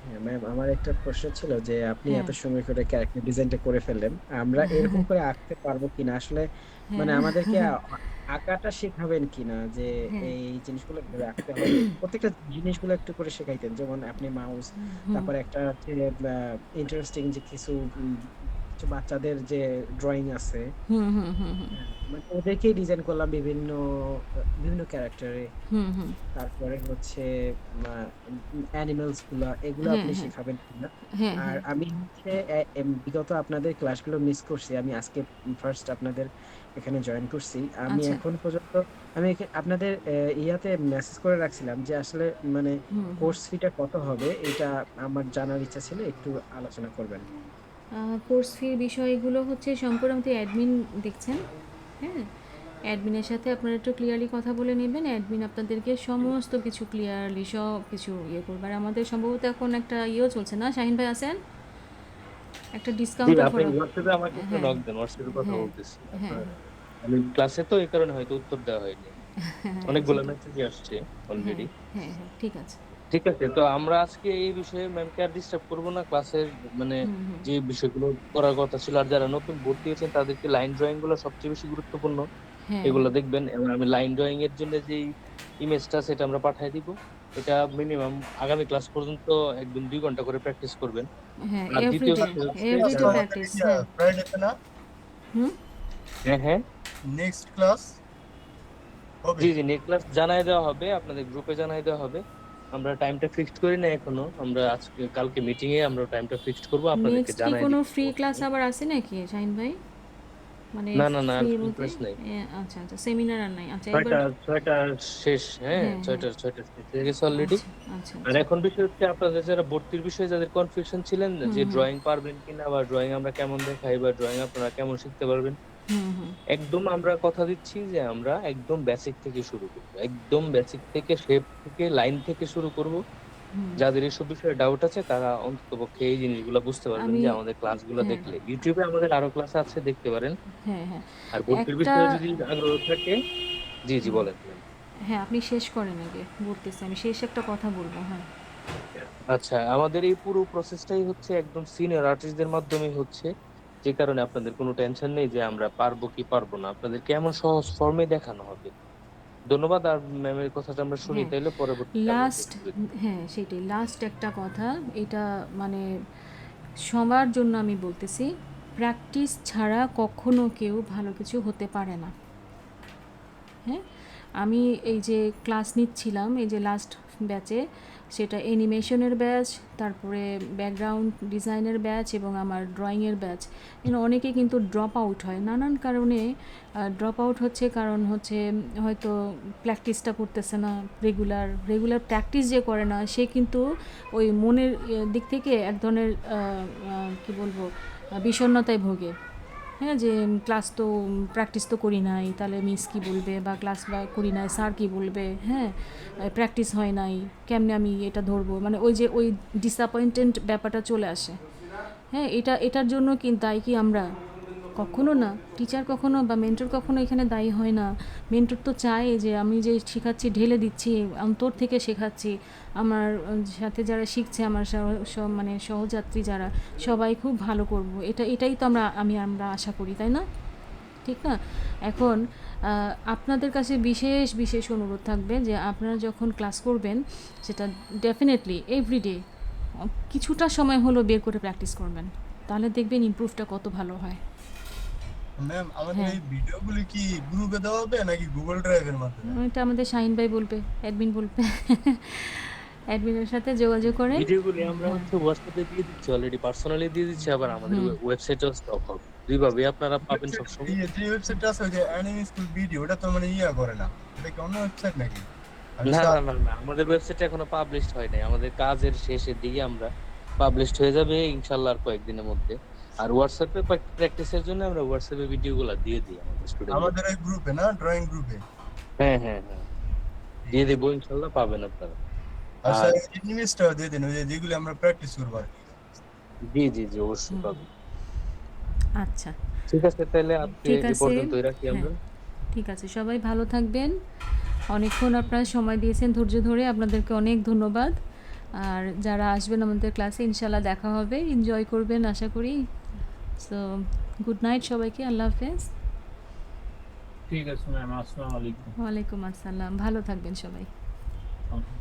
হ্যাঁ ম্যাম, আমার একটা প্রশ্ন ছিল যে আপনি হ্যাঁ এত সুন্দর করে ক্যারেক্টার ডিজাইনটা করে ফেললেন, আমরা এরকম করে আঁকতে পারবো কিনা আসলে? মানে হ্যাঁ আমাদেরকে আঁকাটা শেখাবেন কিনা, যে হ্যাঁ এই জিনিসগুলো কিভাবে আঁকতে হবে, প্রত্যেকটা জিনিসগুলো একটু করে শেখাইতেন। যেমন আপনি মাউস, হুম তারপরে একটা হচ্ছে ইন্টারেস্টিং যে কিছু কিছু বাচ্চাদের যে ড্রয়িং আছে, হুম হুম হুম হুম মানে ওদেরকেই ডিজাইন করলাম বিভিন্ন বিভিন্ন ক্যারেক্টারে। হুম হুম তারপরে হচ্ছে অ্যানিমেলস গুলা, এগুলো হ্যাঁ আপনি হ্যাঁ শেখাবেন কিনা? হ্যাঁ আর হ্যাঁ আমি হচ্ছে বিগত আপনাদের ক্লাসগুলো মিস করছি, আমি আজকে ফার্স্ট আপনাদের এখানে জয়েন করছি। আমি আচ্ছা এখন পর্যন্ত আপনাদের ইয়াতে মেসেজ করে রাখছিলাম যে আসলে মানে হুম হুম কোর্স ফিটা কত হবে, এটা আমার জানার ইচ্ছা ছিল, একটু আলোচনা করবেন। কোর্স ফির বিষয়গুলো হচ্ছে সম্পূর্ণ আমাদের অ্যাডমিন দেখছেন। হ্যাঁ, অ্যাডমিনের সাথে আপনারা একটু ক্লিয়ারলি কথা বলে নেবেন। অ্যাডমিন আপনাদেরকে সমস্ত কিছু ক্লিয়ারলি সব কিছু ইয়ে করবে। আর আমাদের সম্ভবত এখন একটা ইয়েও চলছে না, শাহিন ভাই আছেন, একটা জি, ডিসকাউন্ট আপনি অফার। হোয়াটসঅ্যাপে আমাকে একটু হ্যাঁ নক দেন, হোয়াটসঅ্যাপে কথা হ্যাঁ বলতেছি হ্যাঁ আপনার। আমি ক্লাসে তো এই কারণে হয়তো উত্তর দেওয়া হয়নি, হ্যাঁ অনেকগুলো সেটা, মেসেজই আসছে হ্যাঁ অলরেডি। হ্যাঁ হ্যাঁ ঠিক আছে। ঠিক আছে, তো আমরা আজকে এই বিষয়ে ম্যামকে আর ডিস্টার্ব করবো না। ক্লাসের মানে হুম হুম যে বিষয়গুলো করার কথা ছিল, আর যারা নতুন ভর্তি হয়েছেন তাদেরকে লাইন ড্রয়িং গুলো সবচেয়ে বেশি গুরুত্বপূর্ণ। হ্যাঁ এগুলো দেখবেন এবং আমি লাইন ড্রয়িং এর জন্য যেই ইমেজটা সেটা আমরা পাঠিয়ে দিব। এটা মিনিমাম আগামী ক্লাস পর্যন্ত একদম 2 ঘন্টা করে প্র্যাকটিস করবেন। হ্যাঁ আর দ্বিতীয় এভরিডে বিষয় হচ্ছে এভরিডে ক্লাস আমাদের প্র্যাকটিস। হ্যাঁ ফ্রাইডেতে না? হুম হ্যাঁ হ্যাঁ নেক্সট ক্লাস হবে? জি নেক্সট ক্লাস জানাই দেওয়া হবে, আপনাদের গ্রুপে জানাই দেওয়া হবে। আমরা টাইমটা ফিক্সড করি না এখনো, আমরা আজকে কালকে মিটিং এ আমরা টাইমটা ফিক্সড করব, আপনাদেরকে নেক্সট কি জানাই কোনো দিব। ফ্রি ক্লাস আবার আছে নাকি শাহিন ভাই? মানে না না না ফ্রি ফ্রি বলতে ক্লাস নাই। আচ্ছা আচ্ছা সেমিনার আর নাই। আচ্ছা এবার ছয়টা শেষ, হ্যাঁ হ্যাঁ হ্যাঁ ছয়টা শেষ হয়ে গেছে অলরেডি। আচ্ছা আচ্ছা আর আচ্ছা এখন বিষয় হচ্ছে আপনাদের যারা ভর্তির বিষয়ে যাদের কনফিউশন ছিলেন হুম যে হুম ড্রয়িং পারবেন কিনা বা ড্রয়িং আমরা কেমন দেখাই বা ড্রয়িং আপনারা কেমন শিখতে পারবেন, হুম হুম একদম আমরা কথা দিচ্ছি যে আমরা একদম বেসিক থেকে শুরু করব, একদম বেসিক থেকে শেপ থেকে লাইন থেকে শুরু করব। হুম যাদের এইসব বিষয়ে ডাউট আছে তারা অন্ততপক্ষে এই জিনিসগুলো বুঝতে পারবেন আমি যে আমাদের ক্লাসগুলো হ্যাঁ দেখলে ইউটিউবে আমাদের আরো ক্লাস আছে, দেখতে পারেন। হ্যাঁ হ্যাঁ আর ভর্তির একটা বিষয়ে যদি আগ্রহ থাকে, জি জি হুম, বলেন। হ্যাঁ আপনি শেষ করেন আগে, বলতেছি আমি শেষ একটা কথা বলবো। হ্যাঁ আচ্ছা, আমাদের এই পুরো প্রসেসটাই হচ্ছে একদম সিনিয়র আর্টিস্টদের মাধ্যমেই হচ্ছে, যে কারণে আপনাদের কোনো টেনশন নেই যে আমরা পারবো কি পারবো না, আপনাদেরকে এমন সহজ ফর্মে দেখানো হবে। ধন্যবাদ। আর ম্যামের কথাটা আমরা শুনি, হ্যাঁ তাইলে পরবর্তীতে আমরা লাস্ট, দেখব। হ্যাঁ সেটাই লাস্ট একটা কথা, এটা মানে সবার জন্য আমি বলতেছি, প্র্যাকটিস ছাড়া কখনো কেউ ভালো কিছু হতে পারে না। হ্যাঁ আমি এই যে ক্লাস নিচ্ছিলাম এই যে লাস্ট ব্যাচে, সেটা অ্যানিমেশনের ব্যাচ, তারপরে ব্যাকগ্রাউন্ড ডিজাইনের ব্যাচ এবং আমার ড্রয়িংয়ের ব্যাচ, অনেকে কিন্তু ড্রপ আউট হয় নানান কারণে। ড্রপ আউট হচ্ছে কারণ হচ্ছে হয়তো প্র্যাকটিসটা করতেছে না, রেগুলার প্র্যাকটিস যে করে না সে কিন্তু ওই মনের দিক থেকে এক ধরনের কী বলবো বিষণ্ণতায় ভোগে। হ্যাঁ যে ক্লাস তো প্র্যাকটিস তো করি নাই, তাহলে মিস কী বলবে, বা ক্লাস বা করি নাই স্যার কী বলবে, হ্যাঁ প্র্যাকটিস হয় নাই, কেমনে আমি এটা ধরবো, মানে ওই যে ওই ডিসঅ্যাপয়েন্টেড ব্যাপারটা চলে আসে। হ্যাঁ এটার জন্য কি দায়ী কি আমরা? কখনো না। টিচার কখনো বা মেন্টর কখনো এখানে দায়ী হয় না। মেন্টর তো চায় যে আমি যে শেখাচ্ছি ঢেলে দিচ্ছি, অন্তর থেকে শেখাচ্ছি, আমার সাথে যারা শিখছে আমার মানে সহযাত্রী যারা সবাই খুব ভালো করব, এটাই তো আমরা আশা করি, তাই না? ঠিক না? এখন আপনাদের কাছে বিশেষ অনুরোধ থাকবে যে আপনারা যখন ক্লাস করবেন সেটা ডেফিনেটলি এভরিডে কিছুটা সময় হলো বের করে প্র্যাকটিস করবেন, তাহলে দেখবেন ইমপ্রুভটা কত ভালো হয়। ম্যাম আমাদের হ্যাঁ এই ভিডিওগুলি কি গ্রুপে দেওয়া হবে নাকি গুগল ড্রাইভের মাধ্যমে? এটা আমাদের শাহিন ভাই বলবে, অ্যাডমিন বলবে। অ্যাডমিনের সাথে যোগাযোগ করে। ভিডিওগুলি আমরা হ্যাঁ হচ্ছে হোয়াটসঅ্যাপে দিয়ে দিচ্ছি, অলরেডি পার্সোনালি দিয়ে দিচ্ছি, আবার আমাদের হুম ওয়েবসাইটেও স্টক হবে। দুইভাবে আপনারা পাবেন ওয়েবসাইট সবসময়। যে ওয়েবসাইটটা আছে ওই যে অ্যানিমে স্কুল ভিডিও, ওটা তো মানে করে না, এটা কি অন্য ওয়েবসাইট নাকি? আমি না স্যার না না না, আমাদের ওয়েবসাইটে এখনো পাবলিশড হয় নাই, আমাদের কাজের শেষের দিকে আমরা পাবলিশড হয়ে যাবে ইনশাআল্লাহ আর কয়েকদিনের মধ্যে। আর হোয়াটসঅ্যাপে প্র্যাকটিসের জন্য আমরা হোয়াটসঅ্যাপে ভিডিওগুলো দিয়ে দিই আমাদের স্টুডেন্টদের। আমাদের এই গ্রুপে না, ড্রয়িং গ্রুপে? হ্যাঁ হ্যাঁ হ্যাঁ, ঠিক দিয়ে আছে। দেবো ইনশাআল্লাহ, পাবেন আপনারা। আর আর স্যার ইংলিশটাও দিয়ে দিন, ওই যে যেগুলি আমরা প্র্যাকটিস করবো আর কি। জি জি জি অবশ্যই হুম পাবেন। আচ্ছা ঠিক আছে, তাহলে আজকে ঠিক এই আছে। পর্যন্তই রাখি হ্যাঁ আমরা। ঠিক আছে, সবাই ভালো থাকবেন। অনেকক্ষণ আপনারা সময় দিয়েছেন ধৈর্য ধরে, আপনাদেরকে অনেক ধন্যবাদ। আর যারা আসবেন আমাদের ক্লাসে ইনশাল্লাহ দেখা হবে, এনজয় করবেন আশা করি। সো গুড নাইট সবাইকে, আল্লাহ হাফেজ। ঠিক আছে ম্যাম, আসসালামু আলাইকুম। ওয়ালাইকুম আসসালাম, ভালো থাকবেন সবাই। Okay.